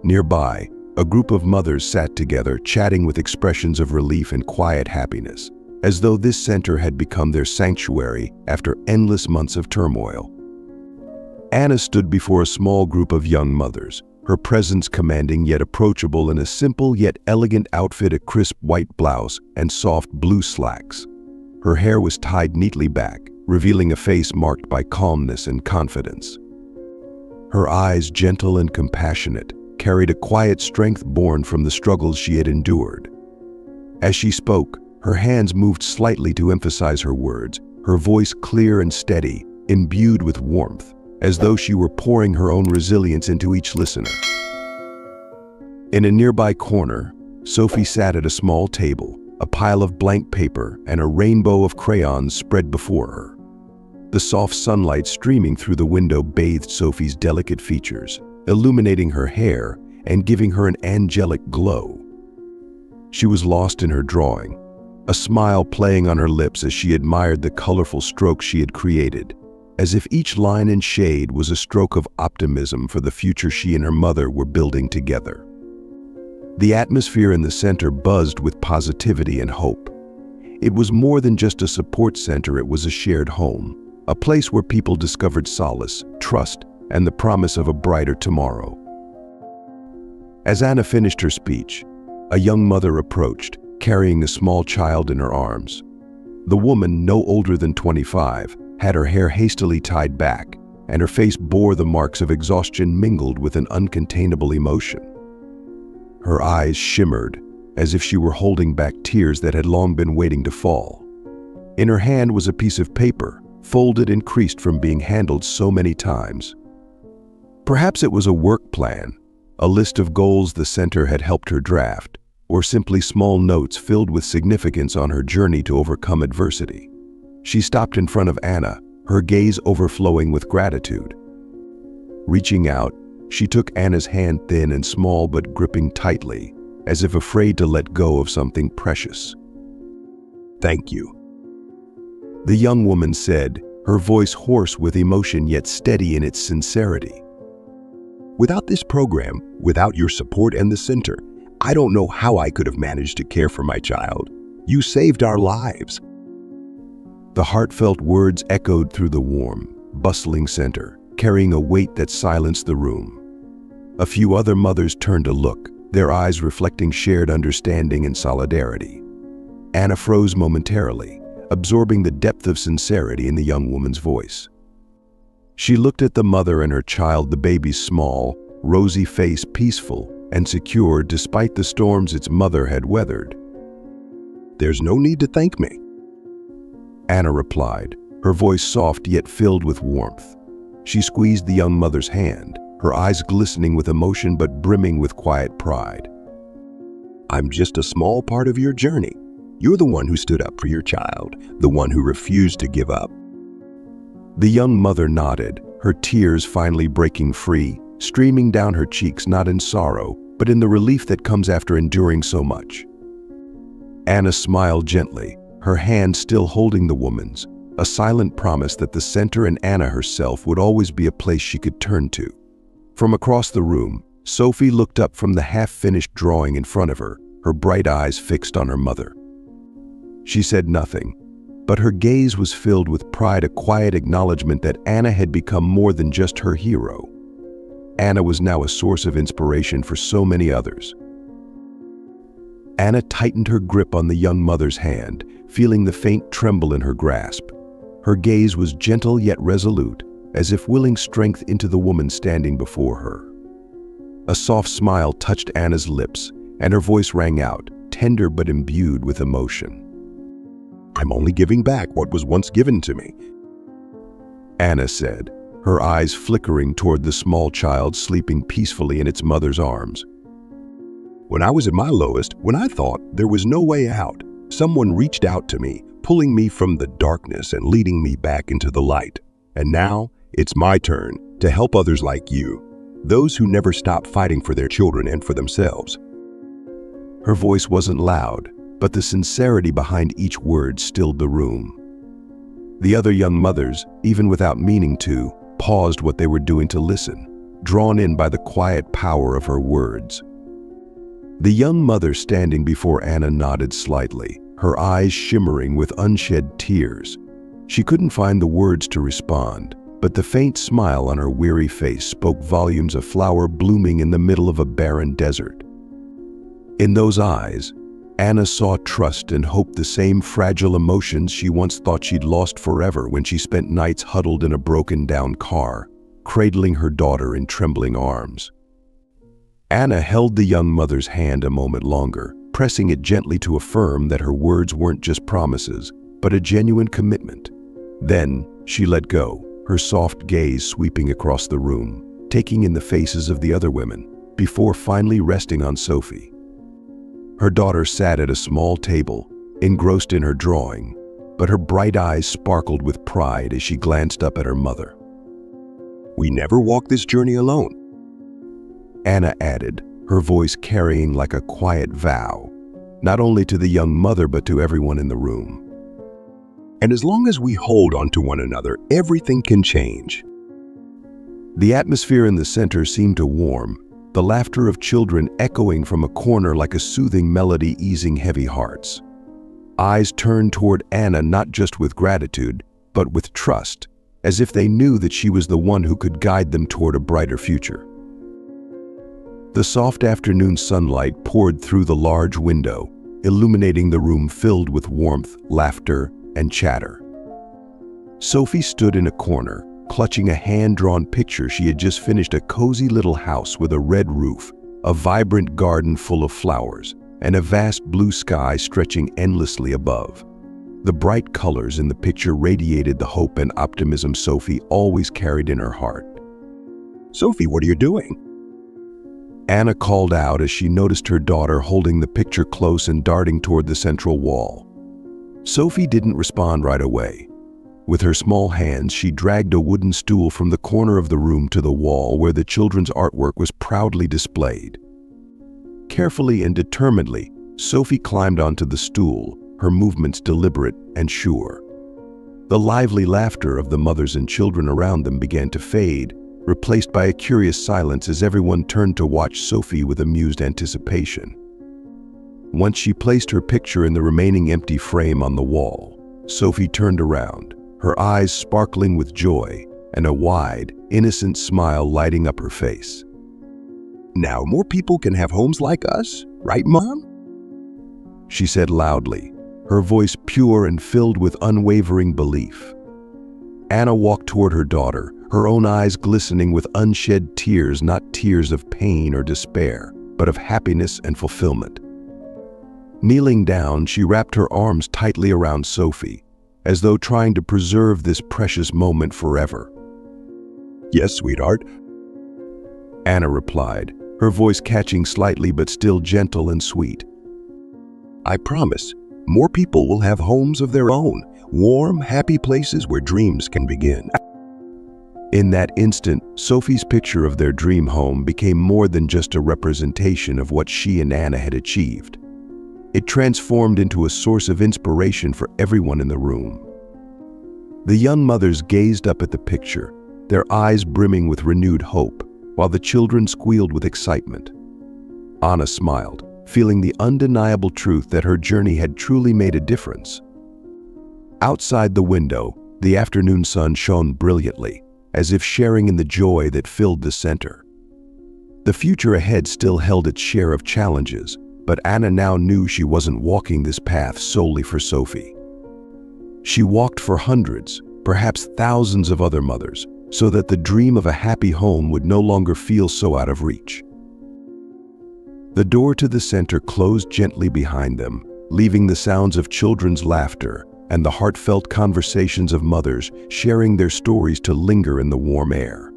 Nearby, a group of mothers sat together, chatting with expressions of relief and quiet happiness, as though this center had become their sanctuary after endless months of turmoil. Anna stood before a small group of young mothers, her presence commanding yet approachable in a simple yet elegant outfit, a crisp white blouse and soft blue slacks. Her hair was tied neatly back, revealing a face marked by calmness and confidence. Her eyes, gentle and compassionate, carried a quiet strength born from the struggles she had endured. As she spoke, her hands moved slightly to emphasize her words, her voice clear and steady, imbued with warmth, as though she were pouring her own resilience into each listener. In a nearby corner, Sophie sat at a small table, a pile of blank paper and a rainbow of crayons spread before her. The soft sunlight streaming through the window bathed Sophie's delicate features, illuminating her hair and giving her an angelic glow. She was lost in her drawing, a smile playing on her lips as she admired the colorful strokes she had created, as if each line and shade was a stroke of optimism for the future she and her mother were building together. The atmosphere in the center buzzed with positivity and hope. It was more than just a support center, it was a shared home, a place where people discovered solace, trust, and the promise of a brighter tomorrow. As Anna finished her speech, a young mother approached, carrying a small child in her arms. The woman, no older than 25, had her hair hastily tied back, and her face bore the marks of exhaustion mingled with an uncontainable emotion. Her eyes shimmered, as if she were holding back tears that had long been waiting to fall. In her hand was a piece of paper, folded and creased from being handled so many times. Perhaps it was a work plan, a list of goals the center had helped her draft, or simply small notes filled with significance on her journey to overcome adversity. She stopped in front of Anna, her gaze overflowing with gratitude. Reaching out, she took Anna's hand, thin and small but gripping tightly, as if afraid to let go of something precious. "Thank you," the young woman said, her voice hoarse with emotion yet steady in its sincerity. "Without this program, without your support and the center, I don't know how I could have managed to care for my child. You saved our lives." The heartfelt words echoed through the warm, bustling center, carrying a weight that silenced the room. A few other mothers turned to look, their eyes reflecting shared understanding and solidarity. Anna froze momentarily, absorbing the depth of sincerity in the young woman's voice. She looked at the mother and her child, the baby's small, rosy face peaceful and secure despite the storms its mother had weathered. "There's no need to thank me," Anna replied, her voice soft yet filled with warmth. She squeezed the young mother's hand, her eyes glistening with emotion but brimming with quiet pride. "I'm just a small part of your journey. You're the one who stood up for your child, the one who refused to give up." The young mother nodded, her tears finally breaking free, streaming down her cheeks not in sorrow, but in the relief that comes after enduring so much. Anna smiled gently, her hand still holding the woman's, a silent promise that the center and Anna herself would always be a place she could turn to. From across the room, Sophie looked up from the half-finished drawing in front of her, her bright eyes fixed on her mother. She said nothing, but her gaze was filled with pride, a quiet acknowledgement that Anna had become more than just her hero. Anna was now a source of inspiration for so many others. Anna tightened her grip on the young mother's hand, feeling the faint tremble in her grasp. Her gaze was gentle yet resolute, as if willing strength into the woman standing before her. A soft smile touched Anna's lips, and her voice rang out, tender but imbued with emotion. "I'm only giving back what was once given to me," Anna said, her eyes flickering toward the small child sleeping peacefully in its mother's arms. "When I was at my lowest, when I thought there was no way out, someone reached out to me, pulling me from the darkness and leading me back into the light. And now, it's my turn to help others like you, those who never stop fighting for their children and for themselves." Her voice wasn't loud, but the sincerity behind each word stilled the room. The other young mothers, even without meaning to, paused what they were doing to listen, drawn in by the quiet power of her words. The young mother standing before Anna nodded slightly, her eyes shimmering with unshed tears. She couldn't find the words to respond, but the faint smile on her weary face spoke volumes of flower blooming in the middle of a barren desert. In those eyes, Anna saw trust and hope, the same fragile emotions she once thought she'd lost forever when she spent nights huddled in a broken-down car, cradling her daughter in trembling arms. Anna held the young mother's hand a moment longer, pressing it gently to affirm that her words weren't just promises, but a genuine commitment. Then she let go, her soft gaze sweeping across the room, taking in the faces of the other women, before finally resting on Sophie. Her daughter sat at a small table, engrossed in her drawing, but her bright eyes sparkled with pride as she glanced up at her mother. "We never walk this journey alone," Anna added, her voice carrying like a quiet vow, not only to the young mother but to everyone in the room. "And as long as we hold on to one another, everything can change." The atmosphere in the center seemed to warm, the laughter of children echoing from a corner like a soothing melody easing heavy hearts. Eyes turned toward Anna not just with gratitude, but with trust, as if they knew that she was the one who could guide them toward a brighter future. The soft afternoon sunlight poured through the large window, illuminating the room filled with warmth, laughter, and chatter. Sophie stood in a corner, clutching a hand-drawn picture. She had just finished a cozy little house with a red roof, a vibrant garden full of flowers, and a vast blue sky stretching endlessly above. The bright colors in the picture radiated the hope and optimism Sophie always carried in her heart. "Sophie, what are you doing?" Anna called out as she noticed her daughter holding the picture close and darting toward the central wall. Sophie didn't respond right away. With her small hands, she dragged a wooden stool from the corner of the room to the wall where the children's artwork was proudly displayed. Carefully and determinedly, Sophie climbed onto the stool, her movements deliberate and sure. The lively laughter of the mothers and children around them began to fade, replaced by a curious silence as everyone turned to watch Sophie with amused anticipation. Once she placed her picture in the remaining empty frame on the wall, Sophie turned around, her eyes sparkling with joy and a wide, innocent smile lighting up her face. "Now more people can have homes like us, right, Mom?" she said loudly, her voice pure and filled with unwavering belief. Anna walked toward her daughter, her own eyes glistening with unshed tears, not tears of pain or despair, but of happiness and fulfillment. Kneeling down, she wrapped her arms tightly around Sophie, as though trying to preserve this precious moment forever. "Yes, sweetheart," Anna replied, her voice catching slightly but still gentle and sweet. "I promise, more people will have homes of their own, warm, happy places where dreams can begin." In that instant, Sophie's picture of their dream home became more than just a representation of what she and Anna had achieved. It transformed into a source of inspiration for everyone in the room. The young mothers gazed up at the picture, their eyes brimming with renewed hope, while the children squealed with excitement. Anna smiled, feeling the undeniable truth that her journey had truly made a difference. Outside the window, the afternoon sun shone brilliantly, as if sharing in the joy that filled the center. The future ahead still held its share of challenges, but Anna now knew she wasn't walking this path solely for Sophie. She walked for hundreds, perhaps thousands of other mothers, so that the dream of a happy home would no longer feel so out of reach. The door to the center closed gently behind them, leaving the sounds of children's laughter and the heartfelt conversations of mothers sharing their stories to linger in the warm air.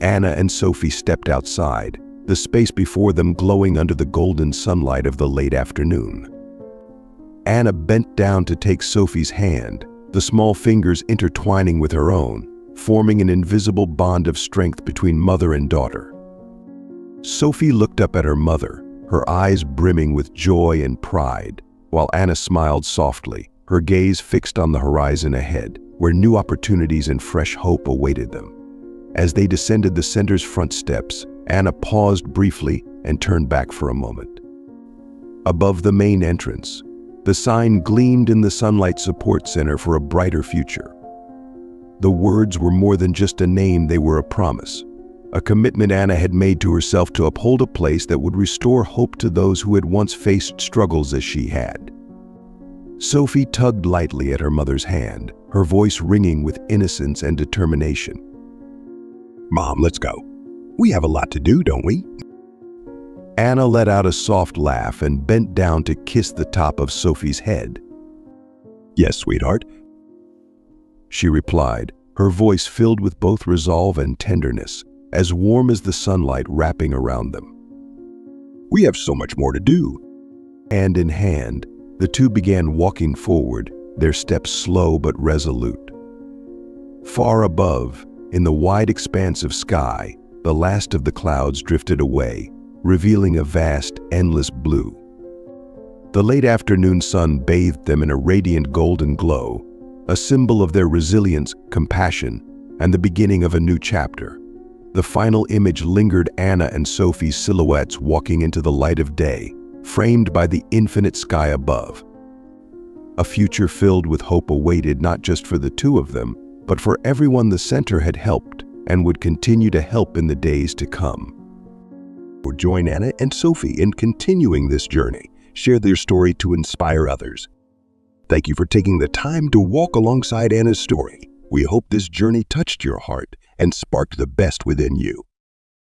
Anna and Sophie stepped outside, the space before them glowing under the golden sunlight of the late afternoon. Anna bent down to take Sophie's hand, the small fingers intertwining with her own, forming an invisible bond of strength between mother and daughter. Sophie looked up at her mother, her eyes brimming with joy and pride, while Anna smiled softly, her gaze fixed on the horizon ahead, where new opportunities and fresh hope awaited them. As they descended the center's front steps, Anna paused briefly and turned back for a moment. Above the main entrance, the sign gleamed in the Sunlight Support Center for a brighter future. The words were more than just a name, they were a promise. A commitment Anna had made to herself to uphold a place that would restore hope to those who had once faced struggles as she had. Sophie tugged lightly at her mother's hand, her voice ringing with innocence and determination. Mom, let's go. We have a lot to do, don't we? Anna let out a soft laugh and bent down to kiss the top of Sophie's head. Yes, sweetheart, she replied, her voice filled with both resolve and tenderness, as warm as the sunlight wrapping around them. We have so much more to do. Hand in hand, the two began walking forward, their steps slow but resolute. Far above, in the wide expanse of sky, the last of the clouds drifted away, revealing a vast, endless blue. The late afternoon sun bathed them in a radiant golden glow, a symbol of their resilience, compassion, and the beginning of a new chapter. The final image lingered Anna and Sophie's silhouettes walking into the light of day, framed by the infinite sky above. A future filled with hope awaited not just for the two of them, but for everyone the center had helped and would continue to help in the days to come. Join Anna and Sophie in continuing this journey. Share their story to inspire others. Thank you for taking the time to walk alongside Anna's story. We hope this journey touched your heart and sparked the best within you.